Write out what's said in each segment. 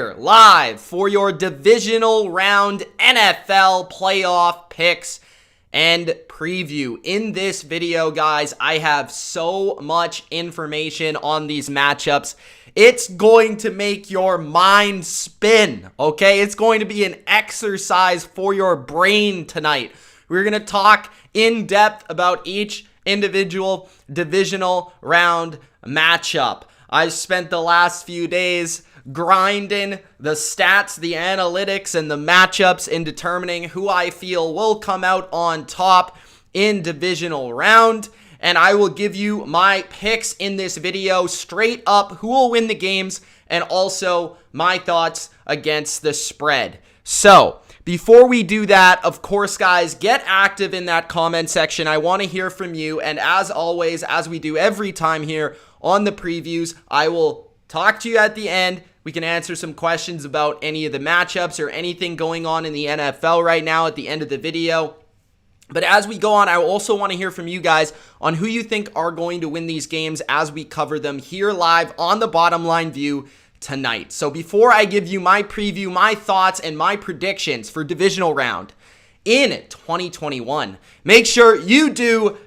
Live for your Divisional Round NFL playoff picks and preview. In this video, guys, I have so much information on these matchups. It's going to make your mind spin, okay? It's going to be an exercise for your brain tonight. We're going to talk in depth about each individual divisional round matchup. I've spent the last few days grinding the stats, the analytics, and the matchups in determining who I feel will come out on top in divisional round. And I will give you my picks in this video, straight up who will win the games, and also my thoughts against the spread. So, before we do that, of course, guys, get active in that comment section. I want to hear from you. And as always, as we do every time here on the previews, I will talk to you at the end. We can answer some questions about any of the matchups or anything going on in the NFL right now at the end of the video. But as we go on, I also want to hear from you guys on who you think are going to win these games as we cover them here live on the Bottom Line View tonight. So before I give you my preview, my thoughts, and my predictions for divisional round in 2021, make sure you do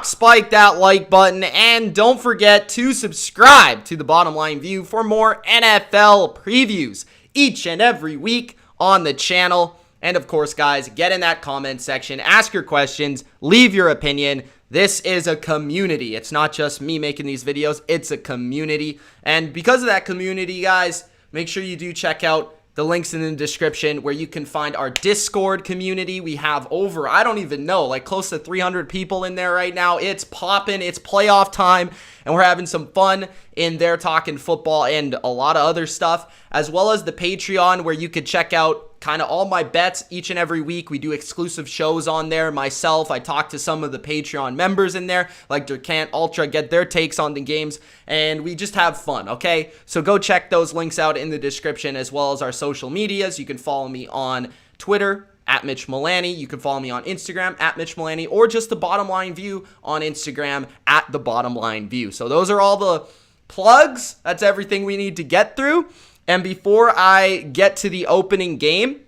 spike that like button, and don't forget to subscribe to the Bottom Line View for more NFL previews each and every week on the channel. And of course, guys, get in that comment section, ask your questions, leave your opinion. This is a community. It's not just me making these videos, it's a community. And because of that community, guys, make sure you do check out the links in the description where you can find our Discord community. We have over, I don't even know, like close to 300 people in there right now. It's popping, it's playoff time, and we're having some fun in there talking football and a lot of other stuff, as well as the Patreon where you could check out kind of all my bets each and every week. We do exclusive shows on there. Myself, I talk to some of the Patreon members in there, like Durkant Ultra, get their takes on the games, and we just have fun, okay? So go check those links out in the description, as well as our social medias. You can follow me on Twitter, at Mitch Mullaney. You can follow me on Instagram, at Mitch Mullaney, or just the Bottom Line View on Instagram, at the Bottom Line View. So those are all the plugs. That's everything we need to get through. And before I get to the opening game,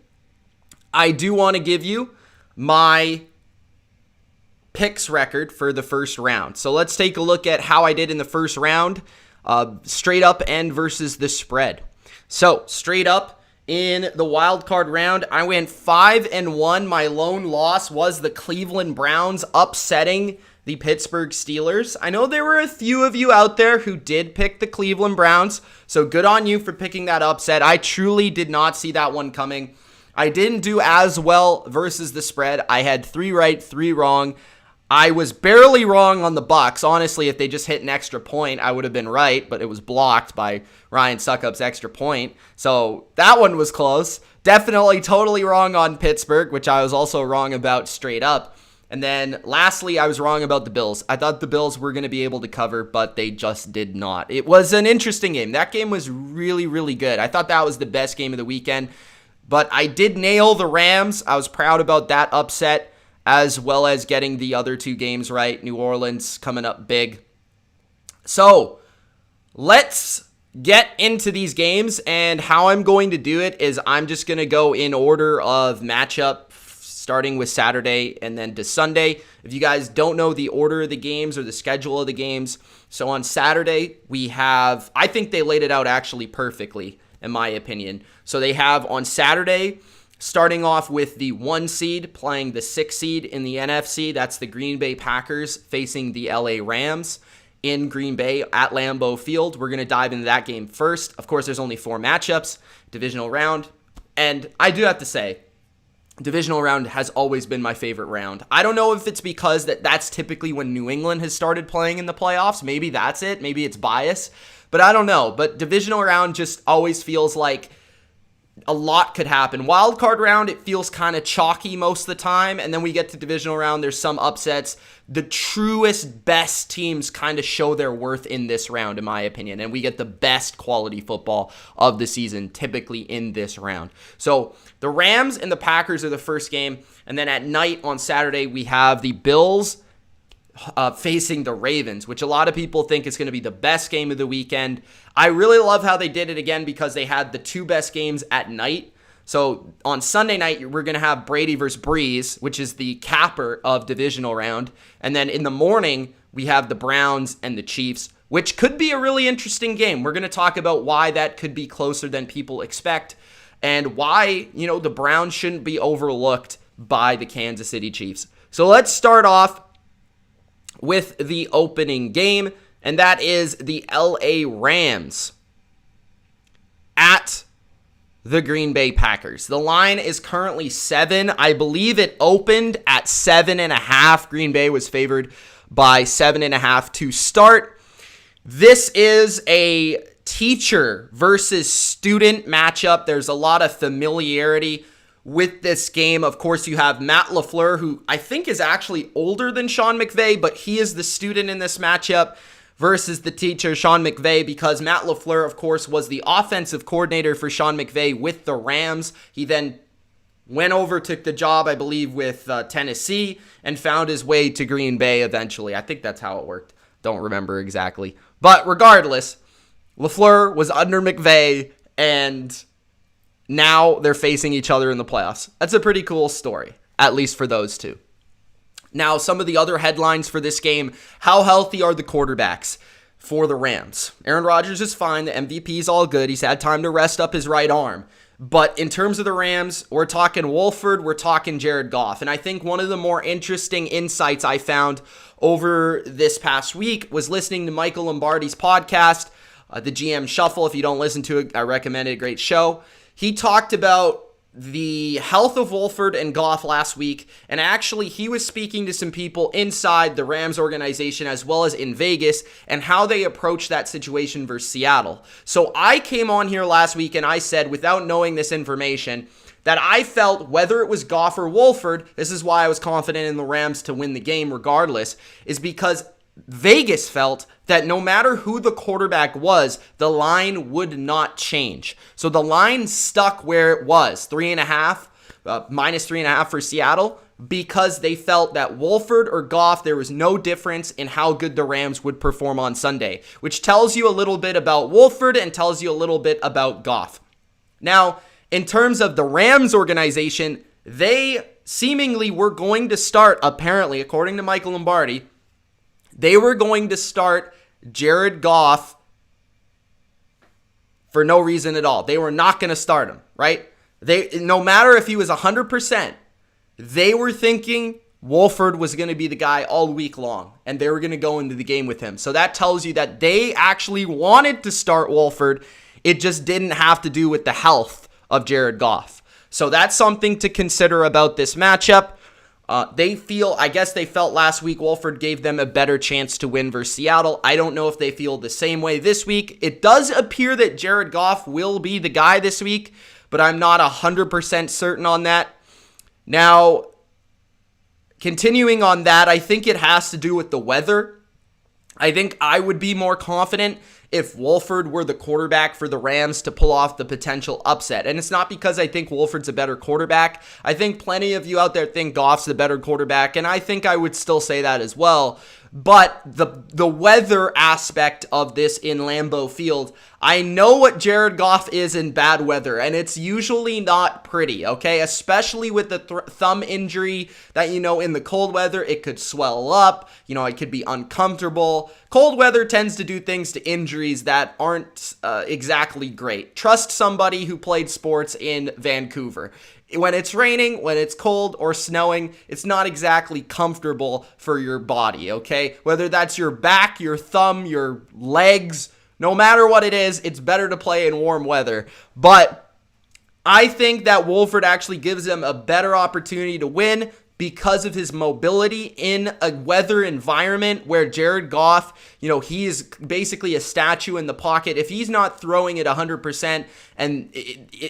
I do want to give you my picks record for the first round. So let's take a look at how I did in the first round, straight up and versus the spread. So straight up in the wild card round, I went 5-1. My lone loss was the Cleveland Browns upsetting the Pittsburgh Steelers. I know there were a few of you out there who did pick the Cleveland Browns, so good on you for picking that upset. I truly did not see that one coming. I didn't do as well versus the spread. I had 3 right, 3 wrong. I was barely wrong on the Bucks. Honestly, if they just hit an extra point, I would have been right, but it was blocked by Ryan Succop's extra point. So that one was close. Definitely totally wrong on Pittsburgh, which I was also wrong about straight up. And then lastly, I was wrong about the Bills. I thought the Bills were going to be able to cover, but they just did not. It was an interesting game. That game was really, really good. I thought that was the best game of the weekend, but I did nail the Rams. I was proud about that upset, as well as getting the other 2 games right. New Orleans coming up big. So let's get into these games, and how I'm going to do it is I'm just going to go in order of matchup, starting with Saturday and then to Sunday. If you guys don't know the order of the games or the schedule of the games, so on Saturday, we have, I think they laid it out actually perfectly, in my opinion. So they have on Saturday, starting off with the 1 seed playing the 6 seed in the NFC. That's the Green Bay Packers facing the LA Rams in Green Bay at Lambeau Field. We're going to dive into that game first. Of course, there's only 4 matchups, divisional round. And I do have to say, divisional round has always been my favorite round. I don't know if it's because that's typically when New England has started playing in the playoffs. Maybe that's it. Maybe it's bias. But I don't know. But divisional round just always feels like a lot could happen. Wild card round, it feels kind of chalky most of the time. And then we get to divisional round, there's some upsets. The truest, best teams kind of show their worth in this round, in my opinion. And we get the best quality football of the season, typically in this round. So the Rams and the Packers are the first game. And then at night on Saturday, we have the Bills facing the Ravens, which a lot of people think is going to be the best game of the weekend. I really love how they did it again because they had the two best games at night. So on Sunday night, we're going to have Brady versus Breeze, which is the capper of divisional round. And then in the morning, we have the Browns and the Chiefs, which could be a really interesting game. We're going to talk about why that could be closer than people expect and why, the Browns shouldn't be overlooked by the Kansas City Chiefs. So let's start off with the opening game, and that is the LA Rams at the Green Bay Packers. The line is currently 7. I believe it opened at 7.5. Green Bay was favored by 7.5 to start. This is a teacher versus student matchup. There's a lot of familiarity with this game. Of course, you have Matt LaFleur, who I think is actually older than Sean McVay, but he is the student in this matchup versus the teacher, Sean McVay, because Matt LaFleur, of course, was the offensive coordinator for Sean McVay with the Rams. He then went over, took the job, I believe, with Tennessee, and found his way to Green Bay eventually. I think that's how it worked. Don't remember exactly. But regardless, LaFleur was under McVay, and now they're facing each other in the playoffs. That's a pretty cool story, at least for those two. Now, some of the other headlines for this game: how healthy are the quarterbacks for the Rams? Aaron Rodgers is fine. The MVP is all good. He's had time to rest up his right arm. But in terms of the Rams, we're talking Wolford, we're talking Jared Goff. And I think one of the more interesting insights I found over this past week was listening to Michael Lombardi's podcast, The GM Shuffle. If you don't listen to it, I recommend it. A great show. He talked about the health of Wolford and Goff last week, and actually he was speaking to some people inside the Rams organization as well as in Vegas and how they approach that situation versus Seattle. So I came on here last week and I said, without knowing this information, that I felt whether it was Goff or Wolford, this is why I was confident in the Rams to win the game regardless, is because Vegas felt that no matter who the quarterback was, the line would not change. So the line stuck where it was, 3.5, minus 3.5 for Seattle, because they felt that Wolford or Goff, there was no difference in how good the Rams would perform on Sunday, which tells you a little bit about Wolford and tells you a little bit about Goff. Now, in terms of the Rams organization, they seemingly were going to start, apparently, according to Michael Lombardi, they were going to start Jared Goff for no reason at all. They were not going to start him, right? No matter if he was 100%, they were thinking Wolford was going to be the guy all week long, and they were going to go into the game with him. So that tells you that they actually wanted to start Wolford. It just didn't have to do with the health of Jared Goff. So that's something to consider about this matchup. They felt last week Wolford gave them a better chance to win versus Seattle. I don't know if they feel the same way this week. It does appear that Jared Goff will be the guy this week, but I'm not 100% certain on that. Now, continuing on that, I think it has to do with the weather. I think I would be more confident if Wolford were the quarterback for the Rams to pull off the potential upset. And it's not because I think Wolford's a better quarterback. I think plenty of you out there think Goff's the better quarterback, and I think I would still say that as well. But the weather aspect of this in Lambeau Field, I know what Jared Goff is in bad weather, and it's usually not pretty, okay? Especially with the thumb injury that, in the cold weather, it could swell up, it could be uncomfortable. Cold weather tends to do things to injuries that aren't exactly great. Trust somebody who played sports in Vancouver. When it's raining, when it's cold or snowing, it's not exactly comfortable for your body, okay? Whether that's your back, your thumb, your legs, no matter what it is, it's better to play in warm weather. But I think that Wolford actually gives them a better opportunity to win because of his mobility in a weather environment where Jared Goff, he is basically a statue in the pocket. If he's not throwing it 100% and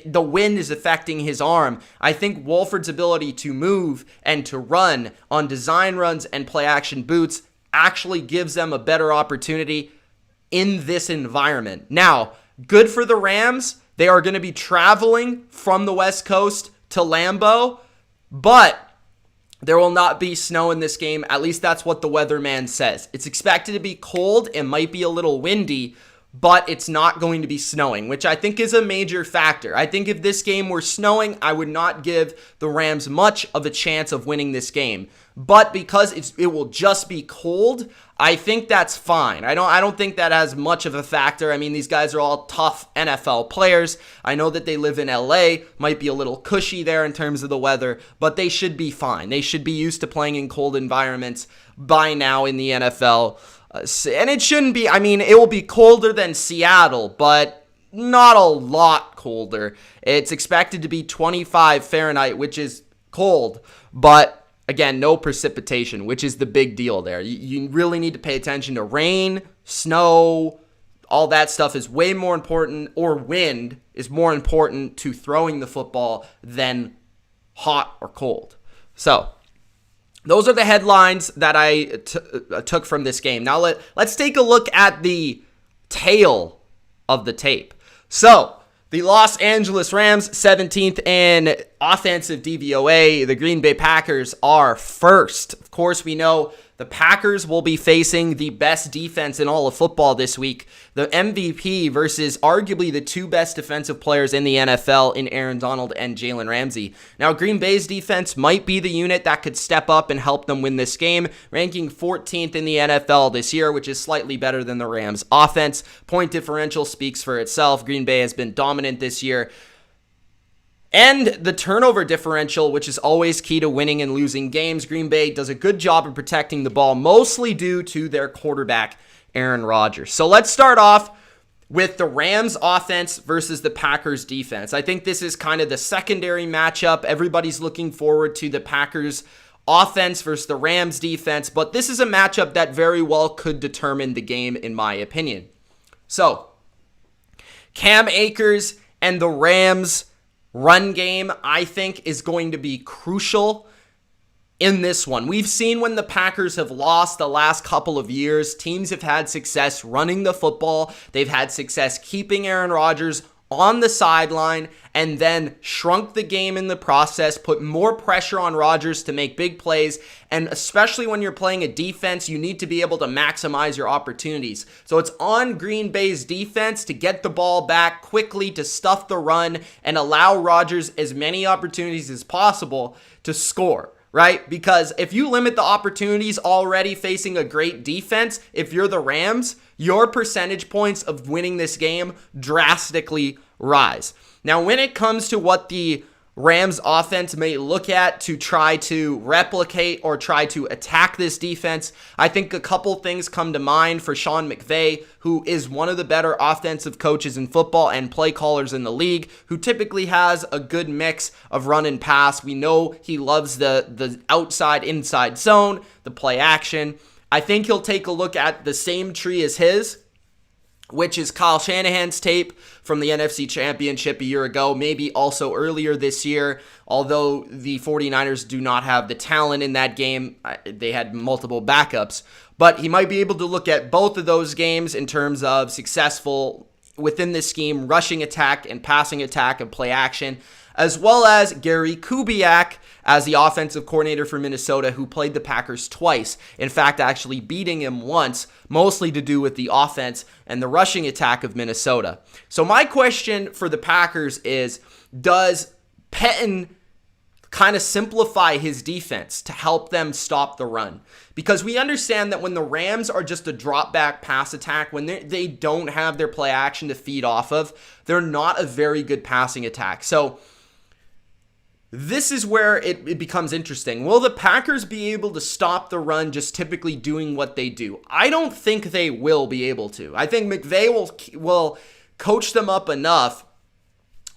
the wind is affecting his arm, I think Wolford's ability to move and to run on design runs and play action boots actually gives them a better opportunity in this environment. Now, good for the Rams. They are going to be traveling from the West Coast to Lambeau, but There will not be snow in this game. At least that's what the weatherman says. It's expected to be cold. It might be a little windy, but it's not going to be snowing, which I think is a major factor. I think if this game were snowing, I would not give the Rams much of a chance of winning this game. But because it will just be cold, I think that's fine. I don't think that has much of a factor. I mean, these guys are all tough NFL players. I know that they live in LA, might be a little cushy there in terms of the weather, but they should be fine. They should be used to playing in cold environments by now in the NFL. And it shouldn't be, I mean, it will be colder than Seattle, but not a lot colder. It's expected to be 25 Fahrenheit, which is cold, but again, no precipitation, which is the big deal there. You really need to pay attention to rain, snow, all that stuff is way more important, or wind is more important to throwing the football than hot or cold. So those are the headlines that I took from this game. Now let's take a look at the tail of the tape. So the Los Angeles Rams, 17th in offensive DVOA. The Green Bay Packers are first. Of course, we know the Packers will be facing the best defense in all of football this week. The MVP versus arguably the two best defensive players in the NFL in Aaron Donald and Jalen Ramsey. Now, Green Bay's defense might be the unit that could step up and help them win this game, ranking 14th in the NFL this year, which is slightly better than the Rams' offense. Point differential speaks for itself. Green Bay has been dominant this year. And the turnover differential, which is always key to winning and losing games. Green Bay does a good job of protecting the ball, mostly due to their quarterback, Aaron Rodgers. So let's start off with the Rams offense versus the Packers defense. I think this is kind of the secondary matchup. Everybody's looking forward to the Packers offense versus the Rams defense, but this is a matchup that very well could determine the game, in my opinion. So, Cam Akers and the Rams run game, I think, is going to be crucial in this one. We've seen when the Packers have lost the last couple of years, teams have had success running the football. They've had success keeping Aaron Rodgers on the sideline and then shrunk the game in the process, put more pressure on Rodgers to make big plays. And especially when you're playing a defense, you need to be able to maximize your opportunities. So it's on Green Bay's defense to get the ball back quickly, to stuff the run and allow Rodgers as many opportunities as possible to score. Right? Because if you limit the opportunities already facing a great defense, if you're the Rams, your percentage points of winning this game drastically rise. Now, when it comes to what the Rams offense may look at to try to replicate or try to attack this defense, I think a couple things come to mind for Sean McVay, who is one of the better offensive coaches in football and play callers in the league, who typically has a good mix of run and pass. We know he loves the outside-inside zone, the play action. I think he'll take a look at the same tree as his, which is Kyle Shanahan's tape from the NFC Championship a year ago, maybe also earlier this year, although the 49ers do not have the talent in that game. They had multiple backups, but he might be able to look at both of those games in terms of successful within this scheme, rushing attack and passing attack and play action, as well as Gary Kubiak as the offensive coordinator for Minnesota, who played the Packers twice. In fact, actually beating him once, mostly to do with the offense and the rushing attack of Minnesota. So my question for the Packers is, does Pettin kind of simplify his defense to help them stop the run? Because we understand that when the Rams are just a drop back pass attack, when they don't have their play action to feed off of, they're not a very good passing attack. So this is where it becomes interesting. Will the Packers be able to stop the run just typically doing what they do? I don't think they will be able to. I think McVay will coach them up enough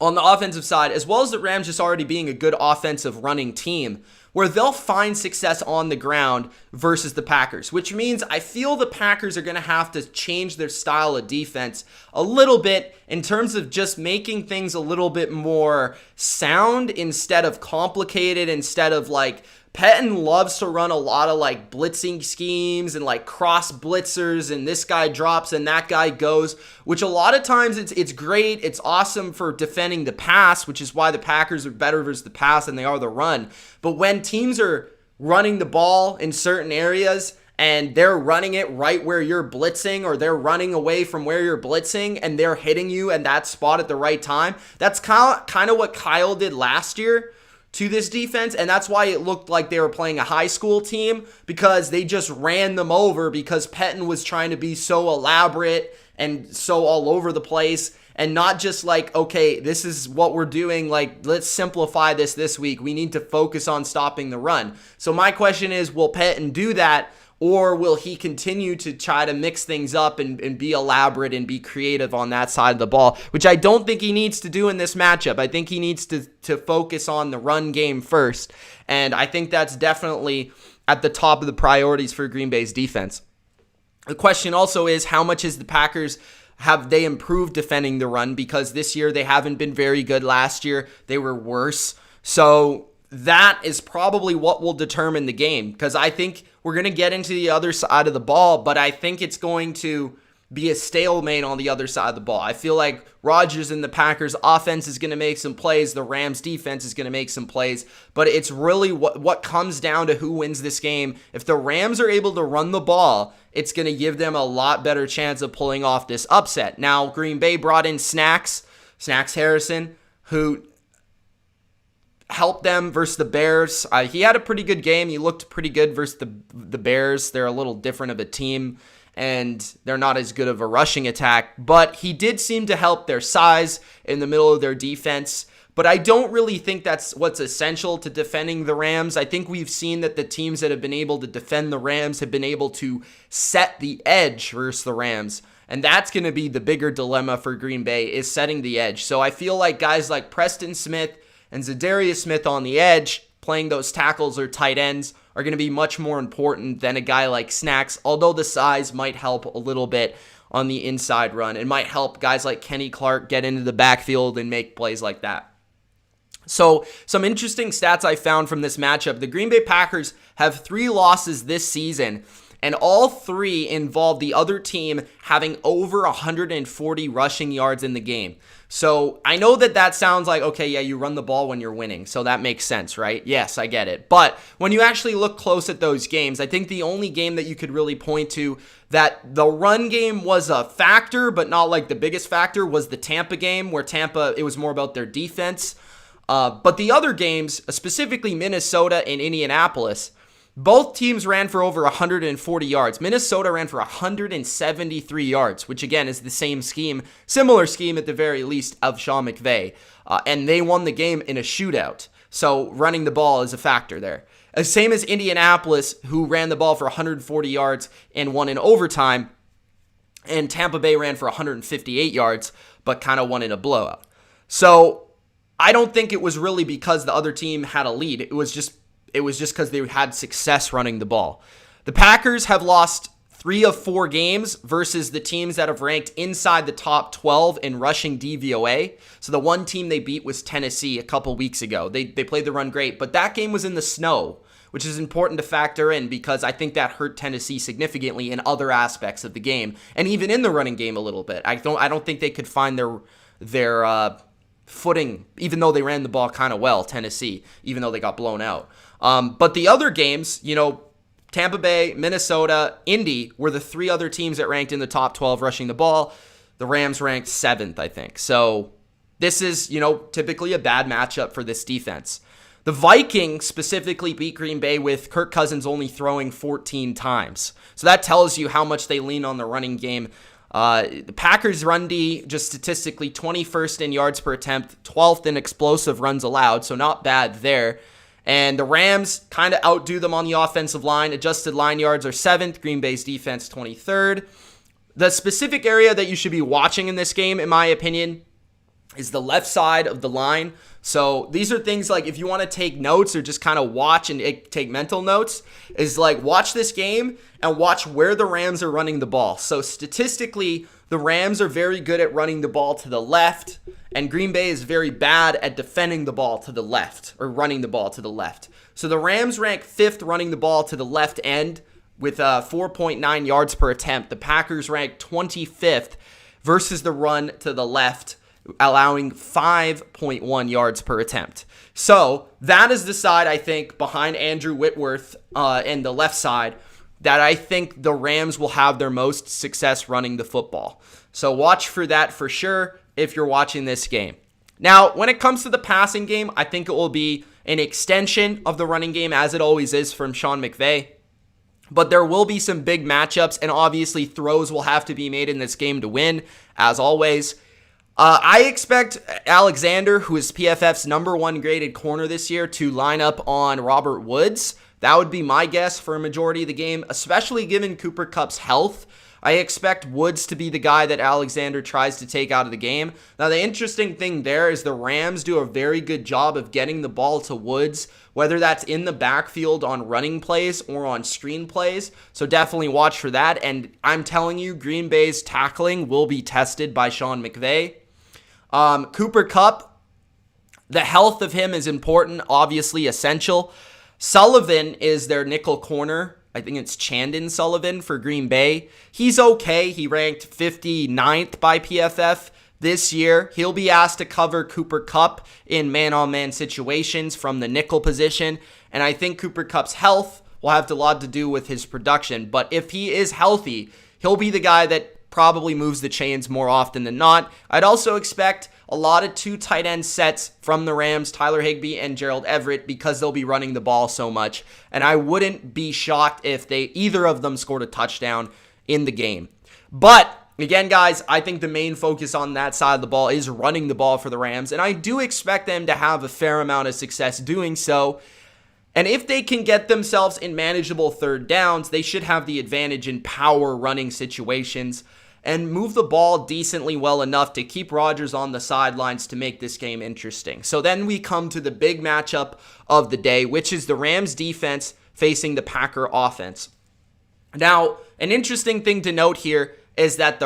on the offensive side, as well as the Rams just already being a good offensive running team, where they'll find success on the ground versus the Packers, which means I feel the Packers are going to have to change their style of defense a little bit in terms of just making things a little bit more sound instead of complicated, instead of like Pettin loves to run a lot of like blitzing schemes and like cross blitzers, and this guy drops and that guy goes, which a lot of times it's great. It's awesome for defending the pass, which is why the Packers are better versus the pass than they are the run. But when teams are running the ball in certain areas and they're running it right where you're blitzing, or they're running away from where you're blitzing and they're hitting you at that spot at the right time. That's kind of what Kyle did last year to this defense, and that's why it looked like they were playing a high school team, because they just ran them over because Pettine was trying to be so elaborate and so all over the place, and not just like, okay, this is what we're doing, like, let's simplify this week. We need to focus on stopping the run. So my question is, will Pettine do that, or will he continue to try to mix things up and be elaborate and be creative on that side of the ball, which I don't think he needs to do in this matchup. I think he needs to focus on the run game first, and I think that's definitely at the top of the priorities for Green Bay's defense. The question also is, how much is the Packers, have they improved defending the run? Because this year they haven't been very good. Last year they were worse. So that is probably what will determine the game, because I think we're going to get into the other side of the ball, but I think it's going to be a stalemate on the other side of the ball. I feel like Rodgers and the Packers offense is going to make some plays. The Rams defense is going to make some plays, but it's really what comes down to who wins this game. If the Rams are able to run the ball, it's going to give them a lot better chance of pulling off this upset. Now, Green Bay brought in Snacks Harrison, who helped them versus the Bears. He had a pretty good game. He looked pretty good versus the Bears. They're a little different of a team, and they're not as good of a rushing attack, but he did seem to help their size in the middle of their defense. But I don't really think that's what's essential to defending the Rams. I think we've seen that the teams that have been able to defend the Rams have been able to set the edge versus the Rams. And that's going to be the bigger dilemma for Green Bay, is setting the edge. So I feel like guys like Preston Smith and Zadarius Smith on the edge, playing those tackles or tight ends, are going to be much more important than a guy like Snacks, although the size might help a little bit on the inside run. It might help guys like Kenny Clark get into the backfield and make plays like that. So some interesting stats I found from this matchup. The Green Bay Packers have 3 losses this season, and all 3 involve the other team having over 140 rushing yards in the game. So I know that sounds like, okay, yeah, you run the ball when you're winning, so that makes sense, right? Yes, I get it. But when you actually look close at those games, I think the only game that you could really point to that the run game was a factor, but not like the biggest factor, was the Tampa game, where Tampa, it was more about their defense. But the other games, specifically Minnesota and Indianapolis, both teams ran for over 140 yards. Minnesota ran for 173 yards, which again is the same scheme, similar scheme at the very least, of Sean McVay. And they won the game in a shootout. So running the ball is a factor there. Same as Indianapolis, who ran the ball for 140 yards and won in overtime. And Tampa Bay ran for 158 yards, but kind of won in a blowout. So I don't think it was really because the other team had a lead. It was just because they had success running the ball. The Packers have lost 3 of 4 games versus the teams that have ranked inside the top 12 in rushing DVOA. So the one team they beat was Tennessee a couple weeks ago. They played the run great, but that game was in the snow, which is important to factor in, because I think that hurt Tennessee significantly in other aspects of the game, and even in the running game a little bit. I don't think they could find their footing, even though they ran the ball kind of well, Tennessee, even though they got blown out. But the other games, Tampa Bay, Minnesota, Indy were the 3 other teams that ranked in the top 12 rushing the ball. The Rams ranked 7th, I think. So this is, typically a bad matchup for this defense. The Vikings specifically beat Green Bay with Kirk Cousins only throwing 14 times. So that tells you how much they lean on the running game. The Packers run D, just statistically 21st in yards per attempt, 12th in explosive runs allowed, so not bad there. And the Rams kind of outdo them on the offensive line. Adjusted line yards are 7th, Green Bay's defense 23rd. The specific area that you should be watching in this game, in my opinion, is the left side of the line. So these are things like, if you want to take notes or just kind of watch and take mental notes, is like watch this game and watch where the Rams are running the ball. So statistically, the Rams are very good at running the ball to the left, and Green Bay is very bad at defending the ball to the left, or running the ball to the left. So the Rams rank 5th running the ball to the left end with 4.9 yards per attempt. The Packers rank 25th versus the run to the left allowing 5.1 yards per attempt. So that is the side, I think, behind Andrew Whitworth and the left side, that I think the Rams will have their most success running the football. So watch for that for sure if you're watching this game. Now, when it comes to the passing game, I think it will be an extension of the running game, as it always is from Sean McVay. But there will be some big matchups, and obviously throws will have to be made in this game to win, as always. I expect Alexander, who is PFF's #1 graded corner this year, to line up on Robert Woods. That would be my guess for a majority of the game, especially given Cooper Kupp's health. I expect Woods to be the guy that Alexander tries to take out of the game. Now, the interesting thing there is the Rams do a very good job of getting the ball to Woods, whether that's in the backfield on running plays or on screen plays. So definitely watch for that. And I'm telling you, Green Bay's tackling will be tested by Sean McVay. Cooper Kupp, the health of him is important, obviously essential. Sullivan is their nickel corner. I think it's Chandon Sullivan for Green Bay. He's okay. He ranked 59th by PFF this year. He'll be asked to cover Cooper Kupp in man-on-man situations from the nickel position. And I think Cooper Kupp's health will have a lot to do with his production. But if he is healthy, he'll be the guy that probably moves the chains more often than not. I'd also expect a lot of 2 tight end sets from the Rams, Tyler Higbee and Gerald Everett, because they'll be running the ball so much. And I wouldn't be shocked if either of them scored a touchdown in the game. But again, guys, I think the main focus on that side of the ball is running the ball for the Rams. And I do expect them to have a fair amount of success doing so. And if they can get themselves in manageable third downs, they should have the advantage in power running situations and move the ball decently well enough to keep Rodgers on the sidelines to make this game interesting. So then we come to the big matchup of the day, which is the Rams defense facing the Packer offense. Now, an interesting thing to note here is that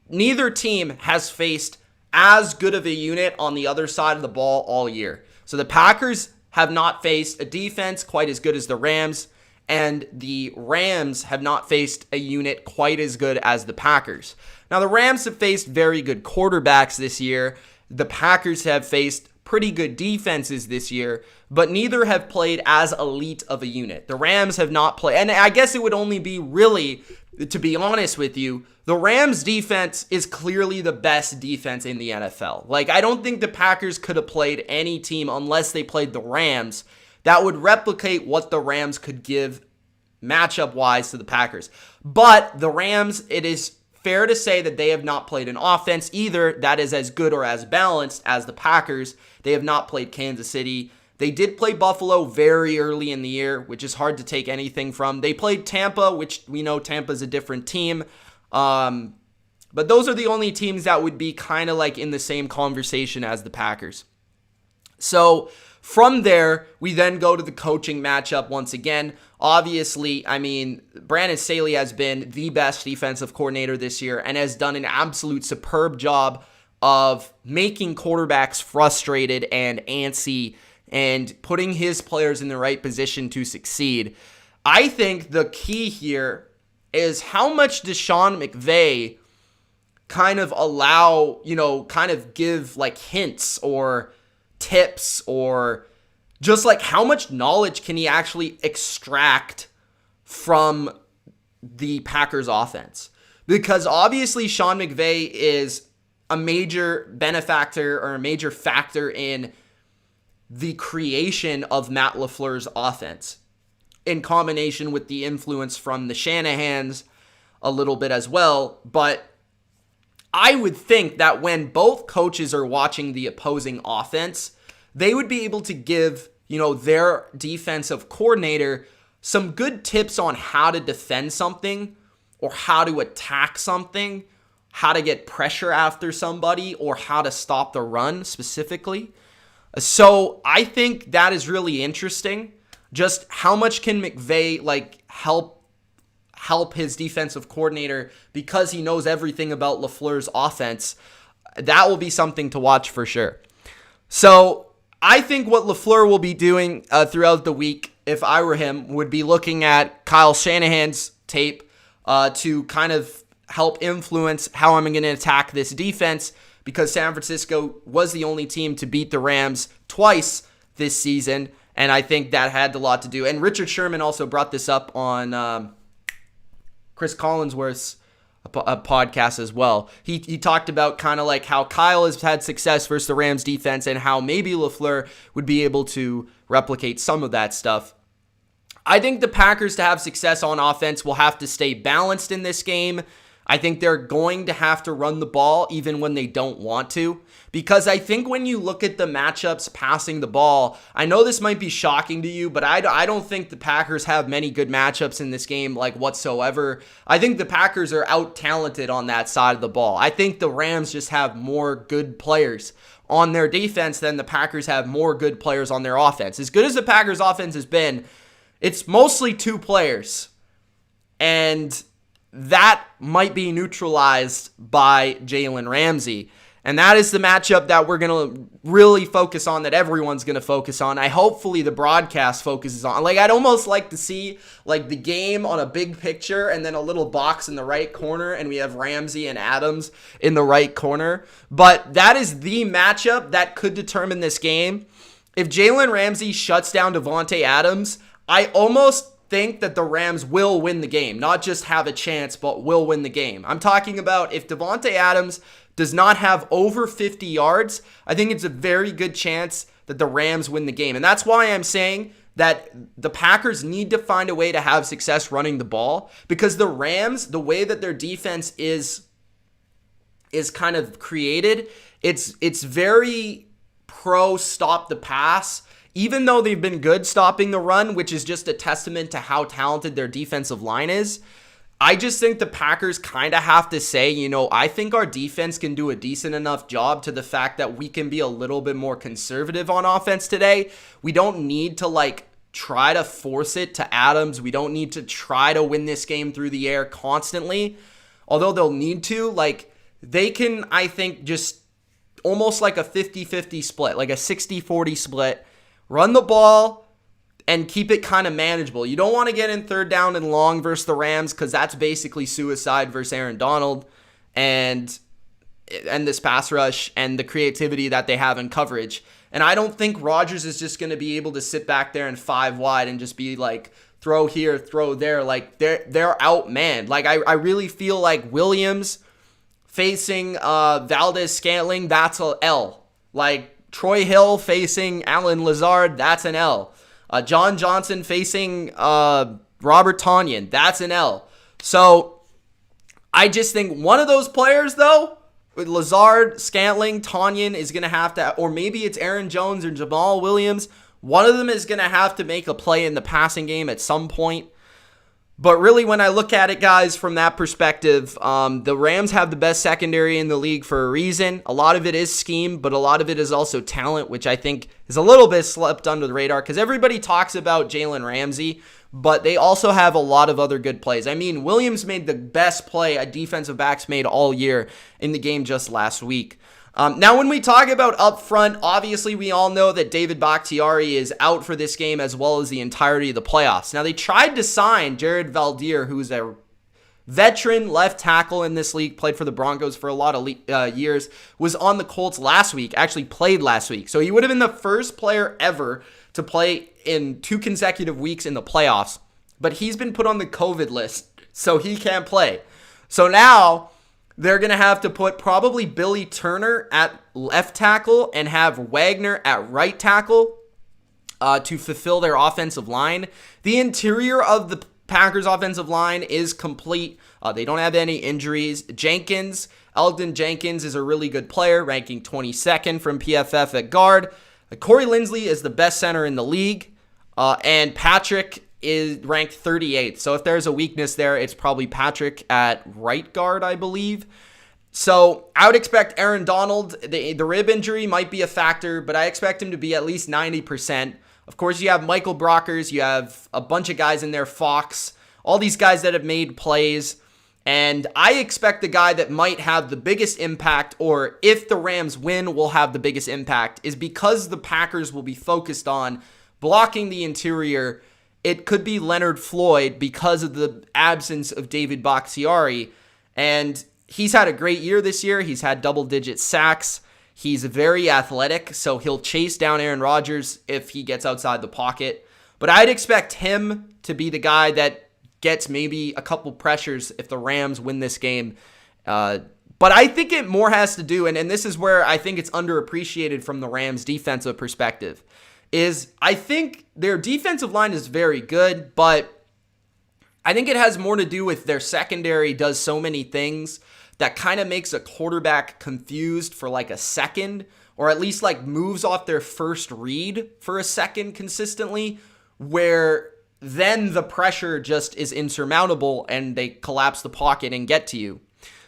neither team has faced as good of a unit on the other side of the ball all year. So the Packers have not faced a defense quite as good as the Rams, and the Rams have not faced a unit quite as good as the Packers. Now, the Rams have faced very good quarterbacks this year. The Packers have faced pretty good defenses this year, but neither have played as elite of a unit. The Rams have not played, and I guess it would only be really, to be honest with you, the Rams defense is clearly the best defense in the NFL. Like, I don't think the Packers could have played any team unless they played the Rams that would replicate what the Rams could give matchup-wise to the Packers. But the Rams, it is fair to say that they have not played an offense either that is as good or as balanced as the Packers. They have not played Kansas City. They did play Buffalo very early in the year, which is hard to take anything from. They played Tampa, which we know Tampa's a different team. But those are the only teams that would be kind of like in the same conversation as the Packers. So from there, we then go to the coaching matchup once again. Obviously, I mean, Brandon Staley has been the best defensive coordinator this year and has done an absolute superb job of making quarterbacks frustrated and antsy and putting his players in the right position to succeed. I think the key here is how much does Sean McVay kind of allow, kind of give like hints or tips, or just like how much knowledge can he actually extract from the Packers offense? Because obviously Sean McVay is a major benefactor or a major factor in the creation of Matt LaFleur's offense, in combination with the influence from the Shanahans a little bit as well. But I would think that when both coaches are watching the opposing offense, they would be able to give, their defensive coordinator some good tips on how to defend something or how to attack something, how to get pressure after somebody, or how to stop the run specifically. So I think that is really interesting. Just how much can McVay help his defensive coordinator, because he knows everything about LaFleur's offense. That will be something to watch for sure. So I think what LaFleur will be doing throughout the week, if I were him, would be looking at Kyle Shanahan's tape to kind of help influence how I'm going to attack this defense, because San Francisco was the only team to beat the Rams twice this season, and I think that had a lot to do. And Richard Sherman also brought this up on Chris Collinsworth's a podcast as well. He talked about kind of like how Kyle has had success versus the Rams defense and how maybe LaFleur would be able to replicate some of that stuff. I think the Packers, to have success on offense, will have to stay balanced in this game. I think they're going to have to run the ball even when they don't want to, because I think when you look at the matchups passing the ball, I know this might be shocking to you, but I don't think the Packers have many good matchups in this game, like, whatsoever. I think the Packers are out-talented on that side of the ball. I think the Rams just have more good players on their defense than the Packers have more good players on their offense. As good as the Packers' offense has been, it's mostly two players, and that might be neutralized by Jalen Ramsey. And that is the matchup that we're going to really focus on, that everyone's going to focus on. Hopefully the broadcast focuses on. Like, I'd almost like to see like the game on a big picture and then a little box in the right corner, and we have Ramsey and Adams in the right corner. But that is the matchup that could determine this game. If Jalen Ramsey shuts down Davante Adams, I almost think that the Rams will win the game. Not just have a chance, but will win the game. I'm talking about if Davante Adams does not have over 50 yards, I think it's a very good chance that the Rams win the game. And that's why I'm saying that the Packers need to find a way to have success running the ball, because the Rams, the way that their defense is kind of created, it's very pro stop the pass. Even though they've been good stopping the run, which is just a testament to how talented their defensive line is, I just think the Packers kind of have to say, I think our defense can do a decent enough job to the fact that we can be a little bit more conservative on offense today. We don't need to try to force it to Adams. We don't need to try to win this game through the air constantly. Although they'll need to, they can, I think, just almost like a 50-50 split, like a 60-40 split. Run the ball and keep it kind of manageable. You don't want to get in third down and long versus the Rams, because that's basically suicide versus Aaron Donald and this pass rush and the creativity that they have in coverage. And I don't think Rodgers is just going to be able to sit back there in 5 wide and just be like, throw here, throw there. They're outmanned. I really feel like Williams facing Valdez-Scantling, that's a L. Troy Hill facing Alan Lazard, that's an L. John Johnson facing Robert Tonyan, that's an L. So I just think one of those players, though, with Lazard, Scantling, Tonyan, is going to have to, or maybe it's Aaron Jones or Jamal Williams, one of them is going to have to make a play in the passing game at some point. But really, when I look at it, guys, from that perspective, the Rams have the best secondary in the league for a reason. A lot of it is scheme, but a lot of it is also talent, which I think is a little bit slipped under the radar, because everybody talks about Jalen Ramsey, but they also have a lot of other good plays. I mean, Williams made the best play a defensive back's made all year in the game just last week. Now, when we talk about up front, obviously we all know that David Bakhtiari is out for this game as well as the entirety of the playoffs. Now, they tried to sign Jared Valdir, who's a veteran left tackle in this league, played for the Broncos for a lot of years, was on the Colts last week, actually played last week. So he would have been the first player ever to play in 2 consecutive weeks in the playoffs. But he's been put on the COVID list, so he can't play. So now they're going to have to put probably Billy Turner at left tackle and have Wagner at right tackle to fulfill their offensive line. The interior of the Packers offensive line is complete. They don't have any injuries. Elgton Jenkins is a really good player, ranking 22nd from PFF at guard. Corey Linsley is the best center in the league. And Patrick is ranked 38th. So if there's a weakness there, it's probably Patrick at right guard, I believe. So I would expect Aaron Donald, the rib injury might be a factor, but I expect him to be at least 90%. Of course, you have Michael Brockers, you have a bunch of guys in there, Fox, all these guys that have made plays. And I expect the guy that might have the biggest impact, or if the Rams win will have the biggest impact, is because the Packers will be focused on blocking the interior. It could be Leonard Floyd because of the absence of David Bakhtiari. And he's had a great year this year. He's had double-digit sacks. He's very athletic, so he'll chase down Aaron Rodgers if he gets outside the pocket. But I'd expect him to be the guy that gets maybe a couple pressures if the Rams win this game. But I think it more has to do, and this is where I think it's underappreciated from the Rams' defensive perspective, is I think their defensive line is very good, but I think it has more to do with their secondary does so many things that kind of makes a quarterback confused for like a second, or at least like moves off their first read for a second consistently, where then the pressure just is insurmountable and they collapse the pocket and get to you.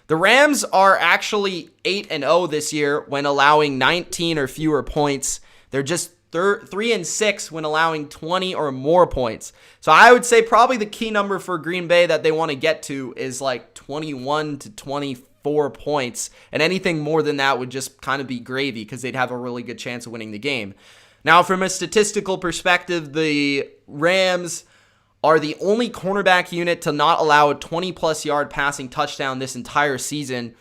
The Rams are actually 8-0 this year when allowing 19 or fewer points. They're just 3-6 when allowing 20 or more points. So I would say probably the key number for Green Bay that they want to get to is like 21 to 24 points. And anything more than that would just kind of be gravy because they'd have a really good chance of winning the game. Now, from a statistical perspective, the Rams are the only cornerback unit to not allow a 20-plus yard passing touchdown this entire season.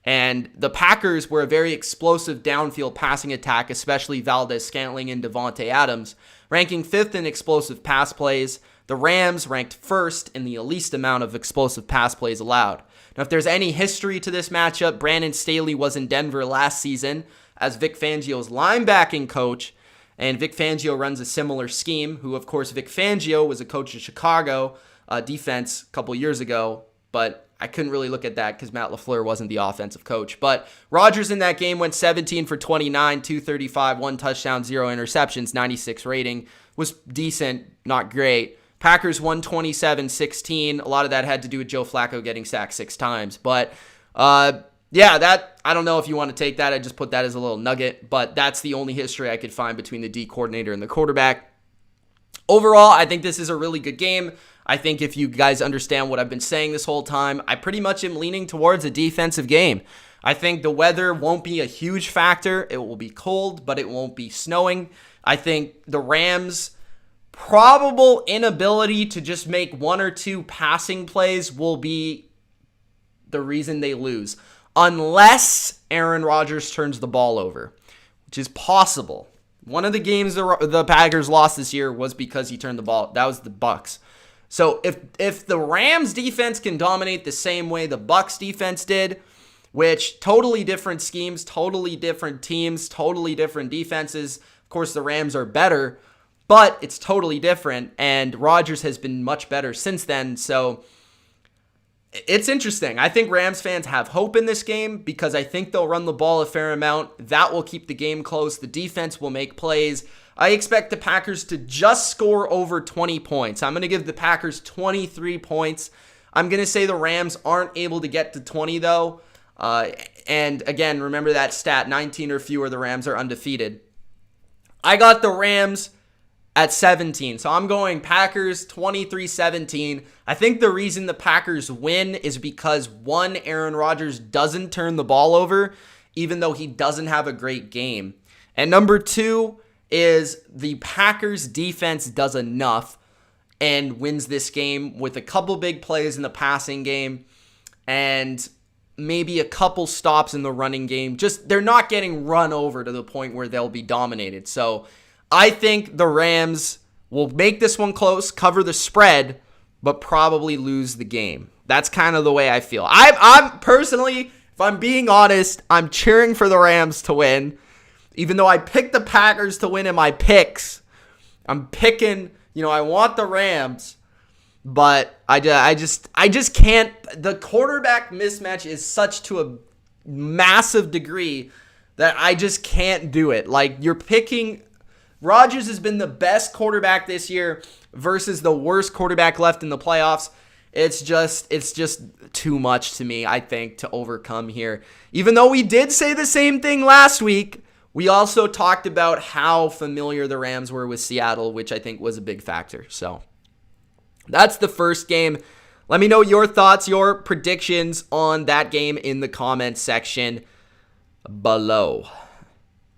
And the Packers were a very explosive downfield passing attack, especially Valdez-Scantling and Devontae Adams, ranking 5th in explosive pass plays. The Rams ranked 1st in the least amount of explosive pass plays allowed. Now, if there's any history to this matchup, Brandon Staley was in Denver last season as Vic Fangio's linebacking coach, and Vic Fangio runs a similar scheme, who, of course, Vic Fangio was a coach in Chicago defense a couple years ago, but I couldn't really look at that because Matt LaFleur wasn't the offensive coach. But Rodgers in that game went 17 for 29, 235, 1 touchdown, 0 interceptions, 96 rating. Was decent, not great. Packers won 27-16. A lot of that had to do with Joe Flacco getting sacked 6 times. But yeah, that I don't know if you want to take that. I just put that as a little nugget. But that's the only history I could find between the D coordinator and the quarterback. Overall, I think this is a really good game. I think if you guys understand what I've been saying this whole time, I pretty much am leaning towards a defensive game. I think the weather won't be a huge factor. It will be cold, but it won't be snowing. I think the Rams' probable inability to just make 1 or 2 passing plays will be the reason they lose, unless Aaron Rodgers turns the ball over, which is possible. One of the games the Packers lost this year was because he turned the ball. That was the Bucs. So if the Rams defense can dominate the same way the Bucs defense did, which totally different schemes, totally different teams, totally different defenses. Of course, the Rams are better, but it's totally different, and Rodgers has been much better since then. So it's interesting. I think Rams fans have hope in this game because I think they'll run the ball a fair amount. That will keep the game close. The defense will make plays. I expect the Packers to just score over 20 points. I'm going to give the Packers 23 points. I'm going to say the Rams aren't able to get to 20, though. And again, remember that stat, 19 or fewer, the Rams are undefeated. I got the Rams at 17. So I'm going Packers 23-17. I think the reason the Packers win is because, one, Aaron Rodgers doesn't turn the ball over, even though he doesn't have a great game. And number 2 is the Packers defense does enough and wins this game with a couple big plays in the passing game and maybe a couple stops in the running game. Just they're not getting run over to the point where they'll be dominated. So I think the Rams will make this one close, cover the spread, but probably lose the game. That's kind of the way I feel. I'm personally, if I'm being honest, I'm cheering for the Rams to win. Even though I picked the Packers to win in my picks, I'm picking, I want the Rams, but I just can't. The quarterback mismatch is such to a massive degree that I just can't do it. Like, you're picking, Rodgers has been the best quarterback this year versus the worst quarterback left in the playoffs. It's just too much to me, I think, to overcome here. Even though we did say the same thing last week, we also talked about how familiar the Rams were with Seattle, which I think was a big factor. So that's the first game. Let me know your thoughts, your predictions on that game in the comments section below.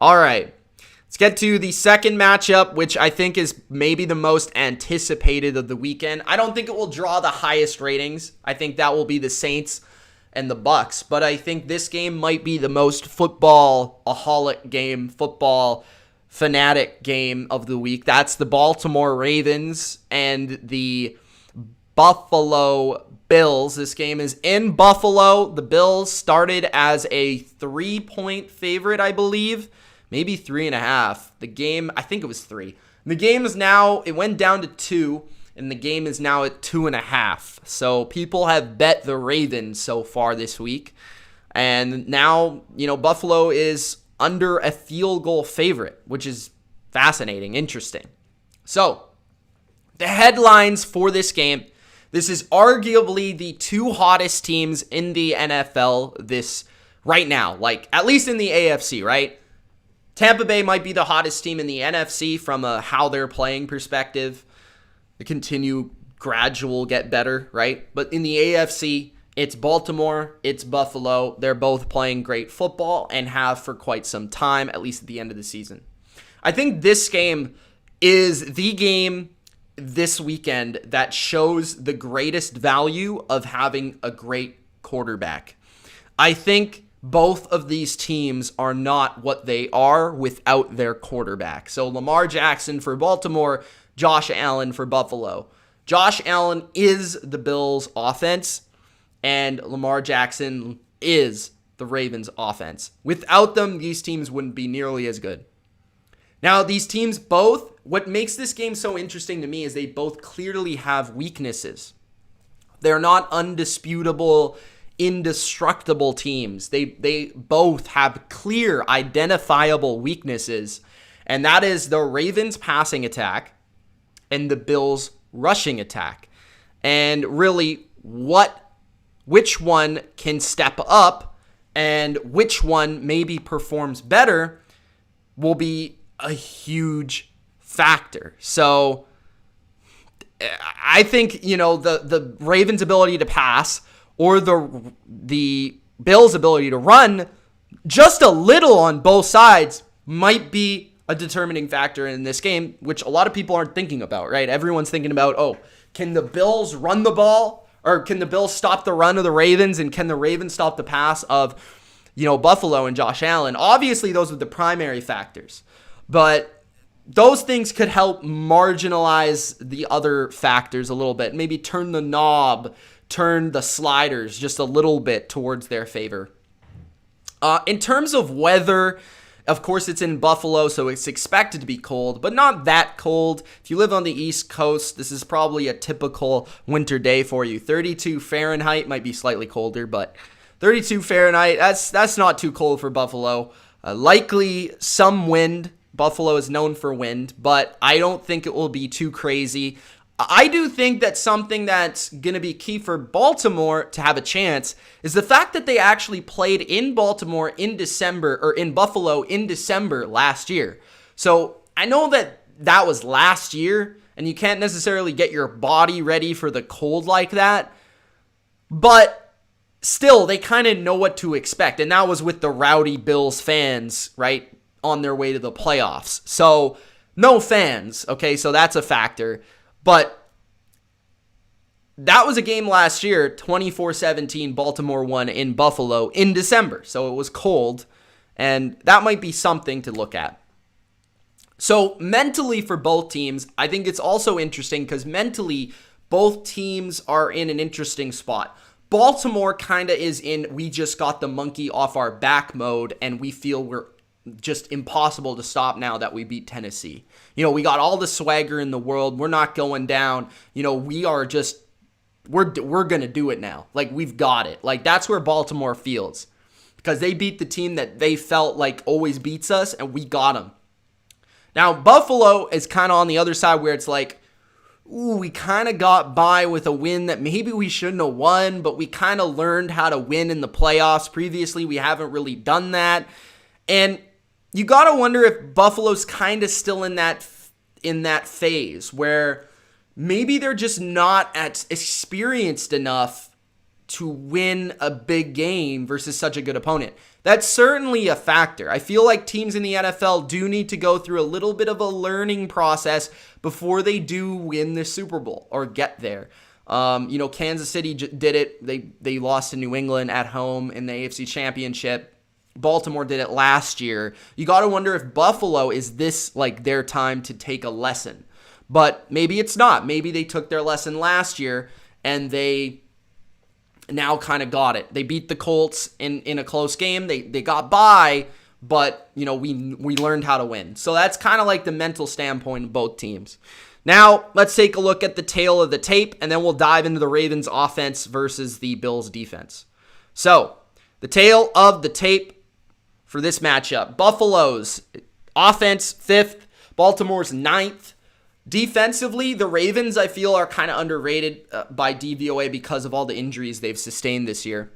All right, let's get to the second matchup, which I think is maybe the most anticipated of the weekend. I don't think it will draw the highest ratings. I think that will be the Saints and the Bucks, but I think this game might be the most football-aholic game, football fanatic game of the week. That's the Baltimore Ravens and the Buffalo Bills. This game is in Buffalo. The Bills started as a 3-point favorite, I believe. Maybe 3.5. The game, I think it was 3. The game is now, it went down to 2, and the game is now at 2.5. So people have bet the Ravens so far this week. And now, Buffalo is under a field goal favorite, which is fascinating, interesting. So, the headlines for this game. This is arguably the two hottest teams in the NFL right now, like at least in the AFC, right? Tampa Bay might be the hottest team in the NFC from a how they're playing perspective. They continue gradual get better, right? But in the AFC, it's Baltimore, it's Buffalo. They're both playing great football and have for quite some time, at least at the end of the season. I think this game is the game this weekend that shows the greatest value of having a great quarterback. I think both of these teams are not what they are without their quarterback. So Lamar Jackson for Baltimore, Josh Allen for Buffalo. Josh Allen is the Bills' offense, and Lamar Jackson is the Ravens' offense. Without them, these teams wouldn't be nearly as good. Now, these teams both, what makes this game so interesting to me is they both clearly have weaknesses. They're not undisputable, indestructible teams. They both have clear, identifiable weaknesses, and that is the Ravens' passing attack and the Bills' rushing attack. And really, which one can step up and which one maybe performs better will be a huge factor. So I think, the Ravens' ability to pass or the Bills' ability to run just a little on both sides might be a determining factor in this game, which a lot of people aren't thinking about, right? Everyone's thinking about, can the Bills run the ball, or can the Bills stop the run of the Ravens, and can the Ravens stop the pass of, Buffalo and Josh Allen? Obviously, those are the primary factors, but those things could help marginalize the other factors a little bit, maybe turn the knob, turn the sliders just a little bit towards their favor. In terms of weather, of course, it's in Buffalo, so it's expected to be cold, but not that cold. If you live on the East Coast, this is probably a typical winter day for you. 32 Fahrenheit, might be slightly colder, but 32 Fahrenheit, that's not too cold for Buffalo. Likely some wind. Buffalo is known for wind, but I don't think it will be too crazy. I do think that something that's going to be key for Baltimore to have a chance is the fact that they actually played in Baltimore in December, or in Buffalo in December last year. So I know that was last year, and you can't necessarily get your body ready for the cold like that, but still, they kind of know what to expect, and that was with the rowdy Bills fans, right, on their way to the playoffs. So no fans, okay, so that's a factor. But that was a game last year, 24-17, Baltimore won in Buffalo in December. So it was cold, and that might be something to look at. So mentally for both teams, I think it's also interesting because mentally, both teams are in an interesting spot. Baltimore kind of is in, we just got the monkey off our back mode, and we feel we're just impossible to stop now that we beat Tennessee. We got all the swagger in the world. We're not going down. We are just, we're going to do it now. Like, we've got it. Like, that's where Baltimore feels, because they beat the team that they felt like always beats us, and we got them. Now, Buffalo is kind of on the other side where it's like, ooh, we kind of got by with a win that maybe we shouldn't have won, but we kind of learned how to win in the playoffs. Previously, we haven't really done that. And you got to wonder if Buffalo's kind of still in that phase where maybe they're just not experienced enough to win a big game versus such a good opponent. That's certainly a factor. I feel like teams in the NFL do need to go through a little bit of a learning process before they do win the Super Bowl or get there. Kansas City did it. They lost to New England at home in the AFC Championship. Baltimore did it last year. You got to wonder if Buffalo, is this like their time to take a lesson? But maybe it's not. Maybe they took their lesson last year and they now kind of got it. They beat the Colts in a close game. They got by, but we learned how to win. So that's kind of like the mental standpoint of both teams. Now, let's take a look at the tail of the tape, and then we'll dive into the Ravens offense versus the Bills defense. So, the tail of the tape for this matchup. Buffalo's offense, 5th. Baltimore's 9th. Defensively, the Ravens, I feel, are kind of underrated by DVOA because of all the injuries they've sustained this year.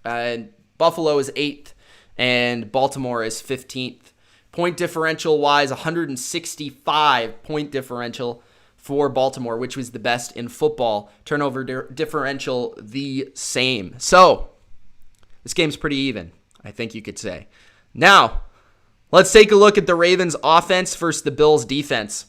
Buffalo is 8th, and Baltimore is 15th. Point differential-wise, 165 point differential for Baltimore, which was the best in football. Turnover differential, the same. So, this game's pretty even, I think you could say. Now, let's take a look at the Ravens offense versus the Bills defense.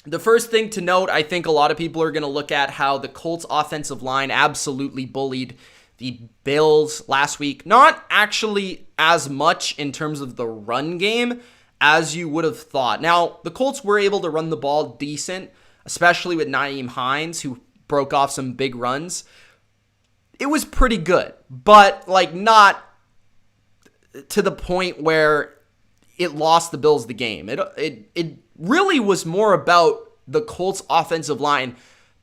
The first thing to note, I think a lot of people are going to look at how the Colts offensive line absolutely bullied the Bills last week. Not actually as much in terms of the run game as you would have thought. Now, the Colts were able to run the ball decent, especially with Nyheim Hines, who broke off some big runs. It was pretty good, but not to the point where it lost the Bills the game. It really was more about the Colts offensive line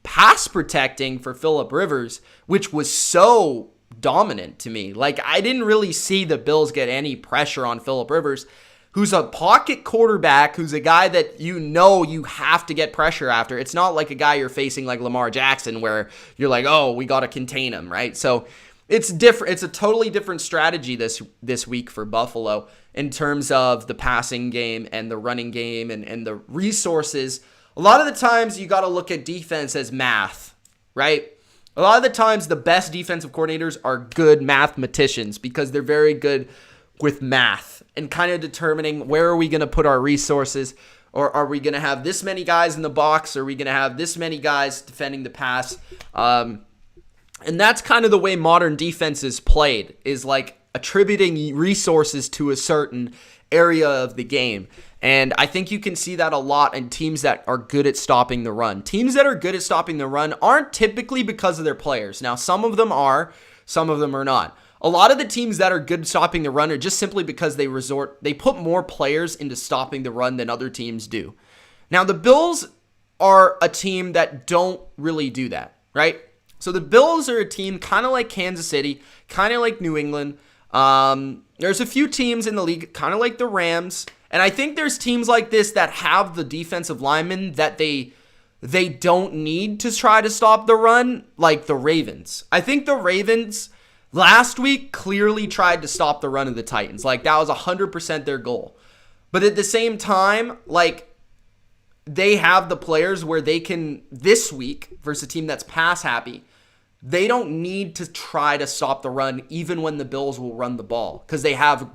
pass protecting for Phillip Rivers, which was so dominant to me. I didn't really see the Bills get any pressure on Phillip Rivers, who's a pocket quarterback, who's a guy that you have to get pressure after. It's not like a guy you're facing like Lamar Jackson where you're like, oh, we got to contain him, right? So it's different. It's a totally different strategy this week for Buffalo in terms of the passing game and the running game and the resources. A lot of the times you got to look at defense as math, right? A lot of the times the best defensive coordinators are good mathematicians because they're very good with math and kind of determining where are we going to put our resources, or are we going to have this many guys in the box, or are we going to have this many guys defending the pass? And that's kind of the way modern defense is played, is attributing resources to a certain area of the game. And I think you can see that a lot in teams that are good at stopping the run. Teams that are good at stopping the run aren't typically because of their players. Now, some of them are, some of them are not. A lot of the teams that are good at stopping the run are just simply because they put more players into stopping the run than other teams do. Now, the Bills are a team that don't really do that, right? So the Bills are a team kind of like Kansas City, kind of like New England. There's a few teams in the league, kind of like the Rams. And I think there's teams like this that have the defensive linemen that they don't need to try to stop the run, like the Ravens. I think the Ravens last week clearly tried to stop the run of the Titans. That was 100% their goal. But at the same time, they have the players where they can, this week, versus a team that's pass happy, they don't need to try to stop the run even when the Bills will run the ball because they have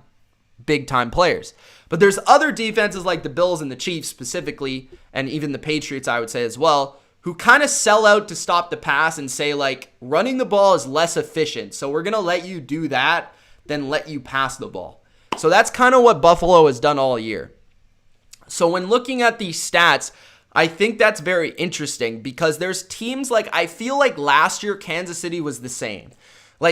big-time players. But there's other defenses like the Bills and the Chiefs specifically, and even the Patriots, I would say as well, who kind of sell out to stop the pass and say, running the ball is less efficient, so we're going to let you do that than let you pass the ball. So that's kind of what Buffalo has done all year. So when looking at these stats, I think that's very interesting because there's teams I feel like last year Kansas City was the same.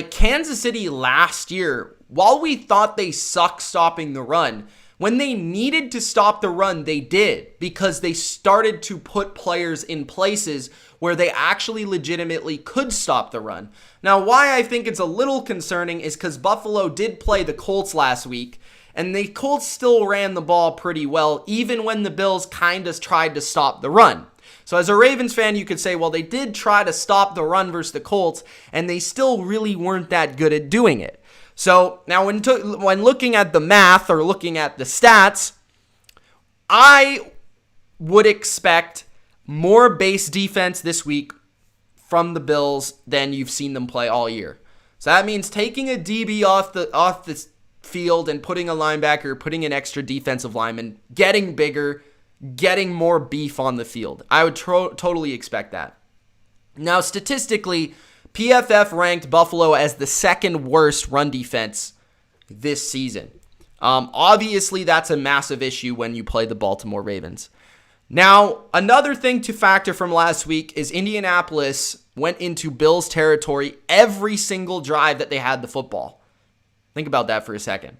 Kansas City last year, while we thought they sucked stopping the run, when they needed to stop the run, they did because they started to put players in places where they actually legitimately could stop the run. Now, why I think it's a little concerning is because Buffalo did play the Colts last week, and the Colts still ran the ball pretty well, even when the Bills kind of tried to stop the run. So as a Ravens fan, you could say, well, they did try to stop the run versus the Colts, and they still really weren't that good at doing it. So now when looking at the math or looking at the stats, I would expect more base defense this week from the Bills than you've seen them play all year. So that means taking a DB off the field and putting a linebacker, putting an extra defensive lineman, getting bigger, getting more beef on the field. I would totally expect that. Now, statistically, PFF ranked Buffalo as the second worst run defense this season. Obviously, that's a massive issue when you play the Baltimore Ravens. Now, another thing to factor from last week is Indianapolis went into Bills territory every single drive that they had the football. Think about that for a second.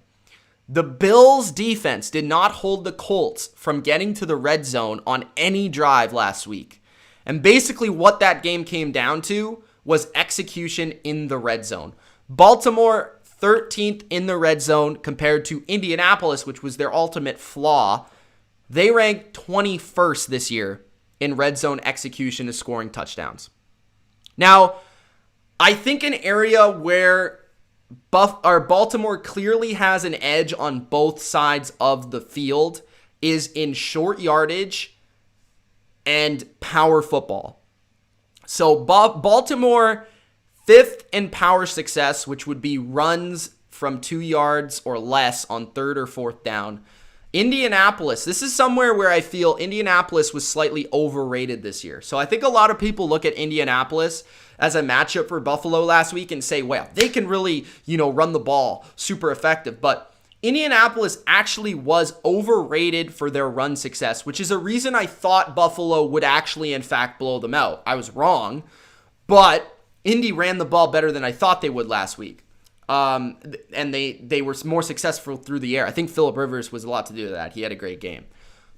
The Bills defense did not hold the Colts from getting to the red zone on any drive last week. And basically what that game came down to was execution in the red zone. Baltimore 13th in the red zone compared to Indianapolis, which was their ultimate flaw. They ranked 21st this year in red zone execution and scoring touchdowns. Now, I think an area where Baltimore clearly has an edge on both sides of the field is in short yardage and power football. So Baltimore, 5th in power success, which would be runs from 2 yards or less on 3rd or 4th down. Indianapolis, this is somewhere where I feel Indianapolis was slightly overrated this year. So I think a lot of people look at Indianapolis as a matchup for Buffalo last week and say, well, they can really, run the ball super effective. But Indianapolis actually was overrated for their run success, which is a reason I thought Buffalo would actually, in fact, blow them out. I was wrong, but Indy ran the ball better than I thought they would last week. And they were more successful through the air. I think Phillip Rivers was a lot to do with that. He had a great game.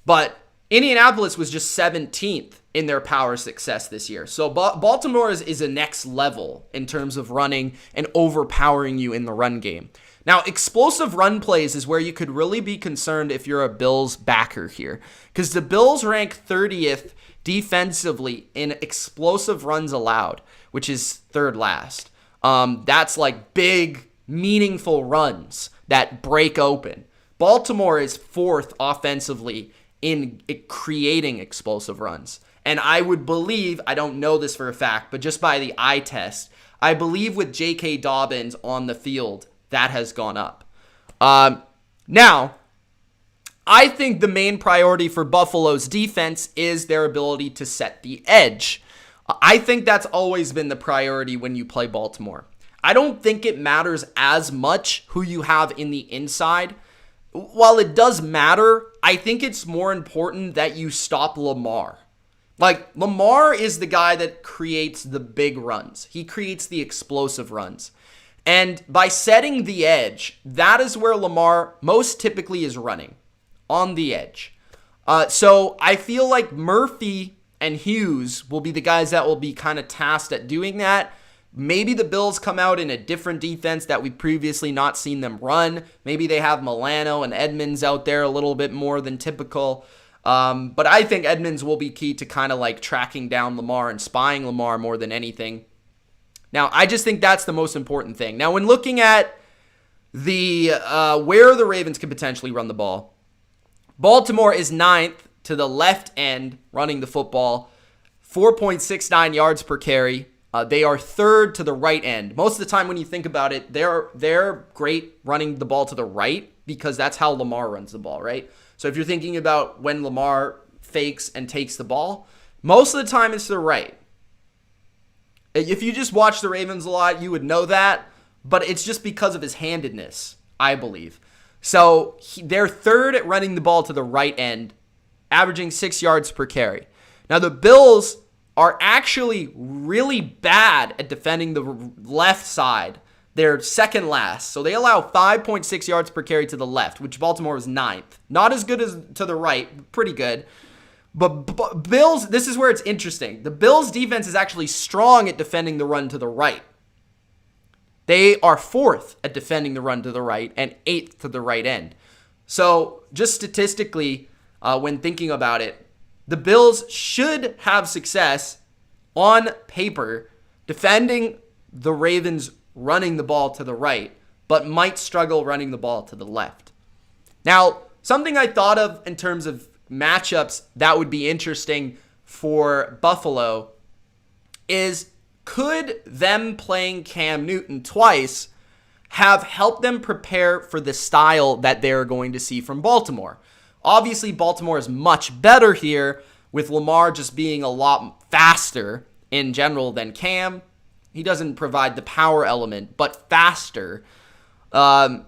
But Indianapolis was just 17th in their power success this year. So Baltimore is a next level in terms of running and overpowering you in the run game. Now, explosive run plays is where you could really be concerned if you're a Bills backer here, because the Bills rank 30th defensively in explosive runs allowed, which is 3rd last. That's like big, meaningful runs that break open. Baltimore is 4th offensively in creating explosive runs. And I would believe, I don't know this for a fact, but just by the eye test, I believe with J.K. Dobbins on the field, that has gone up. Now, I think the main priority for Buffalo's defense is their ability to set the edge. I think that's always been the priority when you play Baltimore. I don't think it matters as much who you have in the inside. While it does matter, I think it's more important that you stop Lamar. Like, Lamar is the guy that creates the big runs. He creates the explosive runs. And by setting the edge, that is where Lamar most typically is running, on the edge. So I feel like Murphy and Hughes will be the guys that will be kind of tasked at doing that. Maybe the Bills come out in a different defense that we've previously not seen them run. Maybe they have Milano and Edmonds out there a little bit more than typical. But I think Edmonds will be key to kind of like tracking down Lamar and spying Lamar more than anything. Now, I just think that's the most important thing. Now, when looking at the where the Ravens could potentially run the ball, Baltimore is 9th to the left end running the football, 4.69 yards per carry. They are 3rd to the right end. Most of the time when you think about it, they're great running the ball to the right because that's how Lamar runs the ball, right? So if you're thinking about when Lamar fakes and takes the ball, most of the time it's to the right. If you just watch the Ravens a lot, you would know that, but it's just because of his handedness, I believe. So they're 3rd at running the ball to the right end, averaging 6 yards per carry. Now, the Bills are actually really bad at defending the left side. They're 2nd last, so they allow 5.6 yards per carry to the left, which Baltimore is 9th. Not as good as to the right, pretty good. But Bills, this is where it's interesting. The Bills' defense is actually strong at defending the run to the right. They are 4th at defending the run to the right and 8th to the right end. So just statistically, when thinking about it, the Bills should have success on paper defending the Ravens running the ball to the right, but might struggle running the ball to the left. Now, something I thought of in terms of matchups that would be interesting for Buffalo is, could them playing Cam Newton twice have helped them prepare for the style that they're going to see from Baltimore? Obviously, Baltimore is much better here with Lamar just being a lot faster in general than Cam. He doesn't provide the power element, but faster. The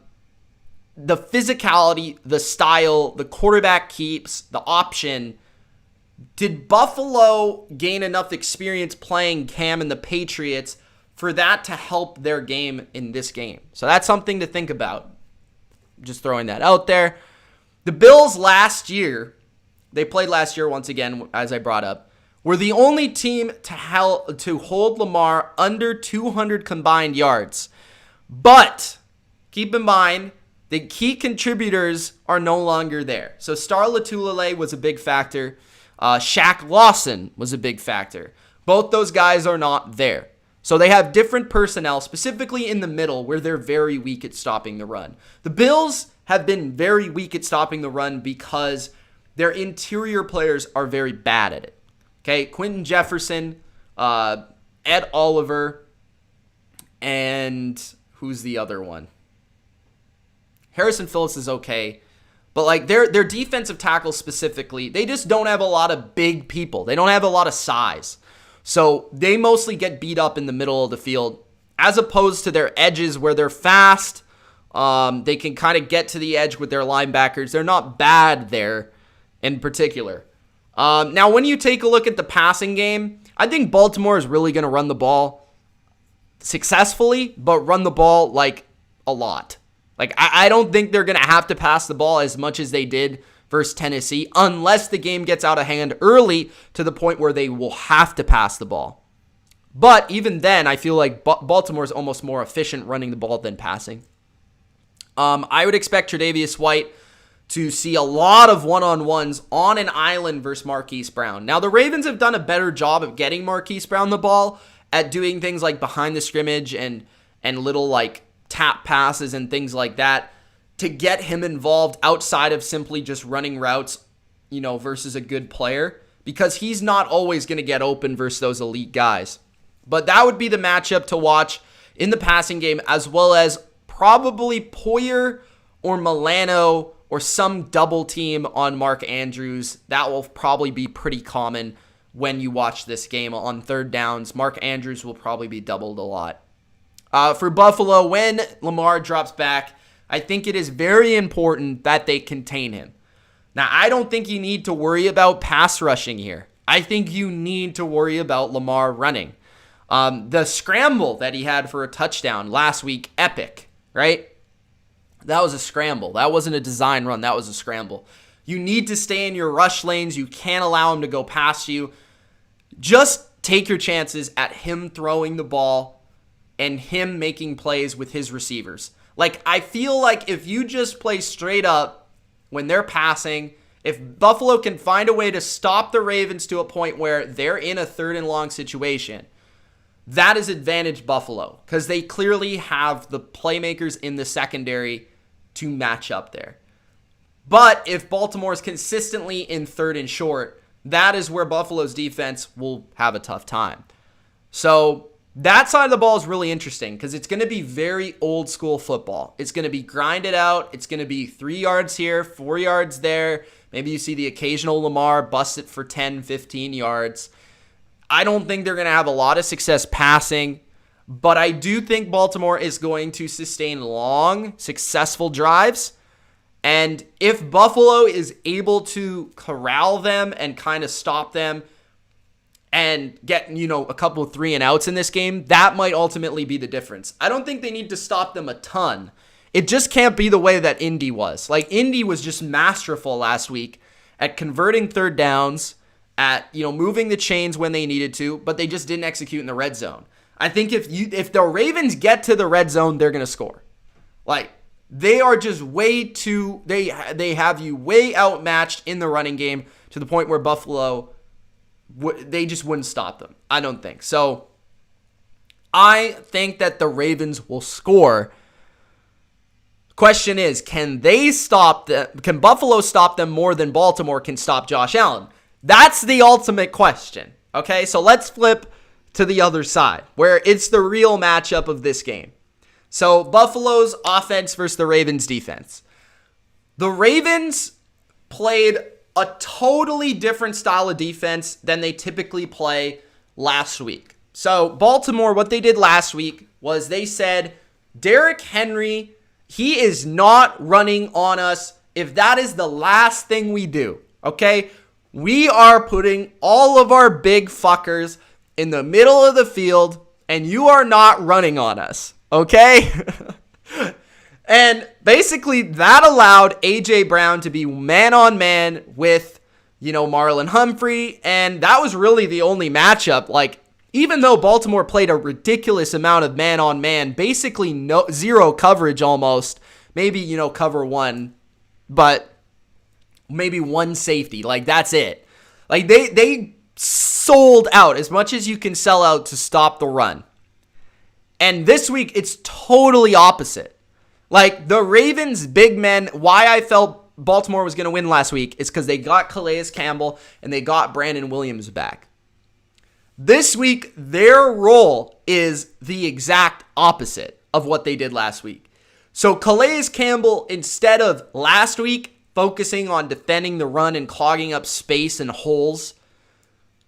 physicality, the style, the quarterback keeps, the option. Did Buffalo gain enough experience playing Cam and the Patriots for that to help their game in this game? So that's something to think about. Just throwing that out there. The Bills last year, they played last year once again, as I brought up, were the only team to hold Lamar under 200 combined yards. But keep in mind, the key contributors are no longer there. So Star Lotulelei was a big factor. Shaq Lawson was a big factor. Both those guys are not there. So they have different personnel, specifically in the middle, where they're very weak at stopping the run. The Bills have been very weak at stopping the run because their interior players are very bad at it. Okay, Quentin Jefferson, Ed Oliver, and who's the other one? Harrison Phillips is okay. But like their defensive tackles specifically, they just don't have a lot of big people. They don't have a lot of size. So they mostly get beat up in the middle of the field, as opposed to their edges where they're fast. They can kind of get to the edge with their linebackers. They're not bad there in particular. Now, when you take a look at the passing game, I think Baltimore is really going to run the ball successfully, but run the ball like a lot. Like, I don't think they're going to have to pass the ball as much as they did versus Tennessee, unless the game gets out of hand early to the point where they will have to pass the ball. But even then, I feel like Baltimore is almost more efficient running the ball than passing. I would expect Tre'Davious White to see a lot of one-on-ones on an island versus Marquise Brown. Now, the Ravens have done a better job of getting Marquise Brown the ball at doing things like behind the scrimmage and little like tap passes and things like that to get him involved outside of simply just running routes, versus a good player, because he's not always going to get open versus those elite guys. But that would be the matchup to watch in the passing game, as well as probably Poyer or Milano or some double team on Mark Andrews. That will probably be pretty common when you watch this game on third downs. Mark Andrews will probably be doubled a lot. For Buffalo, when Lamar drops back, I think it is very important that they contain him. Now, I don't think you need to worry about pass rushing here. I think you need to worry about Lamar running. The scramble that he had for a touchdown last week, epic, right? That was a scramble. That wasn't a design run. That was a scramble. You need to stay in your rush lanes. You can't allow him to go past you. Just take your chances at him throwing the ball and him making plays with his receivers. Like, I feel like if you just play straight up when they're passing, if Buffalo can find a way to stop the Ravens to a point where they're in a third and long situation, that is advantage Buffalo, because they clearly have the playmakers in the secondary to match up there. But if Baltimore is consistently in third and short, that is where Buffalo's defense will have a tough time. So that side of the ball is really interesting because it's going to be very old school football. It's going to be grinded out. It's going to be 3 yards here, 4 yards there. Maybe you see the occasional Lamar bust it for 10, 15 yards. I don't think they're going to have a lot of success passing, but I do think Baltimore is going to sustain long, successful drives. And if Buffalo is able to corral them and kind of stop them and get, a couple of 3 and outs in this game, that might ultimately be the difference. I don't think they need to stop them a ton. It just can't be the way that Indy was. Like, Indy was just masterful last week at converting third downs, at, moving the chains when they needed to, but they just didn't execute in the red zone. I think if the Ravens get to the red zone, they're going to score. Like, they are just way too, they have you way outmatched in the running game to the point where Buffalo, they just wouldn't stop them. I don't think. So I think that the Ravens will score. Question is, can Buffalo stop them more than Baltimore can stop Josh Allen? That's the ultimate question. Okay, so let's flip to the other side, where it's the real matchup of this game. So Buffalo's offense versus the Ravens' defense. The Ravens played a totally different style of defense than they typically play last week. So Baltimore, what they did last week was they said, Derrick Henry, he is not running on us if that is the last thing we do, okay? We are putting all of our big fuckers in the middle of the field, and you are not running on us, okay? And basically that allowed A.J. Brown to be man-on-man with, Marlon Humphrey, and that was really the only matchup. Like, even though Baltimore played a ridiculous amount of man-on-man, basically zero coverage almost, maybe, cover one, but maybe one safety. Like, that's it. Like, they sold out as much as you can sell out to stop the run. And this week, it's totally opposite. Like, the Ravens' big men, why I felt Baltimore was going to win last week is because they got Calais Campbell and they got Brandon Williams back. This week, their role is the exact opposite of what they did last week. So Calais Campbell, instead of last week focusing on defending the run and clogging up space and holes,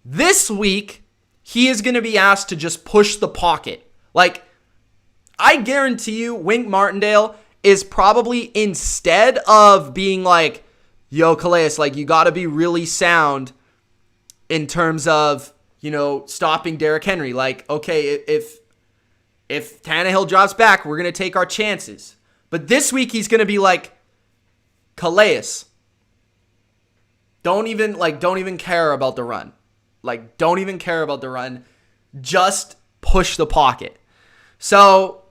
this week, he is going to be asked to just push the pocket. Like, I guarantee you, Wink Martindale is probably, instead of being like, yo, Calais, like, you got to be really sound in terms of, stopping Derrick Henry. Like, okay, if Tannehill drops back, we're going to take our chances. But this week, he's going to be like, Calais, don't even care about the run. Like, don't even care about the run. Just push the pocket. So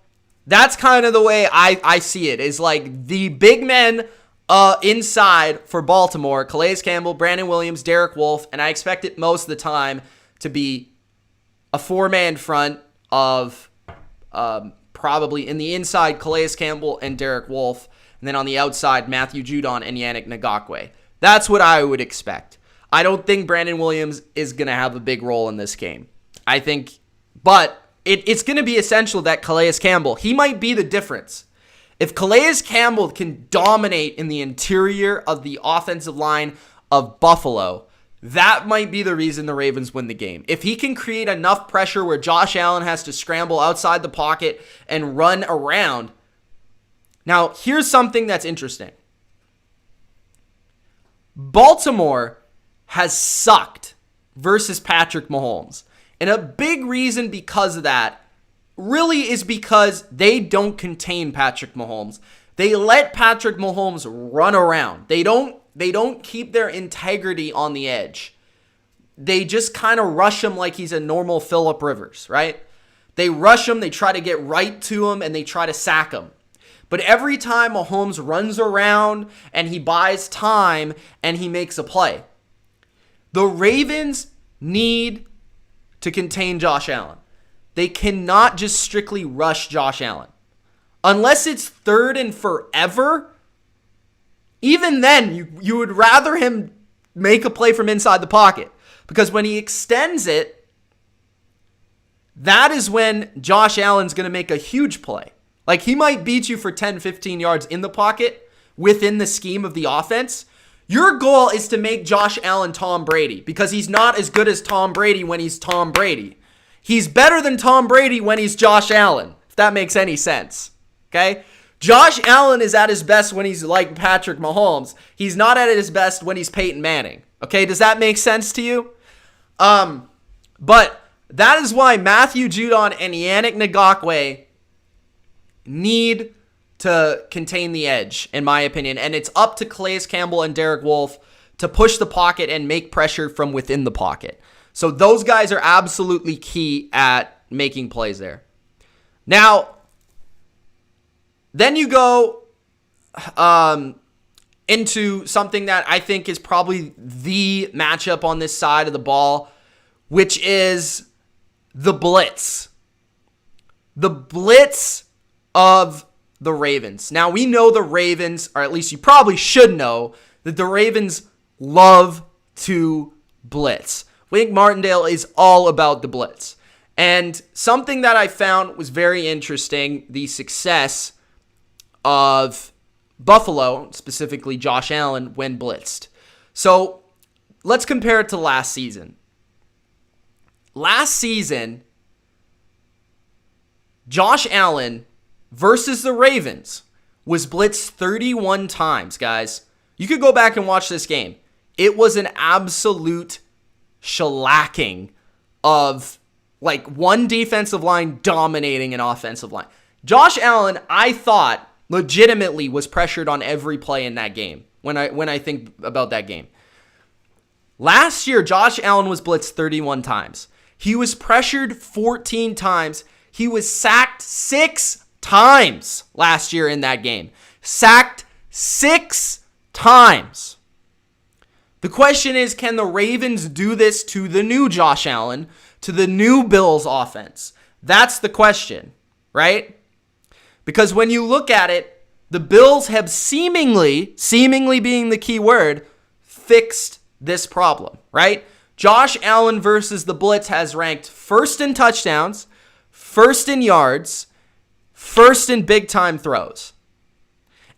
that's kind of the way I see it, is like the big men inside for Baltimore, Calais Campbell, Brandon Williams, Derek Wolfe, and I expect it most of the time to be a four-man front of probably in the inside, Calais Campbell and Derek Wolfe, and then on the outside, Matthew Judon and Yannick Ngakoue. That's what I would expect. I don't think Brandon Williams is going to have a big role in this game. I think, but it's going to be essential that Calais Campbell, he might be the difference. If Calais Campbell can dominate in the interior of the offensive line of Buffalo, that might be the reason the Ravens win the game. If he can create enough pressure where Josh Allen has to scramble outside the pocket and run around. Now, here's something that's interesting. Baltimore has sucked versus Patrick Mahomes. And a big reason because of that really is because they don't contain Patrick Mahomes. They let Patrick Mahomes run around. They don't keep their integrity on the edge. They just kind of rush him like he's a normal Phillip Rivers, right? They rush him, they try to get right to him, and they try to sack him. But every time Mahomes runs around and he buys time and he makes a play, the Ravens need to contain Josh Allen. They cannot just strictly rush Josh Allen. Unless it's third and forever, even then, you would rather him make a play from inside the pocket. Because when he extends it, that is when Josh Allen's going to make a huge play. Like, he might beat you for 10, 15 yards in the pocket within the scheme of the offense. Your goal is to make Josh Allen Tom Brady, because he's not as good as Tom Brady when he's Tom Brady. He's better than Tom Brady when he's Josh Allen, if that makes any sense. Okay? Josh Allen is at his best when he's like Patrick Mahomes. He's not at his best when he's Peyton Manning. Okay? Does that make sense to you? But that is why Matthew Judon and Yannick Ngakoue need to contain the edge, in my opinion. And it's up to Calais Campbell and Derek Wolfe to push the pocket and make pressure from within the pocket. So those guys are absolutely key at making plays there. Now, then you go into something that I think is probably the matchup on this side of the ball, which is the blitz. The blitz of the Ravens. Now, we know the Ravens, or at least you probably should know, that the Ravens love to blitz. Wink Martindale is all about the blitz. And something that I found was very interesting, the success of Buffalo, specifically Josh Allen, when blitzed. So let's compare it to last season. last season, Josh Allen versus the Ravens was blitzed 31 times, guys. You could go back and watch this game. It was an absolute shellacking of like one defensive line dominating an offensive line. Josh Allen, I thought, legitimately was pressured on every play in that game when I think about that game. Last year, Josh Allen was blitzed 31 times. He was pressured 14 times. He was sacked 6 times last year in that game. Sacked 6 times. The question is, can the Ravens do this to the new Josh Allen, to the new Bills offense? That's the question, right? Because when you look at it, the Bills have seemingly being the key word, fixed this problem, right? Josh Allen versus the blitz has ranked first in touchdowns, first in yards, first in big-time throws.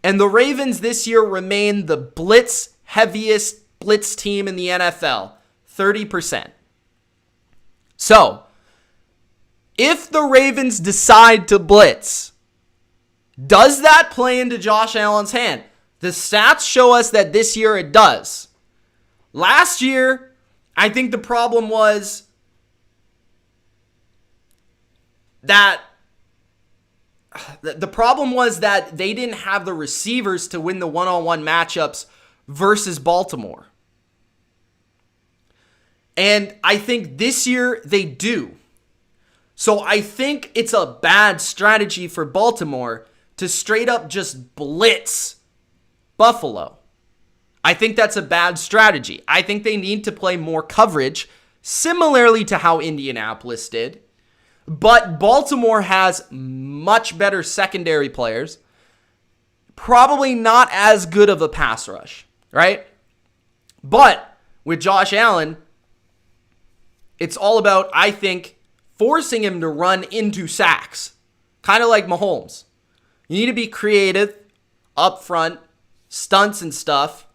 And the Ravens this year remain the heaviest blitz team in the NFL, 30%. So, if the Ravens decide to blitz, does that play into Josh Allen's hand? The stats show us that this year it does. Last year, I think the problem was that they didn't have the receivers to win the one-on-one matchups versus Baltimore. And I think this year they do. So I think it's a bad strategy for Baltimore to straight up just blitz Buffalo. I think that's a bad strategy. I think they need to play more coverage, similarly to how Indianapolis did. But Baltimore has much better secondary players. Probably not as good of a pass rush, right? But with Josh Allen, it's all about, I think, forcing him to run into sacks. Kind of like Mahomes. You need to be creative up front, stunts and stuff.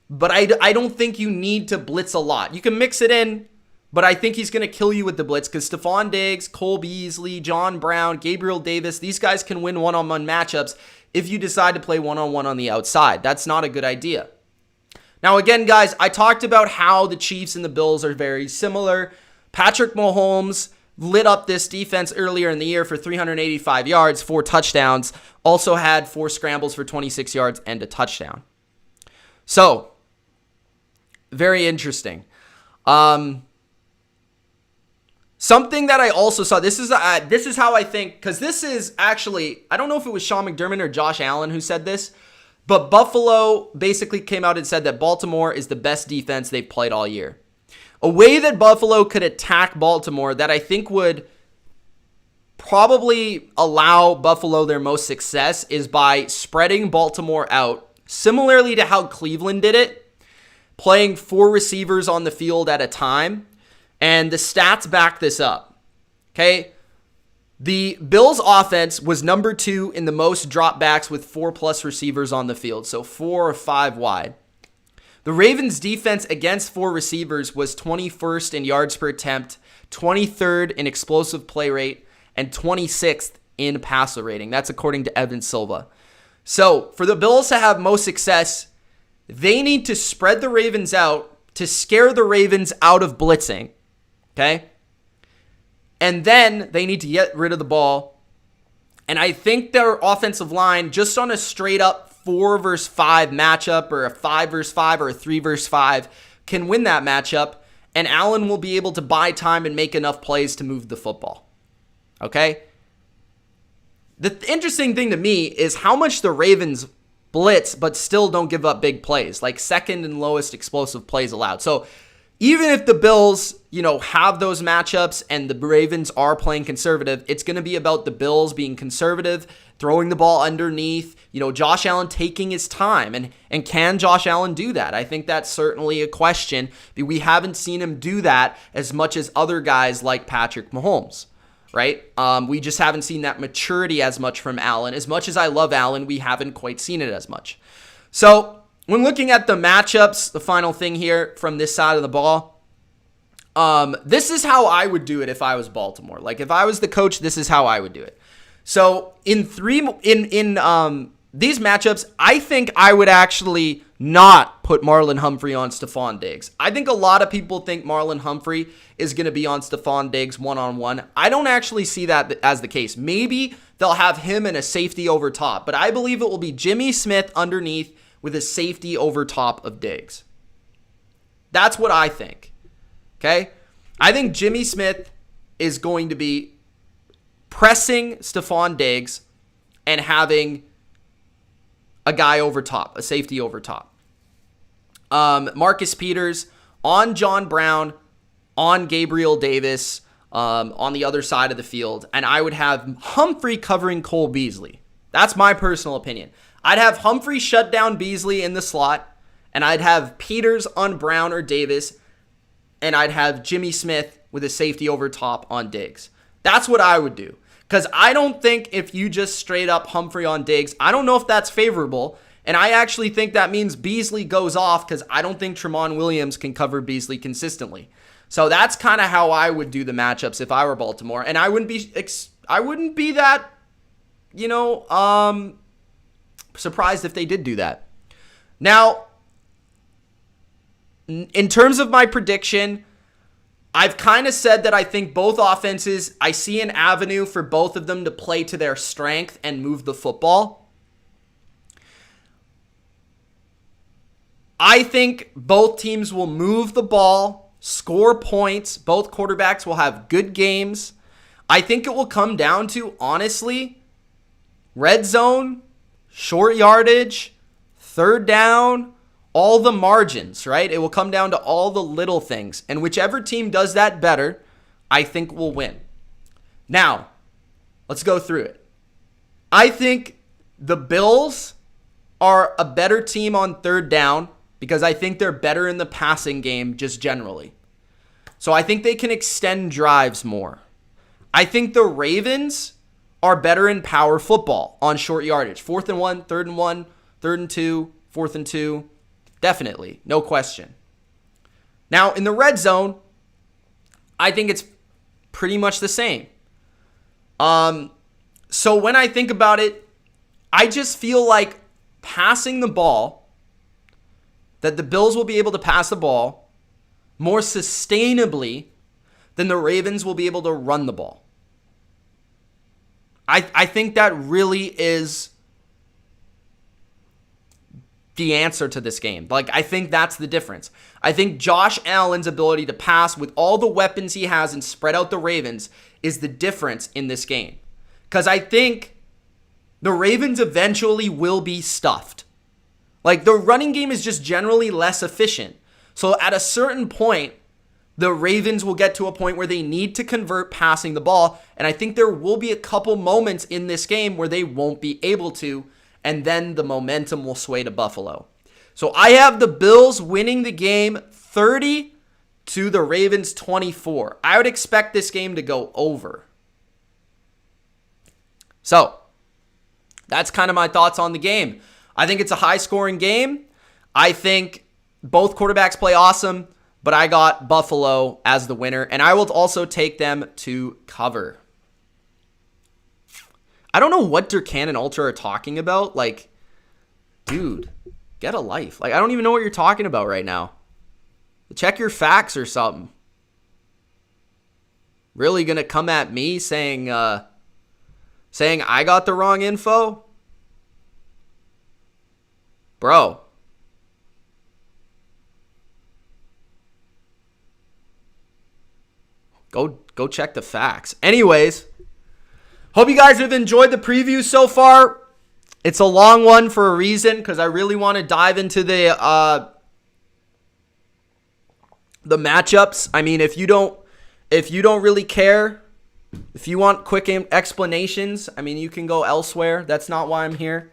But I don't think you need to blitz a lot. You can mix it in, but I think he's going to kill you with the blitz because Stephon Diggs, Cole Beasley, John Brown, Gabriel Davis, these guys can win one-on-one matchups if you decide to play one-on-one on the outside. That's not a good idea. Now, again, guys, I talked about how the Chiefs and the Bills are very similar. Patrick Mahomes lit up this defense earlier in the year for 385 yards, 4 touchdowns. Also had 4 scrambles for 26 yards and a touchdown. So, very interesting. Something that I also saw, this is how I think, because this is actually, I don't know if it was Sean McDermott or Josh Allen who said this, but Buffalo basically came out and said that Baltimore is the best defense they've played all year. A way that Buffalo could attack Baltimore that I think would probably allow Buffalo their most success is by spreading Baltimore out, similarly to how Cleveland did it, playing 4 receivers on the field at a time. And the stats back this up. Okay? The Bills' offense was number 2 in the most dropbacks with 4+ receivers on the field, so 4 or 5 wide. The Ravens' defense against 4 receivers was 21st in yards per attempt, 23rd in explosive play rate, and 26th in passer rating. That's according to Evan Silva. So, for the Bills to have most success, they need to spread the Ravens out to scare the Ravens out of blitzing. Okay? And then they need to get rid of the ball. And I think their offensive line, just on a straight up 4 versus 5 matchup, or a 5 versus 5, or a 3 versus 5, can win that matchup. And Allen will be able to buy time and make enough plays to move the football. Okay? The interesting thing to me is how much the Ravens blitz, but still don't give up big plays, like second and lowest explosive plays allowed. So even if the Bills, have those matchups and the Ravens are playing conservative, it's going to be about the Bills being conservative, throwing the ball underneath, Josh Allen taking his time. And can Josh Allen do that? I think that's certainly a question. We haven't seen him do that as much as other guys like Patrick Mahomes, right? We just haven't seen that maturity as much from Allen. As much as I love Allen, we haven't quite seen it as much. So when looking at the matchups, the final thing here from this side of the ball, This is how I would do it if I was Baltimore. Like if I was the coach, this is how I would do it. So in these matchups, I think I would actually not put Marlon Humphrey on Stephon Diggs. I think a lot of people think Marlon Humphrey is going to be on Stephon Diggs one-on-one. I don't actually see that as the case. Maybe they'll have him and a safety over top, but I believe it will be Jimmy Smith underneath with a safety over top of Diggs. That's what I think. Okay? I think Jimmy Smith is going to be pressing Stephon Diggs and having a guy over top, a safety over top. Marcus Peters on John Brown, on Gabriel Davis, on the other side of the field. And I would have Humphrey covering Cole Beasley. That's my personal opinion. I'd have Humphrey shut down Beasley in the slot, and I'd have Peters on Brown or Davis, and I'd have Jimmy Smith with a safety over top on Diggs. That's what I would do. Because I don't think if you just straight up Humphrey on Diggs, I don't know if that's favorable. And I actually think that means Beasley goes off because I don't think Tramon Williams can cover Beasley consistently. So that's kind of how I would do the matchups if I were Baltimore. And I wouldn't be that, surprised if they did do that. Now, in terms of my prediction, I've kind of said that I think both offenses, I see an avenue for both of them to play to their strength and move the football. I think both teams will move the ball, score points. Both quarterbacks will have good games. I think it will come down to, honestly, red zone, short yardage, third down, all the margins, right? It will come down to all the little things. And whichever team does that better, I think will win. Now, let's go through it. I think the Bills are a better team on third down because I think they're better in the passing game just generally. So I think they can extend drives more. I think the Ravens are better in power football on short yardage. 4th and 1, 3rd and 1, 3rd and 2, 4th and 2. Definitely, no question. Now, in the red zone, I think it's pretty much the same. So when I think about it, I just feel like passing the ball, that the Bills will be able to pass the ball more sustainably than the Ravens will be able to run the ball. I think that really is the answer to this game. Like, I think that's the difference. I think Josh Allen's ability to pass with all the weapons he has and spread out the Ravens is the difference in this game. Because I think the Ravens eventually will be stuffed. Like, the running game is just generally less efficient. So at a certain point, the Ravens will get to a point where they need to convert passing the ball. And I think there will be a couple moments in this game where they won't be able to. And then the momentum will sway to Buffalo. So I have the Bills winning the game 30 to the Ravens 24. I would expect this game to go over. So that's kind of my thoughts on the game. I think it's a high-scoring game. I think both quarterbacks play awesome, but I got Buffalo as the winner, and I will also take them to cover. I don't know what Durcan and Ultra are talking about. Like, dude, get a life. Like, I don't even know what you're talking about right now. Check your facts or something. Really gonna come at me saying I got the wrong info? Bro. Go check the facts. Anyways, hope you guys have enjoyed the preview so far. It's a long one for a reason because I really want to dive into the matchups. I mean, if you don't really care, if you want quick explanations, I mean, you can go elsewhere. That's not why I'm here.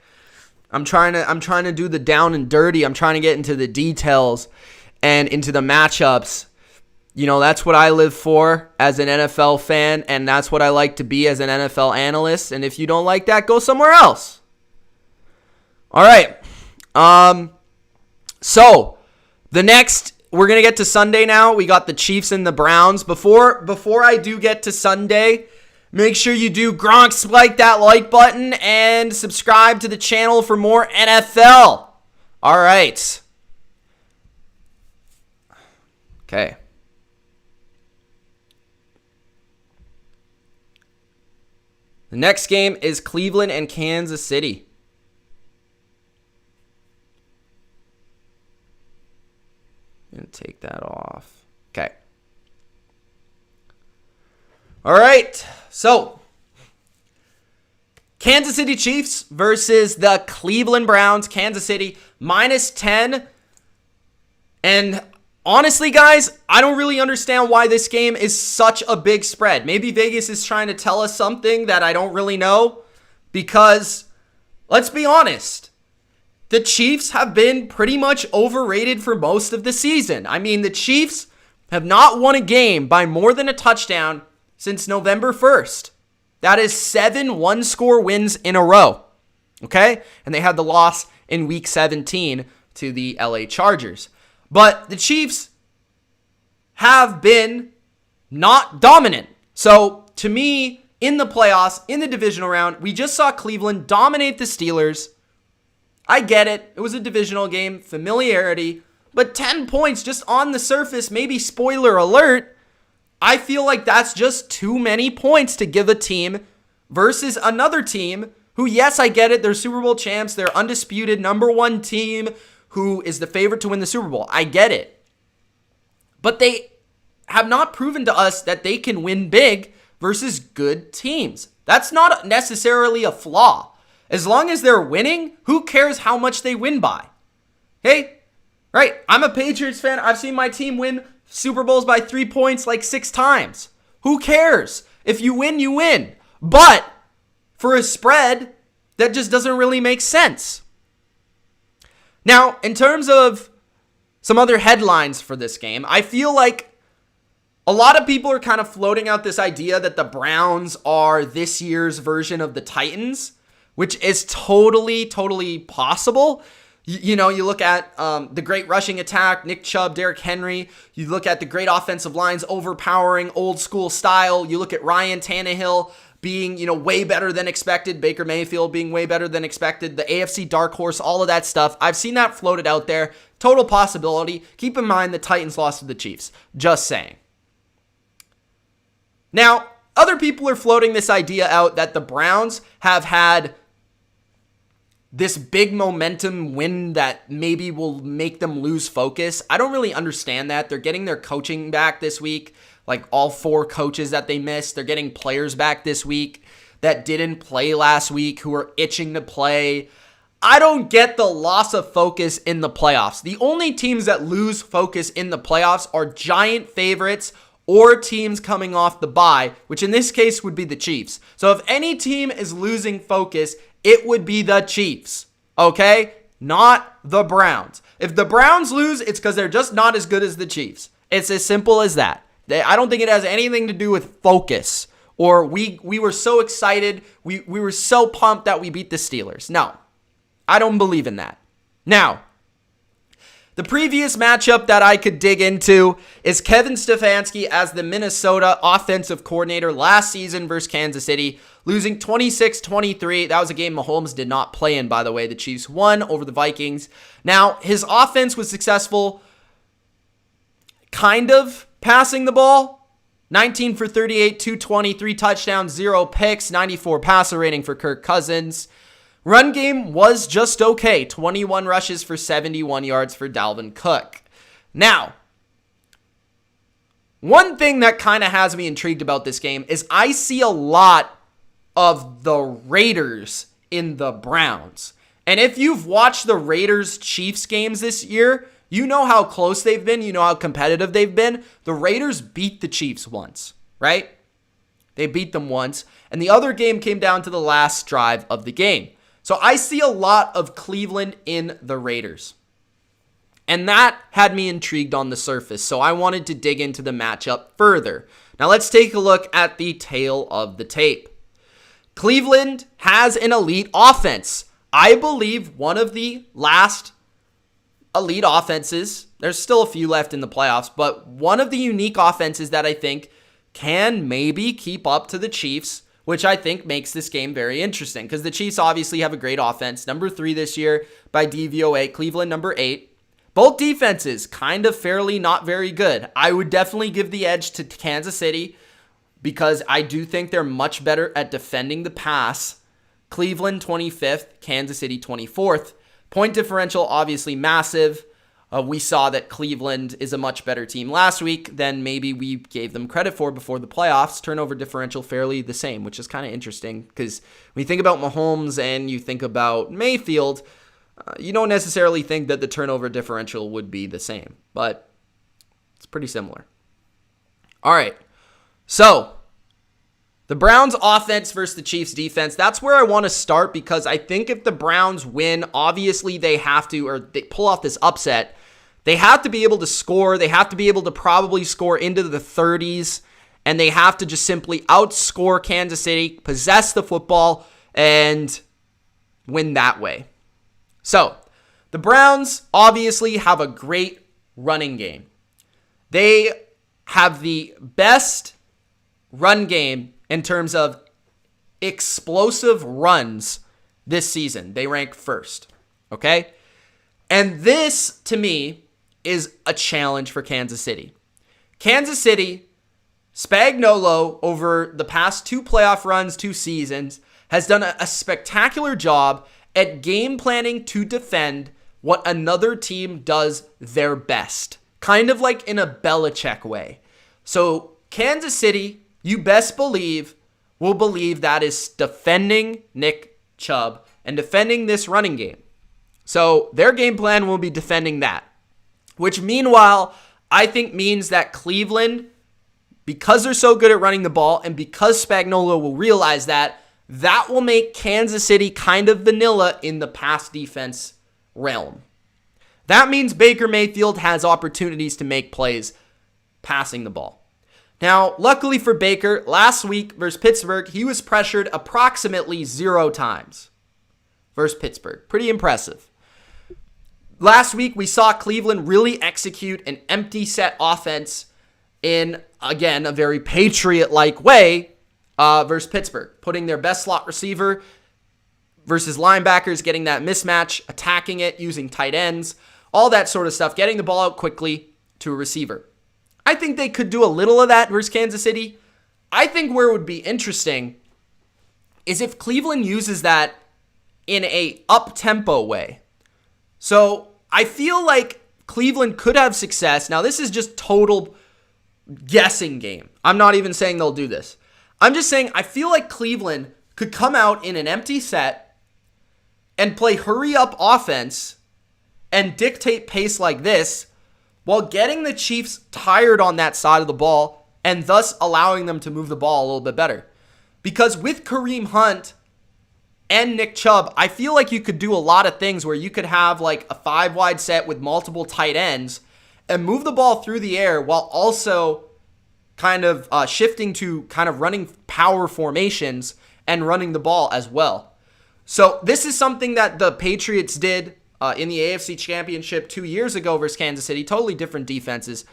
I'm trying to do the down and dirty. I'm trying to get into the details and into the matchups. You know, that's what I live for as an NFL fan, and that's what I like to be as an NFL analyst. And if you don't like that, go somewhere else. All right. So the next we're going to get to Sunday now. We got the Chiefs and the Browns. Before I do get to Sunday, make sure you do Gronk spike that like button and subscribe to the channel for more NFL. All right. Okay. The next game is Cleveland and Kansas City. I'm going to take that off. Okay. All right. So, Kansas City Chiefs versus the Cleveland Browns. Kansas City -10. And honestly, guys, I don't really understand why this game is such a big spread. Maybe Vegas is trying to tell us something that I don't really know. Because, let's be honest, the Chiefs have been pretty much overrated for most of the season. I mean, the Chiefs have not won a game by more than a touchdown since November 1st. That is 7 one-score wins in a row. Okay? And they had the loss in Week 17 to the LA Chargers. But the Chiefs have been not dominant. So, to me, in the playoffs, in the divisional round, we just saw Cleveland dominate the Steelers. I get it. It was a divisional game, familiarity, but 10 points just on the surface, maybe spoiler alert, I feel like that's just too many points to give a team versus another team who, yes, I get it, they're Super Bowl champs, they're undisputed #1 team who is the favorite to win the Super Bowl. I get it. But they have not proven to us that they can win big versus good teams. That's not necessarily a flaw. As long as they're winning, who cares how much they win by? Hey, right, I'm a Patriots fan. I've seen my team win Super Bowls by 3 points like 6 times. Who cares? If you win, you win. But for a spread, that just doesn't really make sense. Now, in terms of some other headlines for this game, I feel like a lot of people are kind of floating out this idea that the Browns are this year's version of the Titans, which is totally possible. You look at the great rushing attack, Nick Chubb, Derrick Henry. You look at the great offensive lines, overpowering, old school style. You look at Ryan Tannehill being, way better than expected. Baker Mayfield being way better than expected. The AFC dark horse, all of that stuff. I've seen that floated out there. Total possibility. Keep in mind the Titans lost to the Chiefs. Just saying. Now, other people are floating this idea out that the Browns have had this big momentum win that maybe will make them lose focus. I don't really understand that. They're getting their coaching back this week, like all 4 coaches that they missed. They're getting players back this week that didn't play last week who are itching to play. I don't get the loss of focus in the playoffs. The only teams that lose focus in the playoffs are giant favorites or teams coming off the bye, which in this case would be the Chiefs. So if any team is losing focus, it would be the Chiefs, okay? Not the Browns. If the Browns lose, it's because they're just not as good as the Chiefs. It's as simple as that. I don't think it has anything to do with focus or we were so excited, we were so pumped that we beat the Steelers. No, I don't believe in that. Now, the previous matchup that I could dig into is Kevin Stefanski as the Minnesota offensive coordinator last season versus Kansas City, losing 26-23. That was a game Mahomes did not play in, by the way. The Chiefs won over the Vikings. Now, his offense was successful kind of passing the ball. 19 for 38, 220, 3 touchdowns, 0 picks, 94 passer rating for Kirk Cousins. Run game was just okay. 21 rushes for 71 yards for Dalvin Cook. Now, one thing that kind of has me intrigued about this game is I see a lot of the Raiders in the Browns. And if you've watched the Raiders-Chiefs games this year, you know how close they've been. You know how competitive they've been. The Raiders beat the Chiefs once, right? They beat them once. And the other game came down to the last drive of the game. So I see a lot of Cleveland in the Raiders. And that had me intrigued on the surface. So I wanted to dig into the matchup further. Now let's take a look at the tail of the tape. Cleveland has an elite offense. I believe one of the last elite offenses. There's still a few left in the playoffs, but one of the unique offenses that I think can maybe keep up to the Chiefs, which I think makes this game very interesting because the Chiefs obviously have a great offense. Number 3 this year by DVOA, Cleveland number 8. Both defenses kind of fairly not very good. I would definitely give the edge to Kansas City because I do think they're much better at defending the pass. Cleveland 25th, Kansas City 24th. Point differential obviously massive. We saw that Cleveland is a much better team last week than maybe we gave them credit for before the playoffs. Turnover differential fairly the same, which is kind of interesting because when you think about Mahomes and you think about Mayfield, you don't necessarily think that the turnover differential would be the same, but it's pretty similar. All right, so the Browns offense versus the Chiefs defense, that's where I want to start because I think if the Browns win, obviously they have to, or they pull off this upset, they have to be able to score. They have to be able to probably score into the 30s, and they have to just simply outscore Kansas City, possess the football, and win that way. So, the Browns obviously have a great running game. They have the best run game in terms of explosive runs this season. They rank first, okay? And this, to me, is a challenge for Kansas City. Kansas City, Spagnuolo, over the past 2 playoff runs, 2 seasons, has done a spectacular job at game planning to defend what another team does their best. Kind of like in a Belichick way. So, Kansas City, you best believe, will believe that is defending Nick Chubb and defending this running game. So their game plan will be defending that, which meanwhile, I think means that Cleveland, because they're so good at running the ball and because Spagnuolo will realize that, that will make Kansas City kind of vanilla in the pass defense realm. That means Baker Mayfield has opportunities to make plays passing the ball. Now, luckily for Baker, last week versus Pittsburgh, he was pressured approximately 0 times versus Pittsburgh. Pretty impressive. Last week, we saw Cleveland really execute an empty set offense in, again, a very Patriot-like way versus Pittsburgh, putting their best slot receiver versus linebackers, getting that mismatch, attacking it, using tight ends, all that sort of stuff, getting the ball out quickly to a receiver. I think they could do a little of that versus Kansas City. I think where it would be interesting is if Cleveland uses that in a up-tempo way. So I feel like Cleveland could have success. Now, this is just total guessing game. I'm not even saying they'll do this. I'm just saying I feel like Cleveland could come out in an empty set and play hurry-up offense and dictate pace like this while getting the Chiefs tired on that side of the ball and thus allowing them to move the ball a little bit better. Because with Kareem Hunt and Nick Chubb, I feel like you could do a lot of things where you could have like a 5-wide set with multiple tight ends and move the ball through the air while also kind of shifting to kind of running power formations and running the ball as well. So this is something that the Patriots did in the AFC Championship 2 years ago versus Kansas City. Totally different defenses.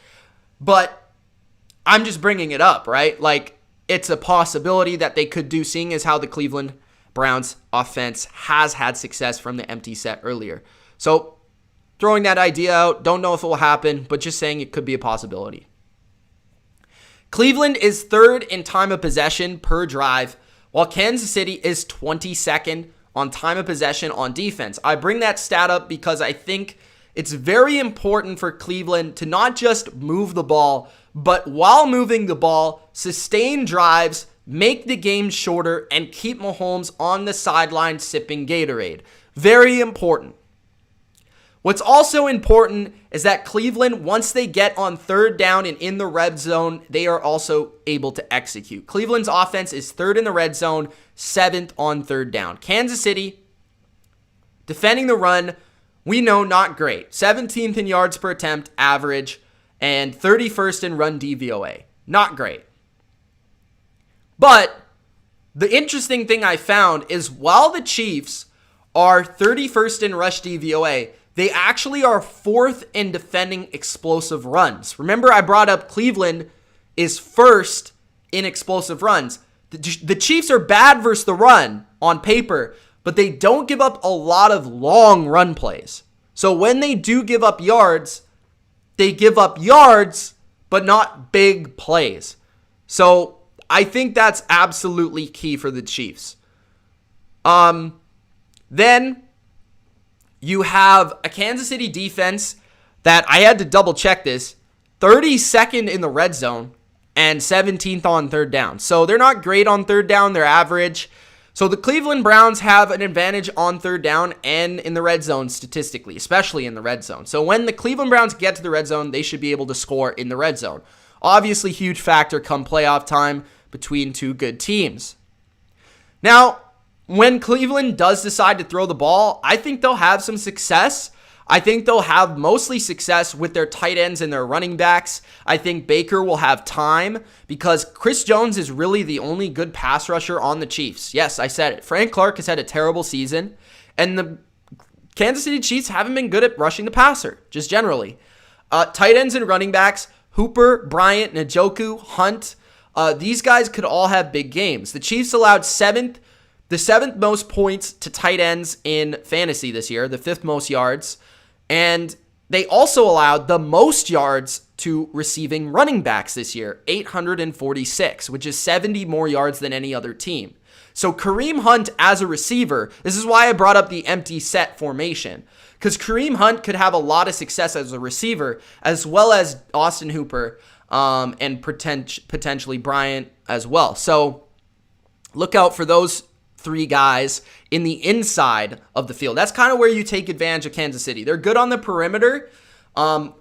But I'm just bringing it up, right? Like, it's a possibility that they could do, seeing as how the Cleveland Browns offense has had success from the empty set earlier. So, throwing that idea out, don't know if it will happen, but just saying it could be a possibility. Cleveland is 3rd in time of possession per drive, while Kansas City is 22nd on time of possession on defense. I bring that stat up because I think it's very important for Cleveland to not just move the ball, but while moving the ball, sustain drives, make the game shorter, and keep Mahomes on the sideline sipping Gatorade. Very important. What's also important is that Cleveland, once they get on 3rd down and in the red zone, they are also able to execute. Cleveland's offense is 3rd in the red zone, 7th on 3rd down. Kansas City, defending the run, we know not great. 17th in yards per attempt average and 31st in run DVOA. Not great. But the interesting thing I found is while the Chiefs are 31st in rush DVOA, they actually are 4th in defending explosive runs. Remember, I brought up Cleveland is 1st in explosive runs. The Chiefs are bad versus the run on paper, but they don't give up a lot of long run plays. So when they do give up yards, they give up yards, but not big plays. So I think that's absolutely key for the Chiefs. Then you have a Kansas City defense that I had to double check this, 32nd in the red zone and 17th on third down. So they're not great on third down, they're average. So the Cleveland Browns have an advantage on third down and in the red zone statistically, especially in the red zone. So when the Cleveland Browns get to the red zone, they should be able to score in the red zone. Obviously, huge factor come playoff time between two good teams. Now, when Cleveland does decide to throw the ball, I think they'll have some success. I think they'll have mostly success with their tight ends and their running backs. I think Baker will have time because Chris Jones is really the only good pass rusher on the Chiefs. Yes, I said it. Frank Clark has had a terrible season, and the Kansas City Chiefs haven't been good at rushing the passer, just generally. Tight ends and running backs, Hooper, Bryant, Njoku, Hunt, these guys could all have big games. The Chiefs allowed the 7th most points to tight ends in fantasy this year, the 5th most yards. And they also allowed the most yards to receiving running backs this year, 846, which is 70 more yards than any other team. So Kareem Hunt as a receiver, this is why I brought up the empty set formation, because Kareem Hunt could have a lot of success as a receiver, as well as Austin Hooper and potentially Bryant as well. So look out for those 3 guys in the inside of the field. That's kind of where you take advantage of Kansas City. They're good on the perimeter.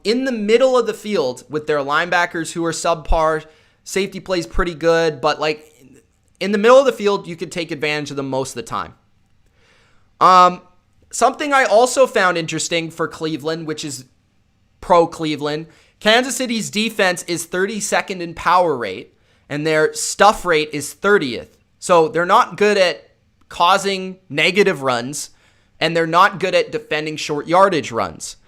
In the middle of the field with their linebackers who are subpar, safety plays pretty good, but like in the middle of the field, you can take advantage of them most of the time. Something I also found interesting for Cleveland, which is pro Cleveland, Kansas City's defense is 32nd in power rate, and their stuff rate is 30th. So they're not good at causing negative runs, and they're not good at defending short yardage runs.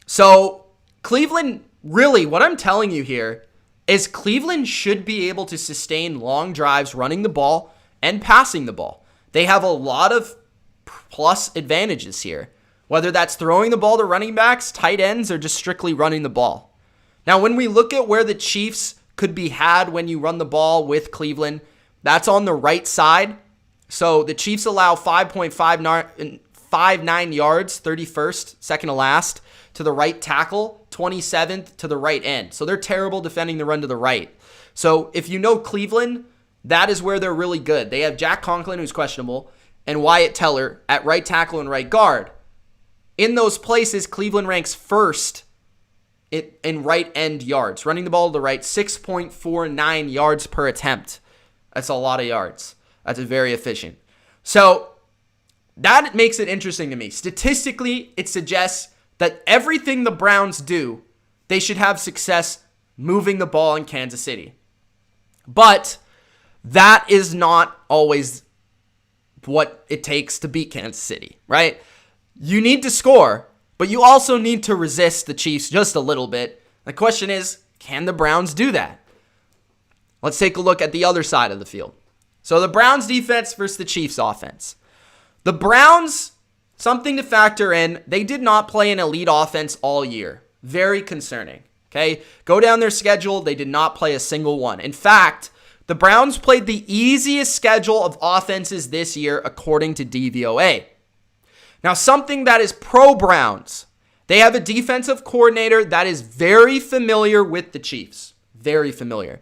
So Cleveland, really, what I'm telling you here is Cleveland should be able to sustain long drives running the ball and passing the ball. They have a lot of plus advantages here, whether that's throwing the ball to running backs, tight ends, or just strictly running the ball. Now, when we look at where the Chiefs could be had when you run the ball with Cleveland, that's on the right side. So the Chiefs allow 5.59 yards, 31st, second to last, to the right tackle, 27th to the right end. So they're terrible defending the run to the right. So if you know Cleveland, that is where they're really good. They have Jack Conklin, who's questionable, and Wyatt Teller at right tackle and right guard. In those places, Cleveland ranks 1st in right end yards. Running the ball to the right, 6.49 yards per attempt. That's a lot of yards. That's very efficient. So that makes it interesting to me. Statistically, it suggests that everything the Browns do, they should have success moving the ball in Kansas City. But that is not always what it takes to beat Kansas City, right? You need to score, but you also need to resist the Chiefs just a little bit. The question is, can the Browns do that? Let's take a look at the other side of the field. So the Browns defense versus the Chiefs offense. The Browns, something to factor in, they did not play an elite offense all year. Very concerning. Okay, go down their schedule. They did not play a single one. In fact, the Browns played the easiest schedule of offenses this year according to DVOA. Now, something that is pro-Browns. They have a defensive coordinator that is very familiar with the Chiefs. Very familiar.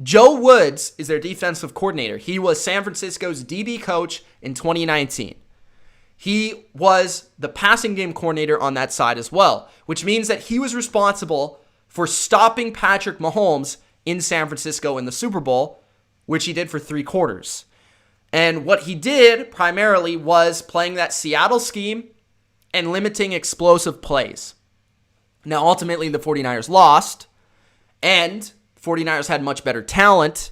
Joe Woods is their defensive coordinator. He was San Francisco's DB coach in 2019. He was the passing game coordinator on that side as well, which means that he was responsible for stopping Patrick Mahomes in San Francisco in the Super Bowl, which he did for 3 quarters. And what he did primarily was playing that Seattle scheme and limiting explosive plays. Now, ultimately, the 49ers lost, and 49ers had much better talent,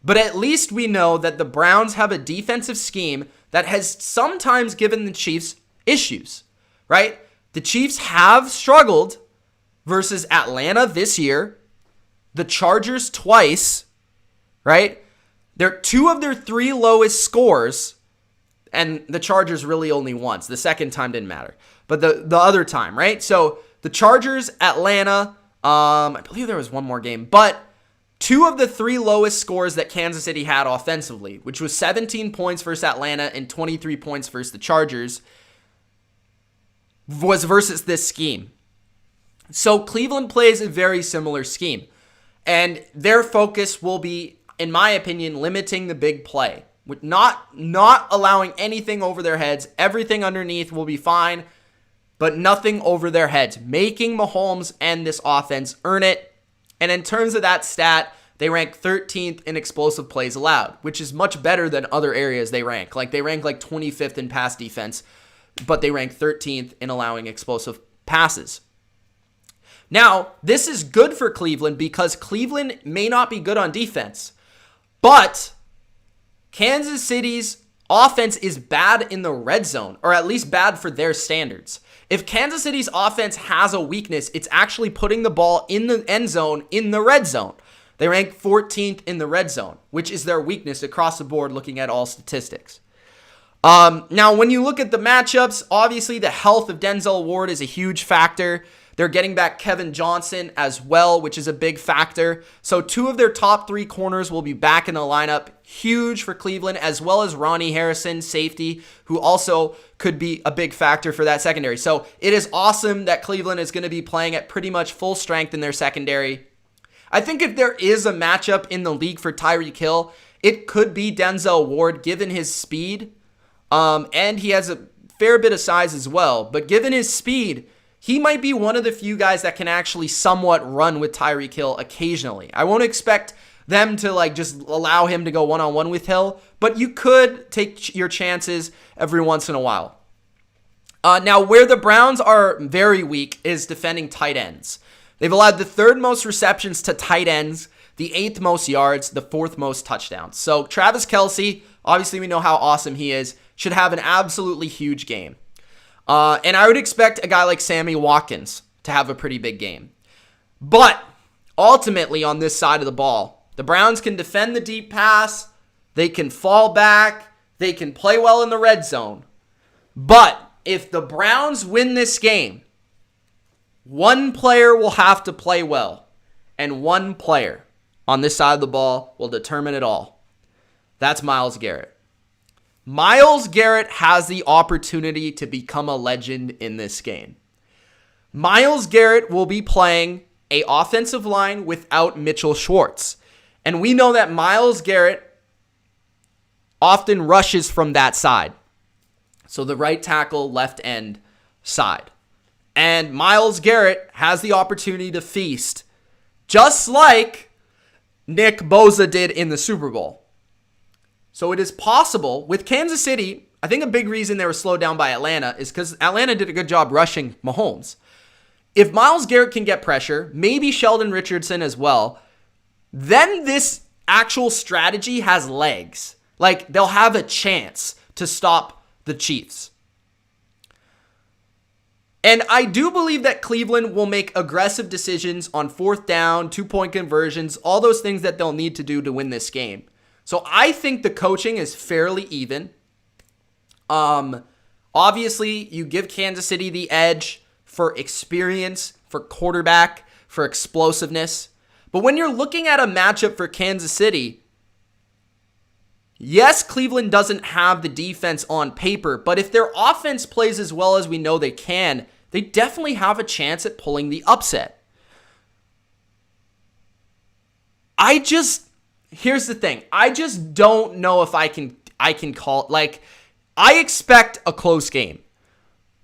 but at least we know that the Browns have a defensive scheme that has sometimes given the Chiefs issues, right? The Chiefs have struggled versus Atlanta this year, the Chargers twice, right? They're 2 of their 3 lowest scores, and the Chargers really only once. The second time didn't matter. But the other time, right? So the Chargers, Atlanta, I believe there was one more game, but 2 of the 3 lowest scores that Kansas City had offensively, which was 17 points versus Atlanta and 23 points versus the Chargers, was versus this scheme. So Cleveland plays a very similar scheme, and their focus will be, in my opinion, limiting the big play, with not allowing anything over their heads. Everything underneath will be fine, but nothing over their heads, making Mahomes and this offense earn it. And in terms of that stat, they rank 13th in explosive plays allowed, which is much better than other areas they rank. Like, they rank like 25th in pass defense, but they rank 13th in allowing explosive passes. Now, this is good for Cleveland because Cleveland may not be good on defense, but Kansas City's offense is bad in the red zone, or at least bad for their standards. If Kansas City's offense has a weakness, it's actually putting the ball in the end zone in the red zone. They rank 14th in the red zone, which is their weakness across the board looking at all statistics. Now, when you look at the matchups, obviously the health of Denzel Ward is a huge factor. They're getting back Kevin Johnson as well, which is a big factor. So 2 of their top 3 corners will be back in the lineup. Huge for Cleveland, as well as Ronnie Harrison, safety, who also could be a big factor for that secondary. So it is awesome that Cleveland is going to be playing at pretty much full strength in their secondary. I think if there is a matchup in the league for Tyreek Hill, it could be Denzel Ward, given his speed. And he has a fair bit of size as well. But given his speed, he might be one of the few guys that can actually somewhat run with Tyreek Hill occasionally. I won't expect them to just allow him to go one-on-one with Hill, but you could take your chances every once in a while. Now, where the Browns are very weak is defending tight ends. They've allowed the 3rd most receptions to tight ends, the 8th most yards, the 4th most touchdowns. So Travis Kelce, obviously we know how awesome he is, should have an absolutely huge game. And I would expect a guy like Sammy Watkins to have a pretty big game. But ultimately on this side of the ball, the Browns can defend the deep pass, they can fall back, they can play well in the red zone. But if the Browns win this game, one player will have to play well, and one player on this side of the ball will determine it all. That's Myles Garrett. Myles Garrett has the opportunity to become a legend in this game. Myles Garrett will be playing an offensive line without Mitchell Schwartz. And we know that Myles Garrett often rushes from that side. So the right tackle, left end side. And Myles Garrett has the opportunity to feast, just like Nick Bosa did in the Super Bowl. So it is possible with Kansas City. I think a big reason they were slowed down by Atlanta is because Atlanta did a good job rushing Mahomes. If Myles Garrett can get pressure, maybe Sheldon Richardson as well, then this actual strategy has legs. Like, they'll have a chance to stop the Chiefs. And I do believe that Cleveland will make aggressive decisions on 4th down, 2-point conversions, all those things that they'll need to do to win this game. So I think the coaching is fairly even. Obviously, you give Kansas City the edge for experience, for quarterback, for explosiveness. But when you're looking at a matchup for Kansas City, yes, Cleveland doesn't have the defense on paper, but if their offense plays as well as we know they can, they definitely have a chance at pulling the upset. Here's the thing. I just don't know if I can call it. I expect a close game,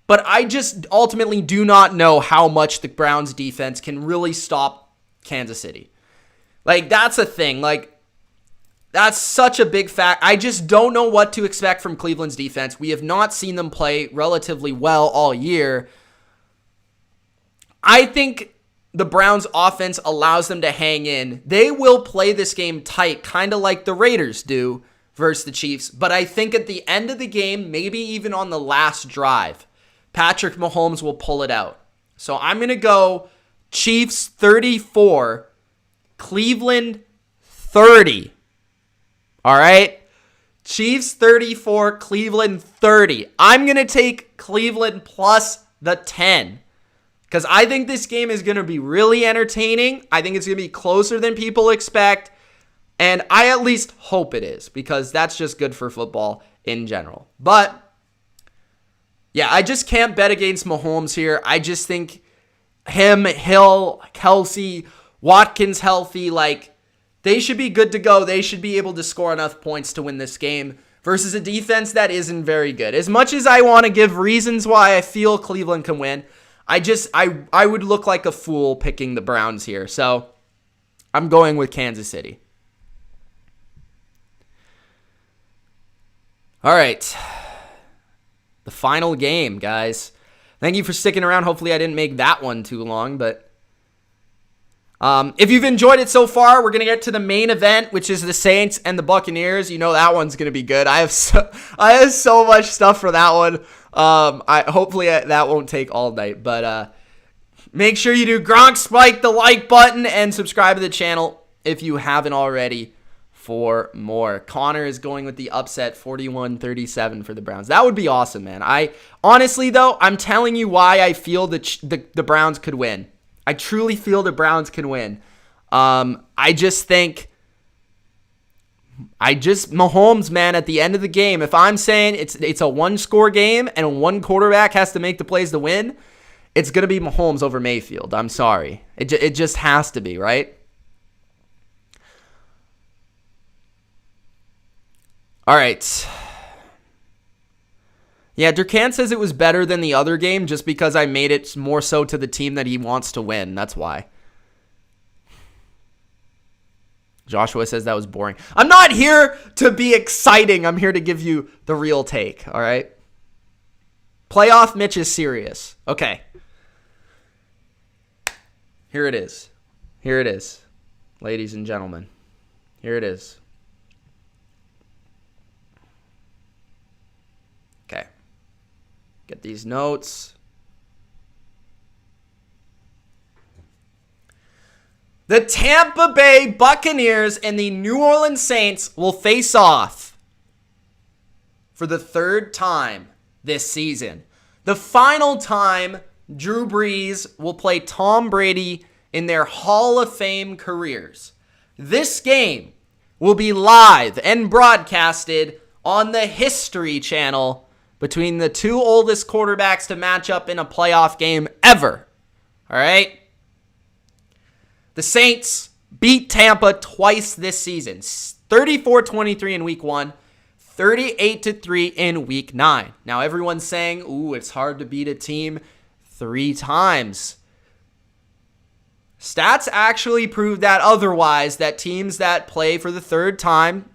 but I just ultimately do not know how much the Browns defense can really stop Kansas City. That's a thing. That's such a big fact. I just don't know what to expect from Cleveland's defense. We have not seen them play relatively well all year. I think the Browns offense allows them to hang in. They will play this game tight, kind of like the Raiders do versus the Chiefs. But I think at the end of the game, maybe even on the last drive, Patrick Mahomes will pull it out. So I'm going to go Chiefs 34, Cleveland 30. All right? Chiefs 34, Cleveland 30. I'm going to take Cleveland plus the 10 because I think this game is going to be really entertaining. I think it's going to be closer than people expect, and I at least hope it is because that's just good for football in general. But yeah, I just can't bet against Mahomes here. I just think him, Hill, Kelsey, Watkins healthy, like they should be good to go. They should be able to score enough points to win this game versus a defense that isn't very good. As much as I want to give reasons why I feel Cleveland can win, I would look like a fool picking the Browns here. So I'm going with Kansas City. All right. The final game, guys. Thank you for sticking around. Hopefully I didn't make that one too long, but if you've enjoyed it so far, we're going to get to the main event, which is the Saints and the Buccaneers. You know that one's going to be good. I have so much stuff for that one. Hopefully that won't take all night, but make sure you do Gronk Spike the like button and subscribe to the channel if you haven't already for more. Connor is going with the upset 41-37 for the Browns. That would be awesome, man. Honestly though, I'm telling you why I feel the Browns could win. I truly feel the Browns can win. Mahomes, man, at the end of the game, if I'm saying it's a one-score game and one quarterback has to make the plays to win, it's going to be Mahomes over Mayfield. I'm sorry. It just has to be, right? All right. Yeah, Durcan says it was better than the other game just because I made it more so to the team that he wants to win. That's why. Joshua says that was boring. I'm not here to be exciting. I'm here to give you the real take, all right? Playoff Mitch is serious. Okay. Here it is. Here it is, ladies and gentlemen. Here it is. Okay. Get these notes. The Tampa Bay Buccaneers and the New Orleans Saints will face off for the third time this season. The final time Drew Brees will play Tom Brady in their Hall of Fame careers. This game will be live and broadcasted on the History Channel between the two oldest quarterbacks to match up in a playoff game ever. All right? The Saints beat Tampa twice this season. 34-23 in week 1, 38-3 in week 9. Now everyone's saying, ooh, it's hard to beat a team 3 times. Stats actually prove that otherwise, that teams that play for the third time,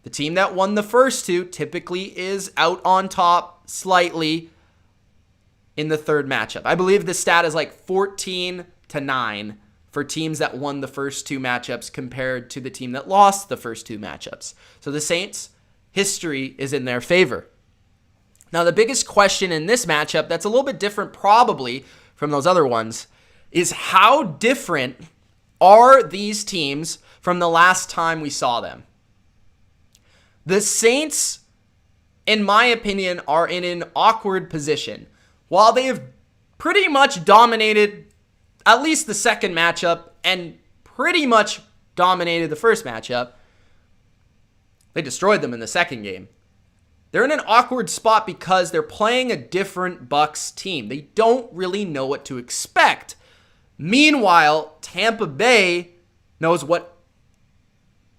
the team that won the first 2 typically is out on top slightly in the third matchup. I believe the stat is like 14-9 for teams that won the first 2 matchups compared to the team that lost the first 2 matchups. So the Saints, history is in their favor. Now the biggest question in this matchup that's a little bit different probably from those other ones is how different are these teams from the last time we saw them? The Saints, in my opinion, are in an awkward position. While they have pretty much dominated at least the second matchup and pretty much dominated the first matchup, they destroyed them in the second game. They're in an awkward spot because they're playing a different Bucs team. They don't really know what to expect. Meanwhile, Tampa Bay knows what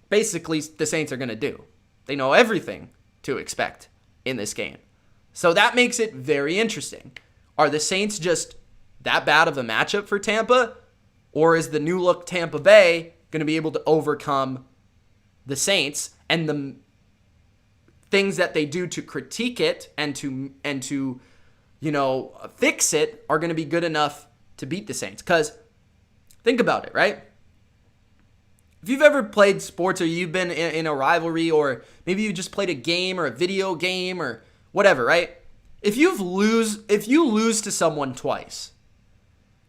basically the Saints are going to do. They know everything to expect in this game. So that makes it very interesting. Are the Saints just that bad of a matchup for Tampa? Or is the new look Tampa Bay going to be able to overcome the Saints and the things that they do to critique it and to fix it are going to be good enough to beat the Saints? Because think about it, right? If you've ever played sports or you've been in a rivalry or maybe you just played a game or a video game or whatever, right? if you lose to someone twice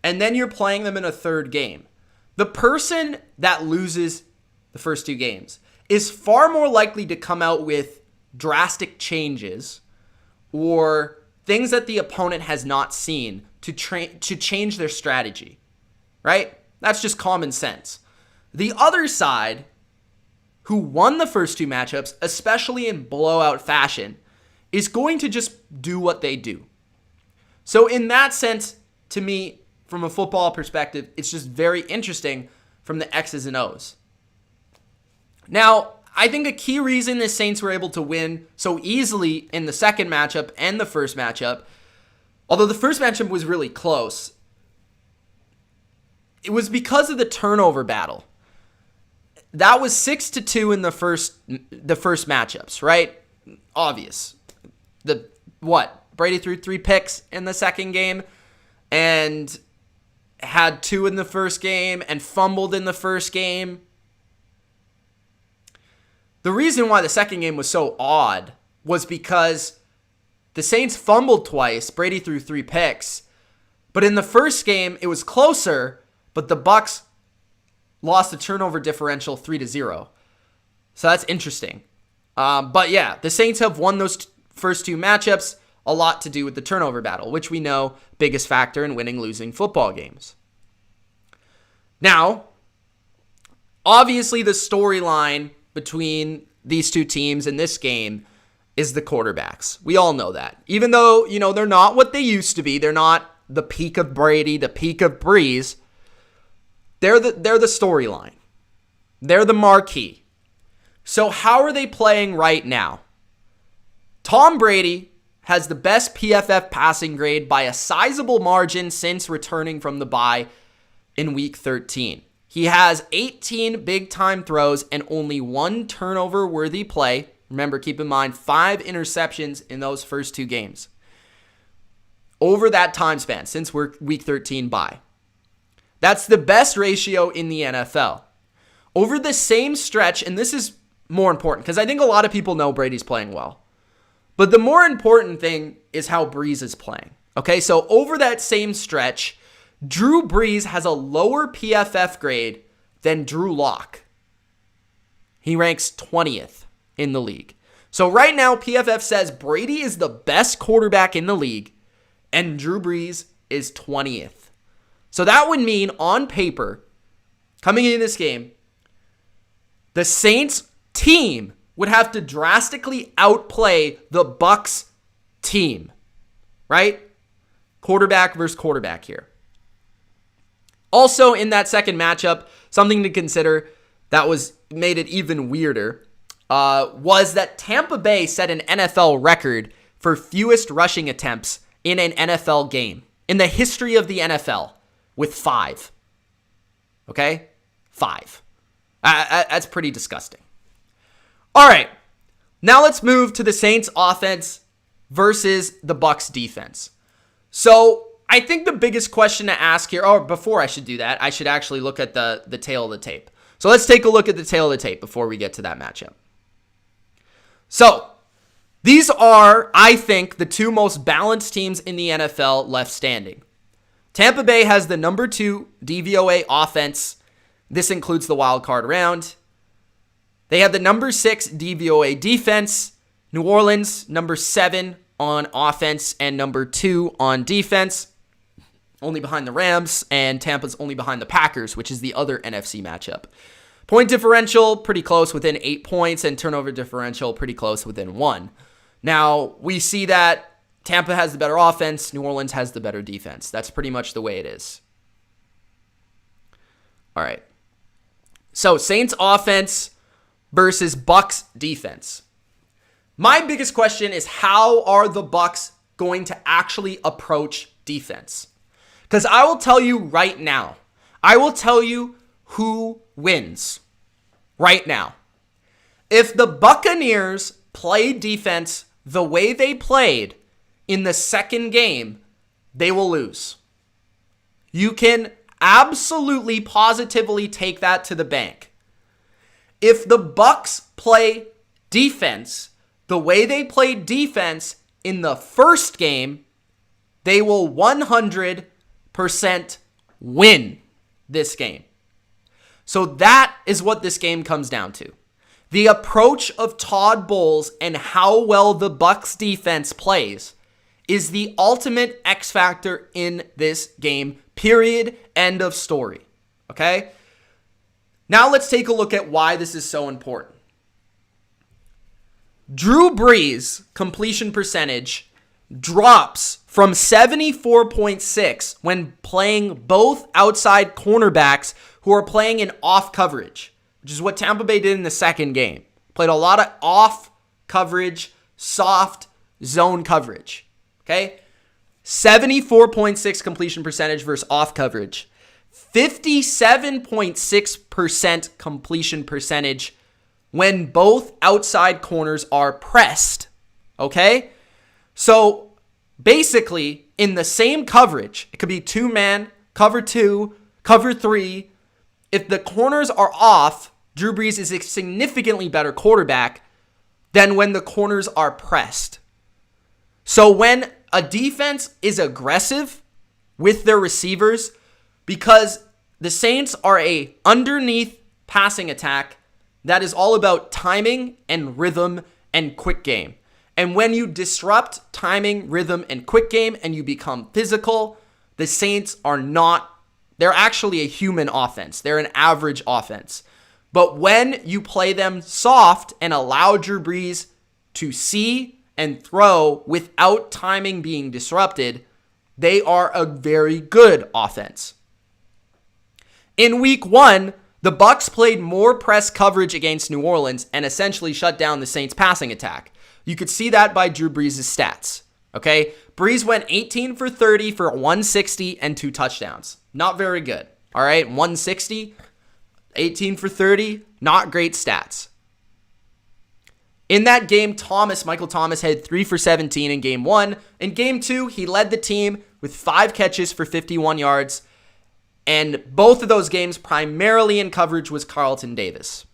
and then you're playing them in a third game, the person that loses the first two games is far more likely to come out with drastic changes or things that the opponent has not seen to change their strategy, right? That's just common sense. The other side, who won the first two matchups, especially in blowout fashion, is going to just do what they do. So in that sense, to me, from a football perspective, it's just very interesting from the X's and O's. Now, I think a key reason the Saints were able to win so easily in the second matchup and the first matchup, although the first matchup was really close, it was because of the turnover battle. That was 6-2 in the first matchups, right? Obvious. Brady threw 3 picks in the second game and had 2 in the first game and fumbled in the first game. The reason why the second game was so odd was because the Saints fumbled twice. Brady threw 3 picks. But in the first game, it was closer, but the Bucs lost the turnover differential 3-0. So that's interesting. But yeah, the Saints have won those first two matchups, a lot to do with the turnover battle, which we know biggest factor in winning, losing football games. Now, obviously the storyline between these two teams in this game is the quarterbacks. We all know that. Even though, they're not what they used to be. They're not the peak of Brady, the peak of Breeze. They're the storyline. They're the marquee. So how are they playing right now? Tom Brady has the best PFF passing grade by a sizable margin since returning from the bye in Week 13. He has 18 big-time throws and only 1 turnover-worthy play. Remember, keep in mind, 5 interceptions in those first 2 games. Over that time span, since we're Week 13 bye. That's the best ratio in the NFL. Over the same stretch, and this is more important, because I think a lot of people know Brady's playing well. But the more important thing is how Breeze is playing. Okay, so over that same stretch, Drew Brees has a lower PFF grade than Drew Lock. He ranks 20th in the league. So right now, PFF says Brady is the best quarterback in the league, and Drew Brees is 20th. So that would mean, on paper, coming into this game, the Saints team would have to drastically outplay the Bucs team, right? Quarterback versus quarterback here. Also, in that second matchup, something to consider that made it even weirder was that Tampa Bay set an NFL record for fewest rushing attempts in an NFL game in the history of the NFL with 5. Okay? 5. That's pretty disgusting. All right, now let's move to the Saints offense versus the Bucs defense. So I think the biggest question to ask here, or before I should do that, I should actually look at the tail of the tape. So let's take a look at the tail of the tape before we get to that matchup. So these are, I think, the 2 most balanced teams in the NFL left standing. Tampa Bay has the number 2 DVOA offense. This includes the wild card round. They have the number 6 DVOA defense. New Orleans, number 7 on offense and number 2 on defense. Only behind the Rams, and Tampa's only behind the Packers, which is the other NFC matchup. Point differential, pretty close, within 8 points, and turnover differential, pretty close, within 1. Now, we see that Tampa has the better offense, New Orleans has the better defense. That's pretty much the way it is. All right. So, Saints offense versus Bucs defense. My biggest question is, how are the Bucs going to actually approach defense? Because I will tell you right now, I will tell you who wins right now. If the Buccaneers play defense the way they played in the second game, they will lose. You can absolutely, positively take that to the bank. If the Bucs play defense the way they played defense in the first game, they will 100% win this game. So that is what this game comes down to. The approach of Todd Bowles and how well the Bucs defense plays is the ultimate X factor in this game, period, end of story. Okay? Now let's take a look at why this is so important. Drew Brees' completion percentage drops from 74.6 when playing both outside cornerbacks who are playing in off coverage, which is what Tampa Bay did in the second game. Played a lot of off coverage, soft zone coverage. Okay? 74.6 completion percentage versus off coverage. 57.6% completion percentage when both outside corners are pressed. Okay? So basically, in the same coverage, it could be 2-man, cover 2, cover 3. If the corners are off, Drew Brees is a significantly better quarterback than when the corners are pressed. So when a defense is aggressive with their receivers, because the Saints are a underneath passing attack that is all about timing and rhythm and quick game. And when you disrupt timing, rhythm, and quick game and you become physical, the Saints are not, they're actually a human offense. They're an average offense. But when you play them soft and allow Drew Brees to see and throw without timing being disrupted, they are a very good offense. In week 1, the Bucs played more press coverage against New Orleans and essentially shut down the Saints' passing attack. You could see that by Drew Brees' stats. Okay? Brees went 18 for 30 for 160 and 2 touchdowns. Not very good. All right? 160, 18 for 30, not great stats. In that game, Michael Thomas had 3 for 17 in game 1. In game 2, he led the team with 5 catches for 51 yards. And both of those games, primarily in coverage, was Carlton Davis.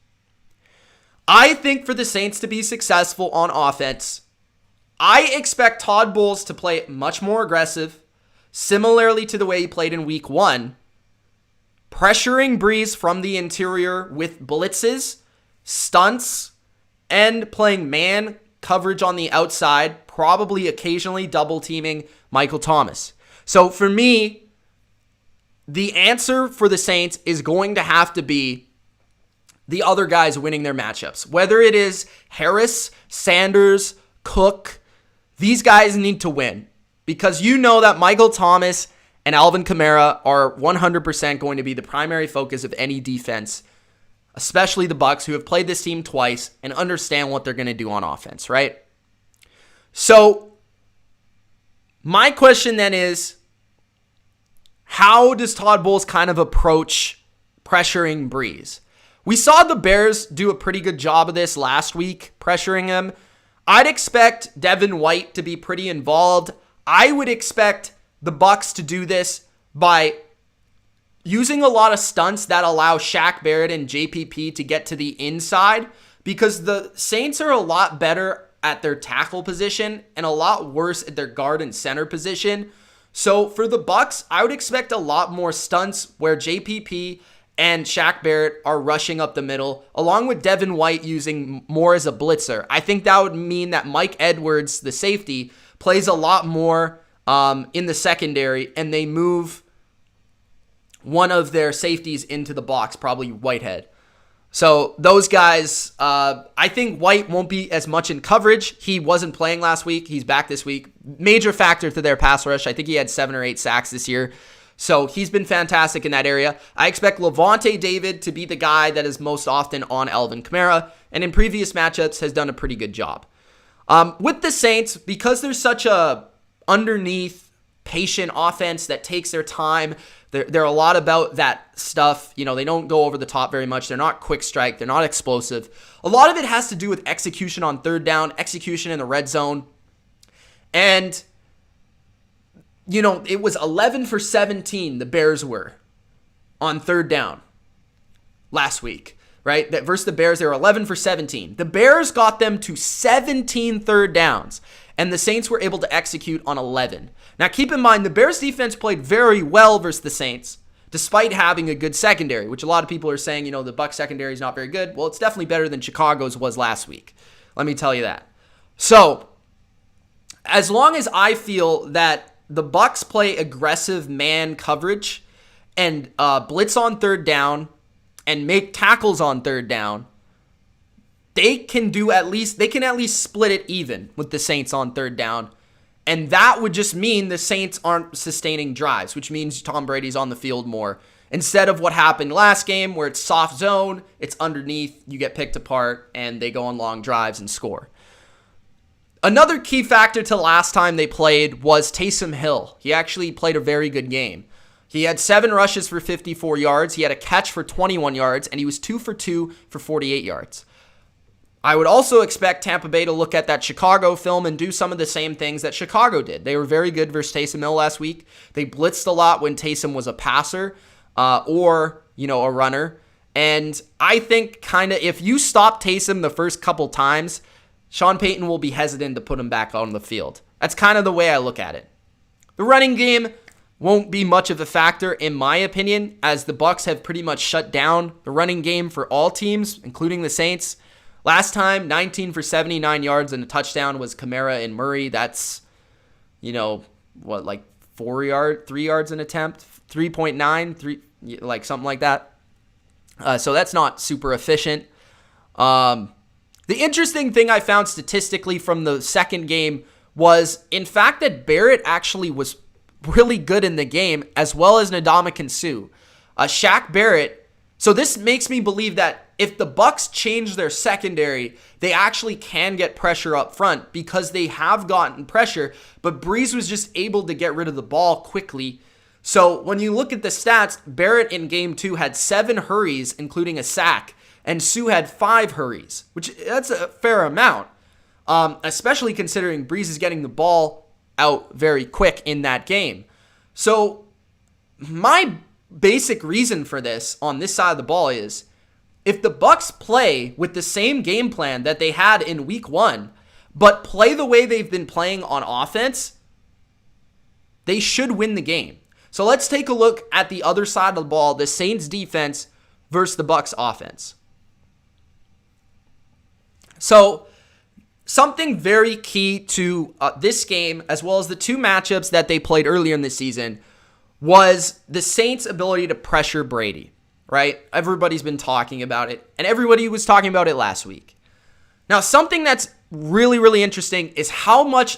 I think for the Saints to be successful on offense, I expect Todd Bowles to play much more aggressive, similarly to the way he played in week 1, pressuring Brees from the interior with blitzes, stunts, and playing man coverage on the outside, probably occasionally double teaming Michael Thomas. So for me, the answer for the Saints is going to have to be the other guys winning their matchups. Whether it is Harris, Sanders, Cook, these guys need to win. Because you know that Michael Thomas and Alvin Kamara are 100% going to be the primary focus of any defense, especially the Bucs, who have played this team twice and understand what they're going to do on offense, right? So my question then is, how does Todd Bowles kind of approach pressuring Brees? We saw the Bears do a pretty good job of this last week, pressuring him. I'd expect Devin White to be pretty involved. I would expect the Bucs to do this by using a lot of stunts that allow Shaq Barrett and JPP to get to the inside, because the Saints are a lot better at their tackle position and a lot worse at their guard and center position. So for the Bucs, I would expect a lot more stunts where JPP and Shaq Barrett are rushing up the middle, along with Devin White using more as a blitzer. I think that would mean that Mike Edwards, the safety, plays a lot more in the secondary, and they move one of their safeties into the box, probably Whitehead. So those guys, I think White won't be as much in coverage. He wasn't playing last week. He's back this week. Major factor to their pass rush. I think he had 7 or 8 sacks this year. So he's been fantastic in that area. I expect Levante David to be the guy that is most often on Alvin Kamara, and in previous matchups has done a pretty good job. With the Saints, because there's such a underneath patient offense that takes their time, they're a lot about that stuff. You know, they don't go over the top very much. They're not quick strike. They're not explosive. A lot of it has to do with execution on third down, execution in the red zone. And, you know, it was 11 for 17, the Bears were, on third down last week. right? That versus the Bears, they were 11 for 17. The Bears got them to 17 third downs, and the Saints were able to execute on 11. Now, keep in mind, the Bears defense played very well versus the Saints, despite having a good secondary, which a lot of people are saying, the Bucs secondary is not very good. Well, it's definitely better than Chicago's was last week. Let me tell you that. So, as long as I feel that the Bucs play aggressive man coverage and blitz on third down and make tackles on third down, they can at least split it even with the Saints on third down. And that would just mean the Saints aren't sustaining drives, which means Tom Brady's on the field more. Instead of what happened last game where it's soft zone, it's underneath, you get picked apart, and they go on long drives and score. Another key factor to last time they played was Taysom Hill. He actually played a very good game. He had 7 rushes for 54 yards. He had a catch for 21 yards, and he was 2 for 2 for 48 yards. I would also expect Tampa Bay to look at that Chicago film and do some of the same things that Chicago did. They were very good versus Taysom Hill last week. They blitzed a lot when Taysom was a passer or a runner. And I think if you stop Taysom the first couple times, Sean Payton will be hesitant to put him back on the field. That's kind of the way I look at it. The running game won't be much of a factor, in my opinion, as the Bucs have pretty much shut down the running game for all teams, including the Saints. Last time, 19 for 79 yards and a touchdown was Kamara and Murray. That's, 3 yards an attempt, 3.9, something like that. So that's not super efficient. The interesting thing I found statistically from the second game was, in fact, that Barrett actually was really good in the game, as well as Ndamukong Suh. Shaq Barrett. So this makes me believe that if the Bucs change their secondary, they actually can get pressure up front because they have gotten pressure, but Breeze was just able to get rid of the ball quickly. So when you look at the stats, Barrett in game 2 had 7 hurries, including a sack, and Suh had 5 hurries, which that's a fair amount, especially considering Breeze is getting the ball out very quick in that game. So my basic reason for this on this side of the ball is, if the Bucs play with the same game plan that they had in week 1, but play the way they've been playing on offense, they should win the game. So let's take a look at the other side of the ball, the Saints defense versus the Bucs offense. So something very key to this game, as well as the 2 matchups that they played earlier in the season, was the Saints' ability to pressure Brady, right? Everybody's been talking about it, and everybody was talking about it last week. Now, something that's really, really interesting is how much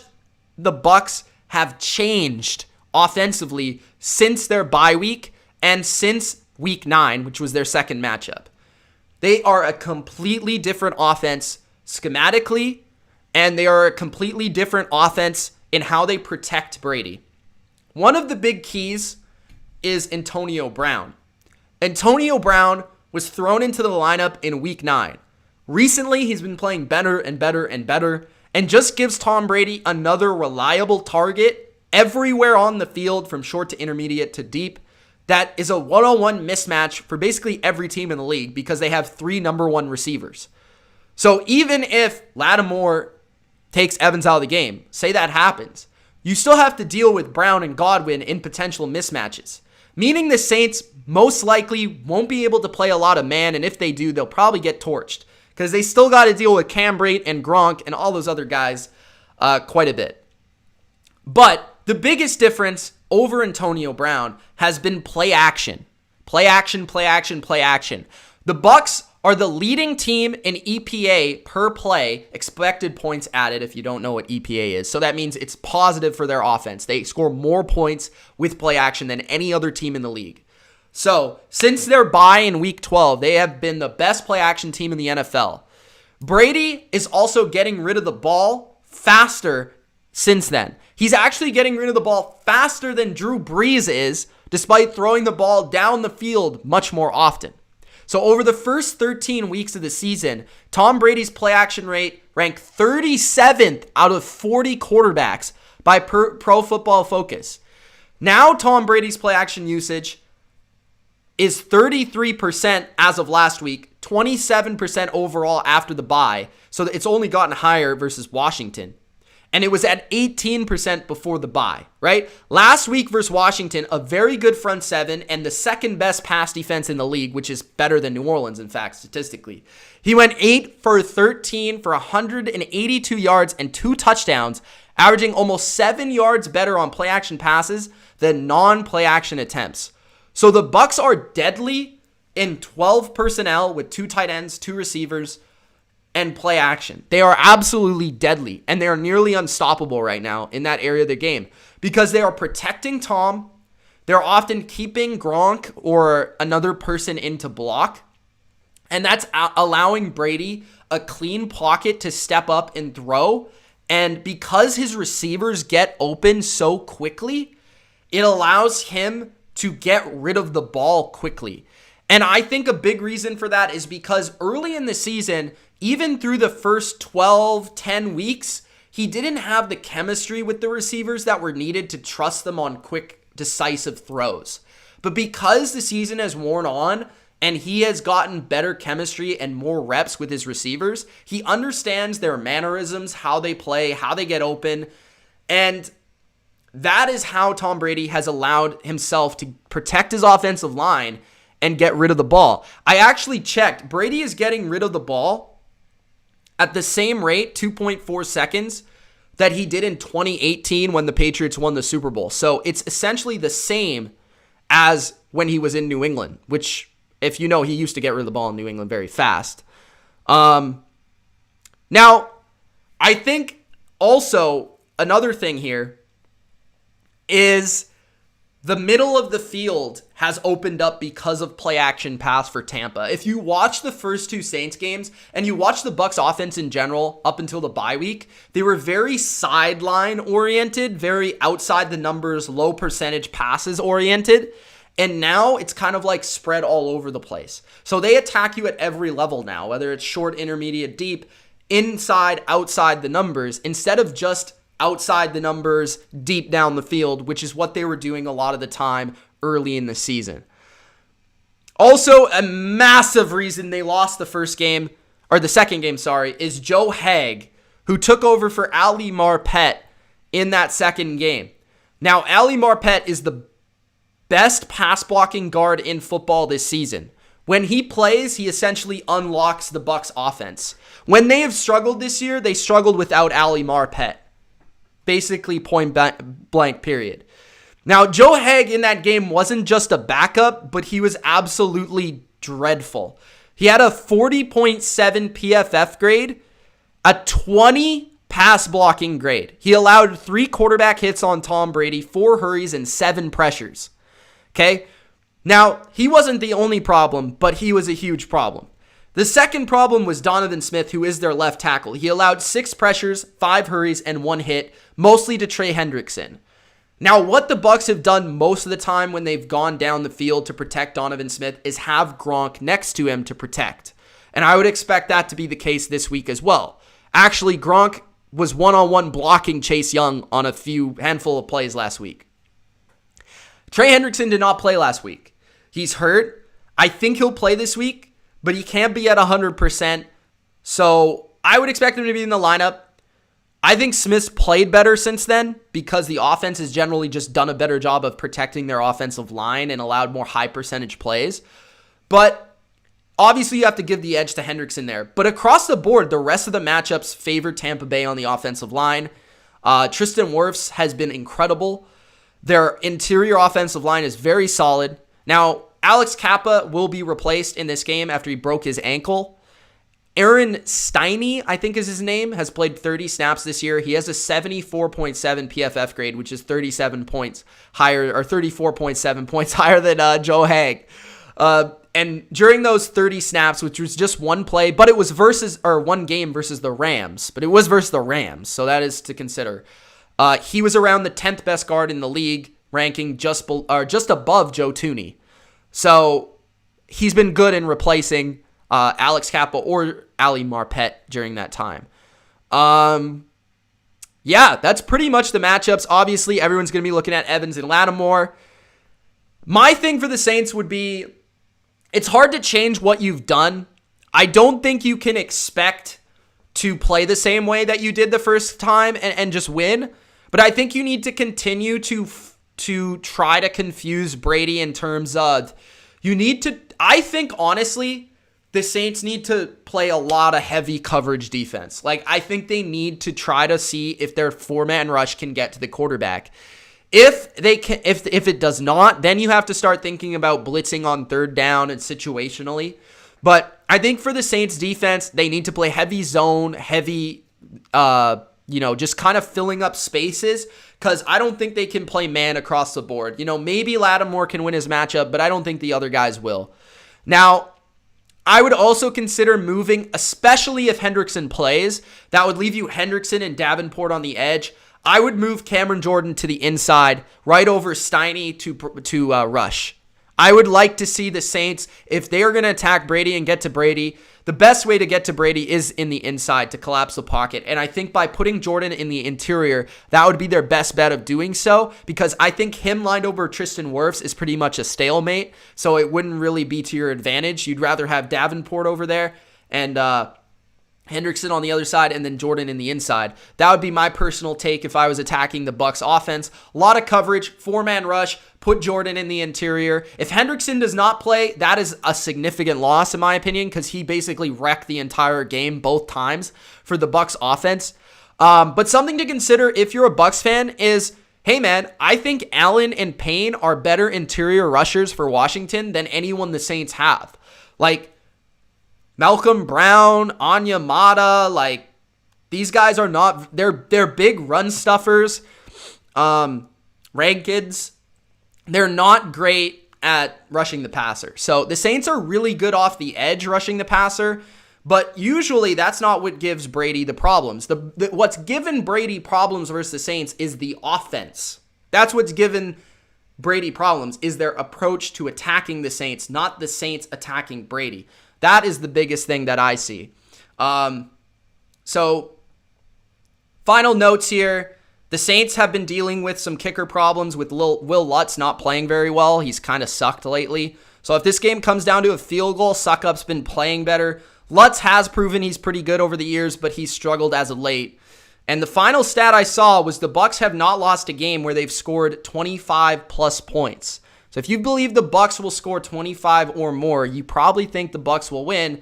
the Bucs have changed offensively since their bye week and since week 9, which was their second matchup. They are a completely different offense schematically, and they are a completely different offense in how they protect Brady. One of the big keys is Antonio Brown. Antonio Brown was thrown into the lineup in week 9. Recently, he's been playing better and better and better, and just gives Tom Brady another reliable target everywhere on the field, from short to intermediate to deep. That is a one-on-one mismatch for basically every team in the league because they have 3 number 1 receivers. So even if Lattimore takes Evans out of the game, say that happens, you still have to deal with Brown and Godwin in potential mismatches, meaning the Saints most likely won't be able to play a lot of man, and if they do, they'll probably get torched because they still got to deal with Cam Brate and Gronk and all those other guys quite a bit. But the biggest difference over Antonio Brown has been play action. Play action, play action, play action. The Bucs are the leading team in EPA per play, expected points added, if you don't know what EPA is. So that means it's positive for their offense. They score more points with play action than any other team in the league. So since their bye in week 12, they have been the best play action team in the NFL. Brady is also getting rid of the ball faster since then. He's actually getting rid of the ball faster than Drew Brees is, despite throwing the ball down the field much more often. So over the first 13 weeks of the season, Tom Brady's play action rate ranked 37th out of 40 quarterbacks by Pro Football Focus. Now Tom Brady's play action usage is 33% as of last week, 27% overall after the bye. So it's only gotten higher versus Washington. And it was at 18% before the bye, right? Last week versus Washington, a very good front seven and the second best pass defense in the league, which is better than New Orleans, in fact, statistically. He went 8 for 13 for 182 yards and 2 touchdowns, averaging almost 7 yards better on play action passes than non-play action attempts. So the Bucs are deadly in 12 personnel with 2 tight ends, 2 receivers, and play action. They are absolutely deadly, and they are nearly unstoppable right now in that area of the game because they are protecting Tom. They're often keeping Gronk or another person in to block, and that's allowing Brady a clean pocket to step up and throw. And because his receivers get open so quickly, it allows him to get rid of the ball quickly. And I think a big reason for that is because early in the season, even through the first 12, 10 weeks, he didn't have the chemistry with the receivers that were needed to trust them on quick, decisive throws. But because the season has worn on and he has gotten better chemistry and more reps with his receivers, he understands their mannerisms, how they play, how they get open. And that is how Tom Brady has allowed himself to protect his offensive line and get rid of the ball. I actually checked. Brady is getting rid of the ball at the same rate, 2.4 seconds, that he did in 2018 when the Patriots won the Super Bowl. So it's essentially the same as when he was in New England, which, if you know, he used to get rid of the ball in New England very fast. Now, I think also another thing here is the middle of the field has opened up because of play action pass for Tampa. If you watch the first 2 Saints games and you watch the Bucs offense in general up until the bye week, they were very sideline oriented, very outside the numbers, low percentage passes oriented. And now it's kind of like spread all over the place. So they attack you at every level now, whether it's short, intermediate, deep, inside, outside the numbers, instead of just outside the numbers, deep down the field, which is what they were doing a lot of the time early in the season. Also, a massive reason they lost the second game, is Joe Haeg, who took over for Ali Marpet in that second game. Now, Ali Marpet is the best pass blocking guard in football this season. When he plays, he essentially unlocks the Bucs offense. When they have struggled this year, they struggled without Ali Marpet. Basically point blank, period. Now, Joe Haeg in that game wasn't just a backup, but he was absolutely dreadful. He had a 40.7 PFF grade, a 20 pass blocking grade. He allowed 3 quarterback hits on Tom Brady, 4 hurries, and 7 pressures. Okay? Now, he wasn't the only problem, but he was a huge problem. The second problem was Donovan Smith, who is their left tackle. He allowed 6 pressures, 5 hurries, and 1 hit, mostly to Trey Hendrickson. Now, what the Bucs have done most of the time when they've gone down the field to protect Donovan Smith is have Gronk next to him to protect. And I would expect that to be the case this week as well. Actually, Gronk was one-on-one blocking Chase Young on a handful of plays last week. Trey Hendrickson did not play last week. He's hurt. I think he'll play this week, but he can't be at 100%. So I would expect him to be in the lineup. I think Smith's played better since then because the offense has generally just done a better job of protecting their offensive line and allowed more high percentage plays. But obviously you have to give the edge to Hendrickson there. But across the board, the rest of the matchups favored Tampa Bay on the offensive line. Tristan Wirfs has been incredible. Their interior offensive line is very solid. Now, Alex Kappa will be replaced in this game after he broke his ankle. Aaron Stiney, I think is his name, has played 30 snaps this year. He has a 74.7 PFF grade, which is 37 points higher, or 34.7 points higher than Joe Haeg. And during those 30 snaps, which was just one play, but it was one game versus the Rams, but it was versus the Rams, so that is to consider. He was around the 10th best guard in the league, ranking just above Joe Thuney. So he's been good in replacing Alex Kappa or Ali Marpet during that time. Yeah, that's pretty much the matchups. Obviously, everyone's going to be looking at Evans and Lattimore. My thing for the Saints would be, it's hard to change what you've done I don't think you can expect to play the same way that you did the first time and just win. But I think you need to continue to try to confuse Brady in terms of I think honestly, the Saints need to play a lot of heavy coverage defense. Like, I think they need to try to see if their 4-man rush can get to the quarterback. If it does not, then you have to start thinking about blitzing on third down and situationally. But I think for the Saints defense, they need to play heavy zone, heavy, just kind of filling up spaces, because I don't think they can play man across the board. Maybe Lattimore can win his matchup, but I don't think the other guys will. Now, I would also consider moving, especially if Hendrickson plays. That would leave you Hendrickson and Davenport on the edge. I would move Cameron Jordan to the inside, right over Steiny to rush. I would like to see the Saints, if they are going to attack Brady and get to Brady, the best way to get to Brady is in the inside to collapse the pocket. And I think by putting Jordan in the interior, that would be their best bet of doing so, because I think him lined over Tristan Wirfs is pretty much a stalemate. So it wouldn't really be to your advantage. You'd rather have Davenport over there and Hendrickson on the other side, and then Jordan in the inside. That would be my personal take if I was attacking the Bucs offense. A lot of coverage, 4-man rush, put Jordan in the interior. If Hendrickson does not play, that is a significant loss in my opinion, because he basically wrecked the entire game both times for the Bucs offense. But something to consider if you're a Bucs fan is, hey man, I think Allen and Payne are better interior rushers for Washington than anyone the Saints have. Like, Malcolm Brown, Onyemata, these guys are not, they're big run stuffers. Rankins, they're not great at rushing the passer. So the Saints are really good off the edge rushing the passer, but usually that's not what gives Brady the problems. What's given Brady problems versus the Saints is the offense. That's what's given Brady problems, is their approach to attacking the Saints, not the Saints attacking Brady. That is the biggest thing that I see. So, final notes here. The Saints have been dealing with some kicker problems with Will Lutz not playing very well. He's kind of sucked lately. So if this game comes down to a field goal, Suckup's been playing better. Lutz has proven he's pretty good over the years, but he's struggled as of late. And the final stat I saw was the Bucs have not lost a game where they've scored 25 plus points. So if you believe the Bucs will score 25 or more, you probably think the Bucs will win.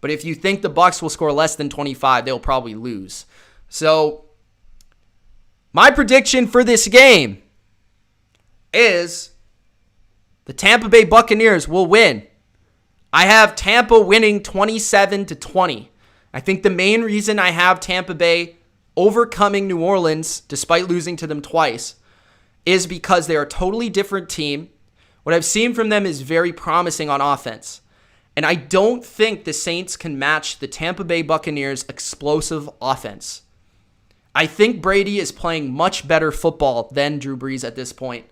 But if you think the Bucs will score less than 25, they'll probably lose. So my prediction for this game is the Tampa Bay Buccaneers will win. I have Tampa winning 27-20. I think the main reason I have Tampa Bay overcoming New Orleans, despite losing to them twice, is because they're a totally different team. What I've seen from them is very promising on offense. And I don't think the Saints can match the Tampa Bay Buccaneers' explosive offense. I think Brady is playing much better football than Drew Brees at this point.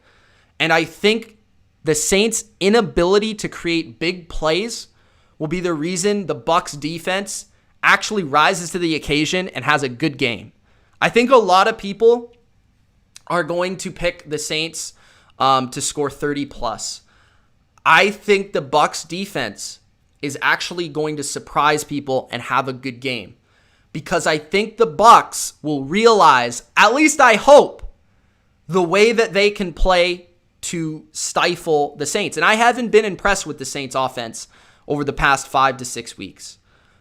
And I think the Saints' inability to create big plays will be the reason the Bucs defense actually rises to the occasion and has a good game. I think a lot of people are going to pick the Saints to score 30 plus. I think the Bucs defense is actually going to surprise people and have a good game, because I think the Bucs will realize, at least I hope, the way that they can play to stifle the Saints. And I haven't been impressed with the Saints offense over the past 5 to 6 weeks.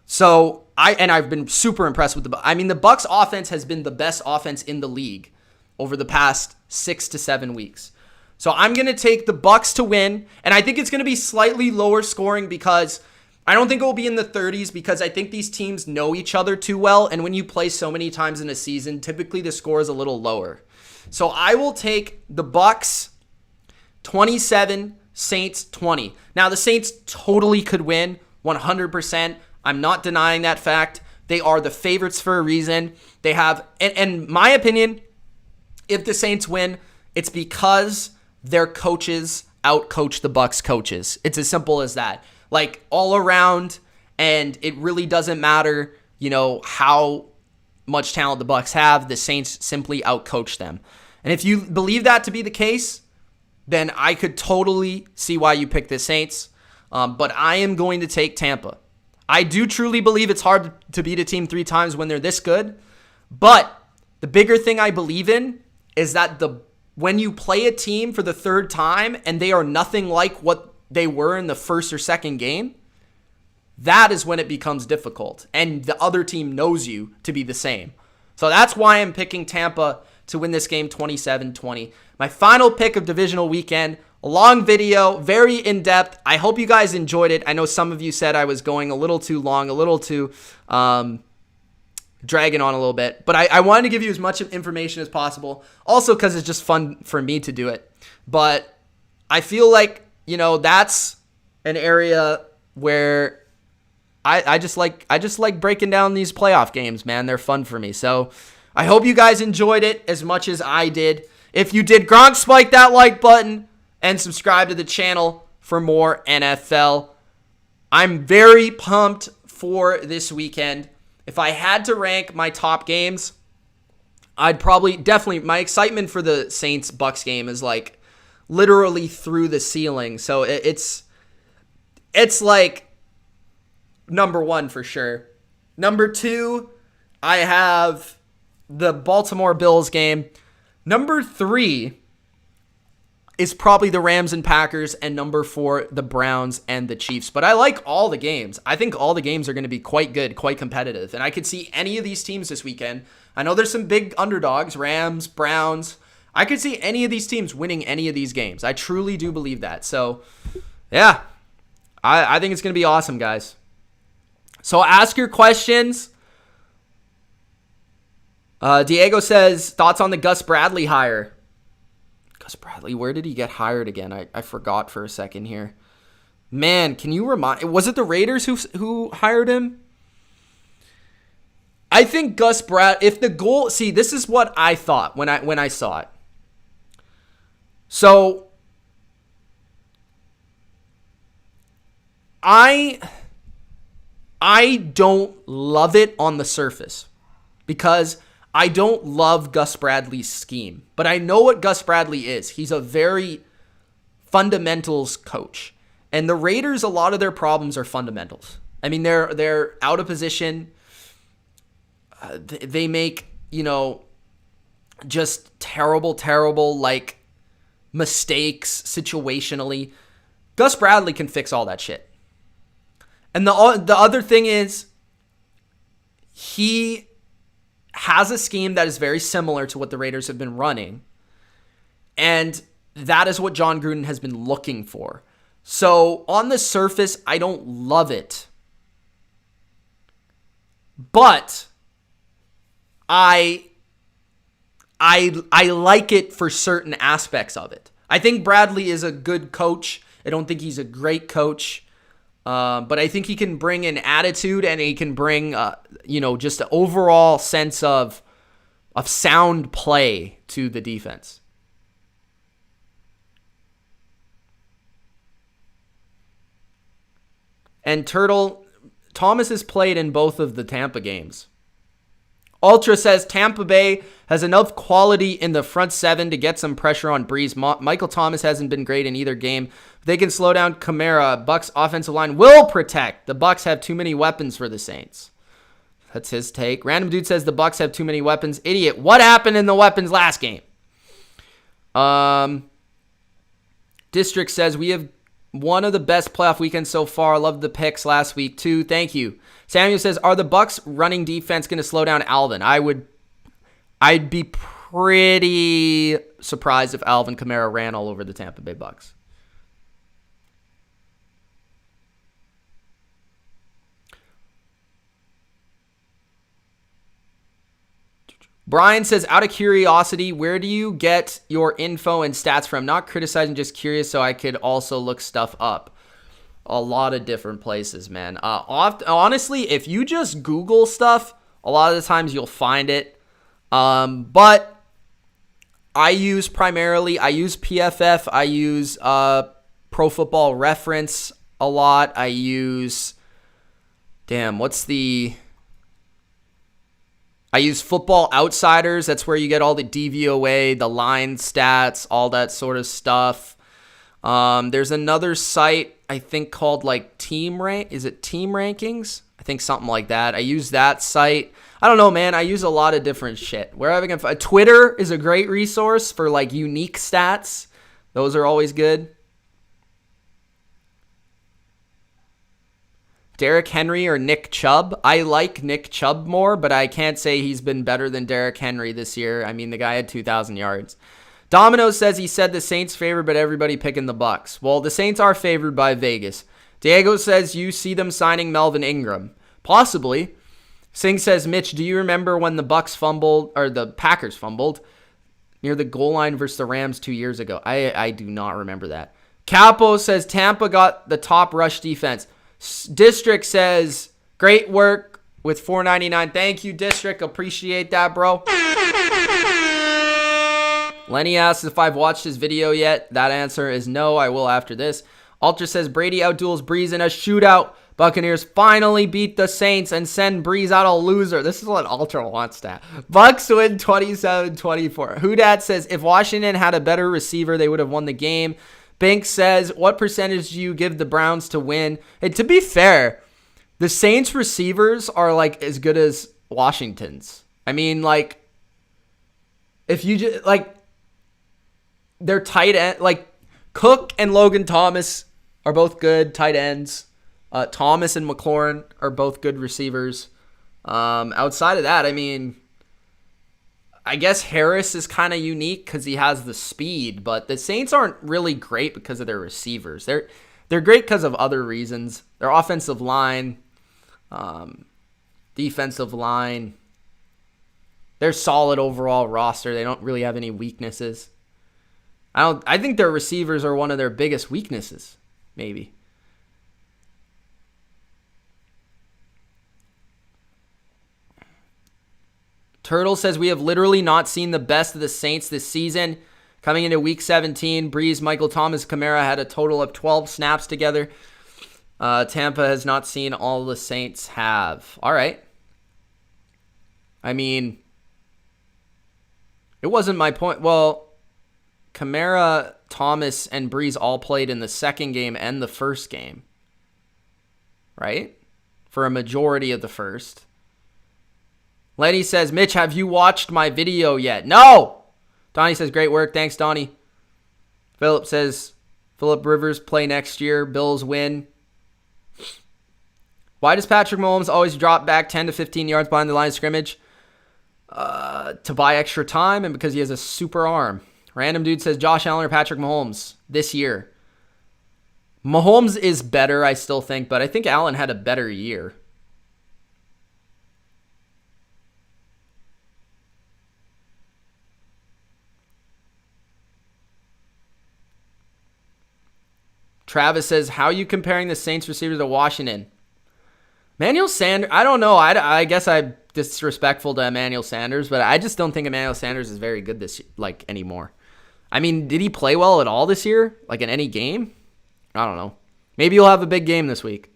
So I've been super impressed with the Bucs offense has been the best offense in the league over the past 6 to 7 weeks. So I'm going to take the Bucs to win, and I think it's going to be slightly lower scoring, because I don't think it will be in the 30s, because I think these teams know each other too well, and when you play so many times in a season, typically the score is a little lower. So I will take the Bucs 27, Saints 20. Now the Saints totally could win 100%. I'm not denying that fact. They are the favorites for a reason. They have, and my opinion, if the Saints win, it's because their coaches outcoach the Bucs coaches. It's as simple as that. Like, all around, and it really doesn't matter, how much talent the Bucs have. The Saints simply outcoach them. And if you believe that to be the case, then I could totally see why you pick the Saints. But I am going to take Tampa. I do truly believe it's hard to beat a team 3 times when they're this good. But the bigger thing I believe in is that when you play a team for the 3rd time and they are nothing like what they were in the first or second game, that is when it becomes difficult. And the other team knows you to be the same. So that's why I'm picking Tampa to win this game 27-20. My final pick of divisional weekend. A long video, very in-depth. I hope you guys enjoyed it. I know some of you said I was going a little too long, a little too dragging on a little bit. But I wanted to give you as much information as possible. Also because it's just fun for me to do it. But I feel like, that's an area where I just like breaking down these playoff games, man. They're fun for me. So I hope you guys enjoyed it as much as I did. If you did, Gronk, spike that like button and subscribe to the channel for more NFL. I'm very pumped for this weekend. If I had to rank my top games, I'd definitely, my excitement for the Saints-Bucks game is like literally through the ceiling. So it's like number 1 for sure. Number 2, I have the Baltimore Bills game. Number 3 is probably the Rams and Packers, and number 4, the Browns and the Chiefs. But I like all the games. I think all the games are going to be quite good, quite competitive. And I could see any of these teams this weekend. I know there's some big underdogs, Rams, Browns. I could see any of these teams winning any of these games. I truly do believe that. So, yeah, I think it's going to be awesome, guys. So ask your questions. Diego says, thoughts on the Gus Bradley hire? Gus Bradley, where did he get hired again? I forgot for a second here. Man, can you remind? Was it the Raiders who hired him? I think Gus if the goal, see, this is what I thought when I saw it. So I don't love it on the surface because I don't love Gus Bradley's scheme, but I know what Gus Bradley is. He's a very fundamentals coach. And the Raiders, a lot of their problems are fundamentals. I mean, they're out of position. They make, just terrible, like, mistakes situationally. Gus Bradley can fix all that shit. And the other thing is, he has a scheme that is very similar to what the Raiders have been running. And that is what John Gruden has been looking for. So on the surface, I don't love it. But I like it for certain aspects of it. I think Bradley is a good coach. I don't think he's a great coach. But I think he can bring an attitude and he can bring, just an overall sense of sound play to the defense. And Thomas has played in both of the Tampa games. Ultra says Tampa Bay has enough quality in the front 7 to get some pressure on Breeze. Michael Thomas hasn't been great in either game. If they can slow down Kamara, Bucks offensive line will protect. The Bucks have too many weapons for the Saints. That's his take. Random Dude says the Bucks have too many weapons. Idiot. What happened in the weapons last game? District says we have one of the best playoff weekends so far. Love the picks last week too. Thank you. Samuel says, are the Bucks running defense going to slow down Alvin? I'd be pretty surprised if Alvin Kamara ran all over the Tampa Bay Bucks. Brian says, out of curiosity, where do you get your info and stats from? Not criticizing, just curious so I could also look stuff up. A lot of different places, man. Honestly, if you just Google stuff, a lot of the times you'll find it. But I use PFF. I use Pro Football Reference a lot. I use, I use Football Outsiders. That's where you get all the DVOA, the line stats, all that sort of stuff. There's another site, I think, called like Team Rank. Is it Team Rankings? I think something like that. I use that site. I don't know, man. I use a lot of different shit. Wherever I can find. Twitter is a great resource for like unique stats. Those are always good. Derrick Henry or Nick Chubb? I like Nick Chubb more, but I can't say he's been better than Derrick Henry this year. I mean, the guy had 2,000 yards. Domino says he said the Saints favored, but everybody picking the Bucks. Well, the Saints are favored by Vegas. Diego says you see them signing Melvin Ingram. Possibly. Singh says, Mitch, do you remember when the Bucks fumbled, or the Packers fumbled near the goal line versus the Rams 2 years ago? I do not remember that. Capo says Tampa got the top rush defense. District says, great work with $4.99. Thank you, District. Appreciate that, bro. Lenny asks if I've watched his video yet. That answer is no. I will after this. Ultra says Brady outduels Breeze in a shootout. Buccaneers finally beat the Saints and send Breeze out a loser. This is what Ultra wants to have. Bucks win 27-24. Hudat says if Washington had a better receiver, they would have won the game. Banks says, what percentage do you give the Browns to win? And to be fair, the Saints receivers are like as good as Washington's. I mean, like, if you just, like, they're tight end, like, Cook and Logan Thomas are both good tight ends. Thomas and McLaurin are both good receivers. Outside of that, I mean, I guess Harris is kind of unique because he has the speed, but the Saints aren't really great because of their receivers. They're great because of other reasons. Their offensive line, defensive line, they're solid overall roster. They don't really have any weaknesses. I think their receivers are one of their biggest weaknesses, maybe. Turtle says we have literally not seen the best of the Saints this season. Coming into week 17, Breeze, Michael Thomas, Kamara had a total of 12 snaps together. Tampa has not seen all the Saints have. All right. I mean, it wasn't my point. Well, Kamara, Thomas, and Breeze all played in the second game and the first game. Right? For a majority of the first. Lenny says, Mitch, have you watched my video yet? No! Donnie says, great work. Thanks, Donnie. Philip says, Philip Rivers play next year. Bills win. Why does Patrick Mahomes always drop back 10 to 15 yards behind the line of scrimmage? To buy extra time and because he has a super arm. Random dude says, Josh Allen or Patrick Mahomes this year. Mahomes is better, I still think, but I think Allen had a better year. Travis says, how are you comparing the Saints receiver to Washington? Emmanuel Sanders, I don't know. I guess I'm disrespectful to Emmanuel Sanders, but I just don't think Emmanuel Sanders is very good anymore. I mean, did he play well at all this year? Like in any game? I don't know. Maybe he'll have a big game this week.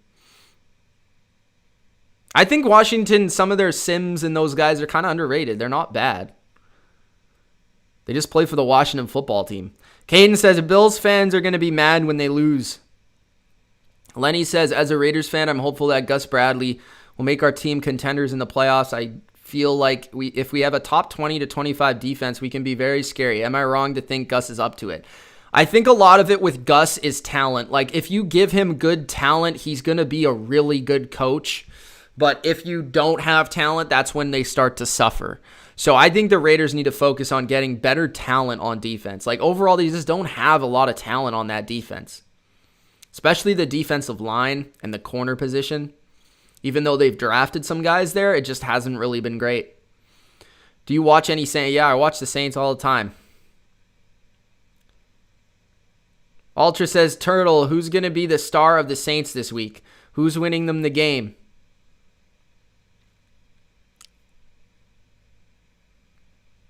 I think Washington, some of their Sims and those guys are kind of underrated. They're not bad. They just play for the Washington football team. Caden says, Bills fans are going to be mad when they lose. Lenny says, as a Raiders fan, I'm hopeful that Gus Bradley will make our team contenders in the playoffs. I feel like if we have a top 20 to 25 defense, we can be very scary. Am I wrong to think Gus is up to it? I think a lot of it with Gus is talent. Like, if you give him good talent, he's going to be a really good coach. But if you don't have talent, that's when they start to suffer. So I think the Raiders need to focus on getting better talent on defense. Like, overall, they just don't have a lot of talent on that defense. Especially the defensive line and the corner position. Even though they've drafted some guys there, it just hasn't really been great. Do you watch any Saints? Yeah, I watch the Saints all the time. Ultra says, Turtle, who's going to be the star of the Saints this week? Who's winning them the game?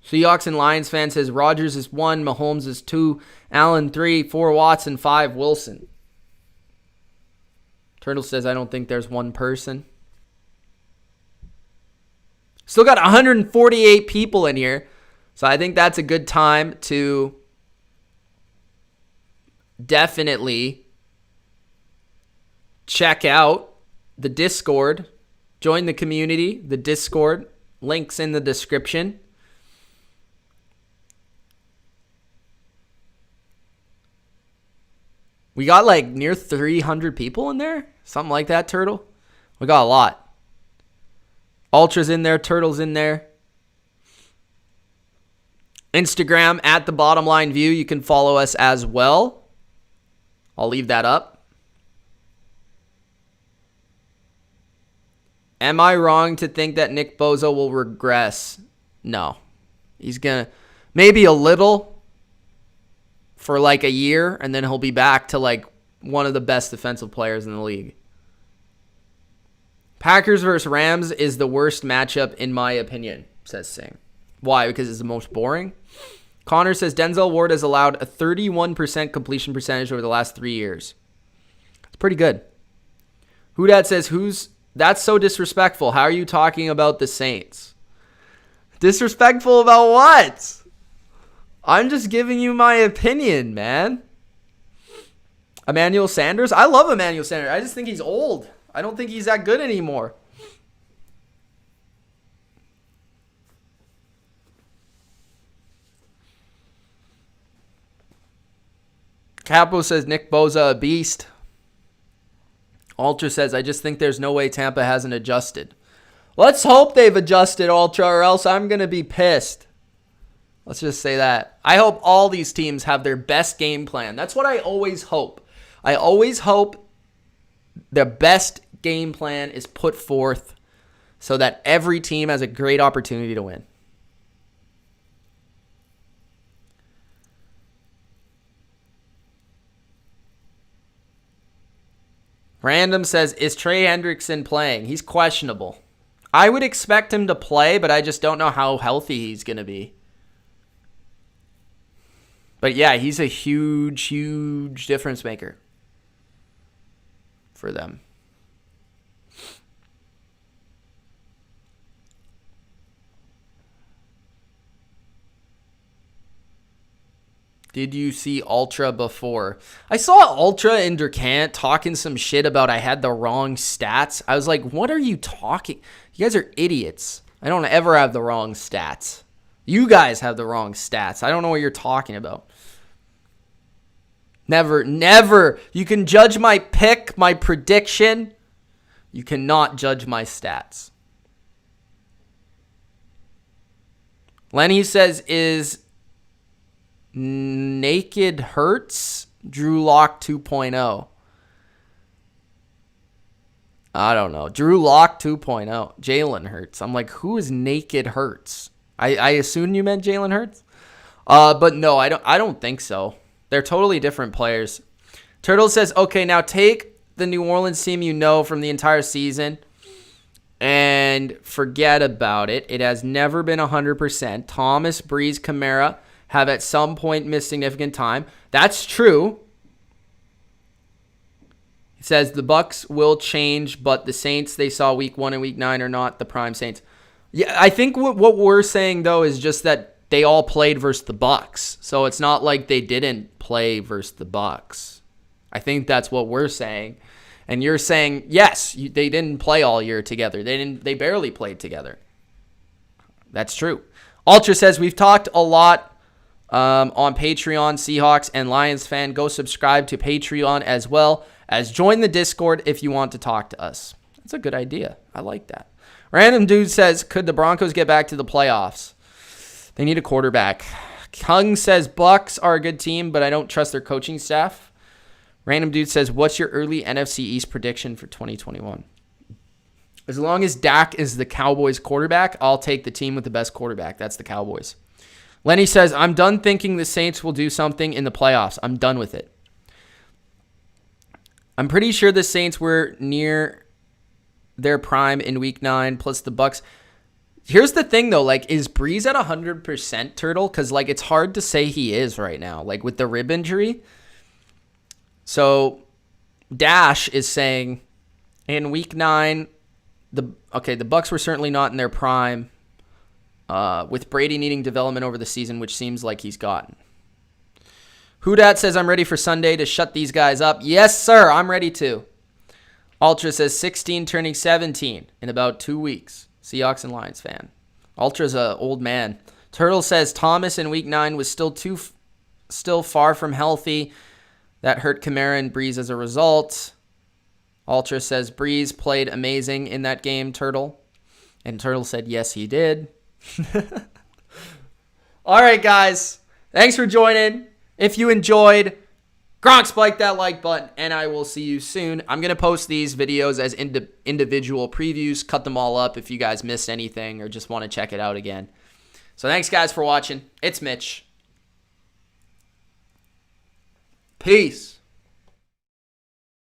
Seahawks and Lions fan says Rodgers is 1, Mahomes is 2, Allen 3, 4 Watson, 5 Wilson. Turtle says I don't think there's one person. Still got 148 people in here. So I think that's a good time to definitely check out the Discord. Join the community, the Discord. Links in the description. We got like near 300 people in there. Something like that, Turtle. We got a lot. Ultra's in there. Turtle's in there. Instagram at TheBottomLineView. You can follow us as well. I'll leave that up. Am I wrong to think that Nick Bosa will regress? No. He's going to maybe a little for like a year, and then he'll be back to like one of the best defensive players in the league. Packers versus Rams is the worst matchup in my opinion, says Singh. Why? Because it's the most boring? Connor says Denzel Ward has allowed a 31% completion percentage over the last 3 years. It's pretty good. Whodad says, that's so disrespectful. How are you talking about the Saints? Disrespectful about what? I'm just giving you my opinion, man. Emmanuel Sanders? I love Emmanuel Sanders. I just think he's old. I don't think he's that good anymore. Capo says Nick Bosa a beast. Ultra says, I just think there's no way Tampa hasn't adjusted. Let's hope they've adjusted, Ultra, or else I'm going to be pissed. Let's just say that. I hope all these teams have their best game plan. That's what I always hope. I always hope the best game plan is put forth so that every team has a great opportunity to win. Random says, is Trey Hendrickson playing? He's questionable. I would expect him to play, but I just don't know how healthy he's going to be. But yeah, he's a huge, huge difference maker for them. Did you see Ultra before? I saw Ultra and Durkant talking some shit about I had the wrong stats. I was like, what are you talking? You guys are idiots. I don't ever have the wrong stats. You guys have the wrong stats. I don't know what you're talking about. Never, never. You can judge my pick, my prediction. You cannot judge my stats. Lenny says, is Naked Hurts Drew Lock 2.0? I don't know. Drew Lock 2.0. Jalen Hurts. I'm like, who is Naked Hurts? I assume you meant Jalen Hurts. But no, I don't think so. They're totally different players. Turtle says, okay, now take the New Orleans team you know from the entire season and forget about it. It has never been 100%. Thomas, Breeze, Kamara have at some point missed significant time. That's true. He says the Bucks will change, but the Saints they saw week 1 and week 9 are not the prime Saints. Yeah, I think what we're saying, though, is just that they all played versus the Bucks. So it's not like they didn't play versus the Bucks. I think that's what we're saying. And you're saying, yes, they didn't play all year together. They barely played together. That's true. Ultra says, we've talked a lot on Patreon, Seahawks and Lions fan. Go subscribe to Patreon as well as join the Discord if you want to talk to us. That's a good idea. I like that. Random Dude says, could the Broncos get back to the playoffs? They need a quarterback. Kung says, Bucks are a good team, but I don't trust their coaching staff. Random Dude says, what's your early NFC East prediction for 2021? As long as Dak is the Cowboys quarterback, I'll take the team with the best quarterback. That's the Cowboys. Lenny says, I'm done thinking the Saints will do something in the playoffs. I'm done with it. I'm pretty sure the Saints were near their prime in week 9, plus the Bucks. Here's the thing, though. Like, is Breeze at 100%, Turtle? Because, like, it's hard to say he is right now, like, with the rib injury. So, Dash is saying, in week 9, the Bucks were certainly not in their prime, with Brady needing development over the season, which seems like he's gotten. Who Dat says, I'm ready for Sunday to shut these guys up. Yes, sir. I'm ready to. Ultra says 16 turning 17 in about 2 weeks. Seahawks and Lions fan. Ultra's a old man. Turtle says Thomas in week 9 was still far from healthy. That hurt Kamara and Breeze as a result. Ultra says Breeze played amazing in that game, Turtle. And Turtle said, yes, he did. All right, guys. Thanks for joining. If you enjoyed, Gronk spike that like button, and I will see you soon. I'm going to post these videos as individual previews, cut them all up if you guys missed anything or just want to check it out again. So thanks, guys, for watching. It's Mitch. Peace.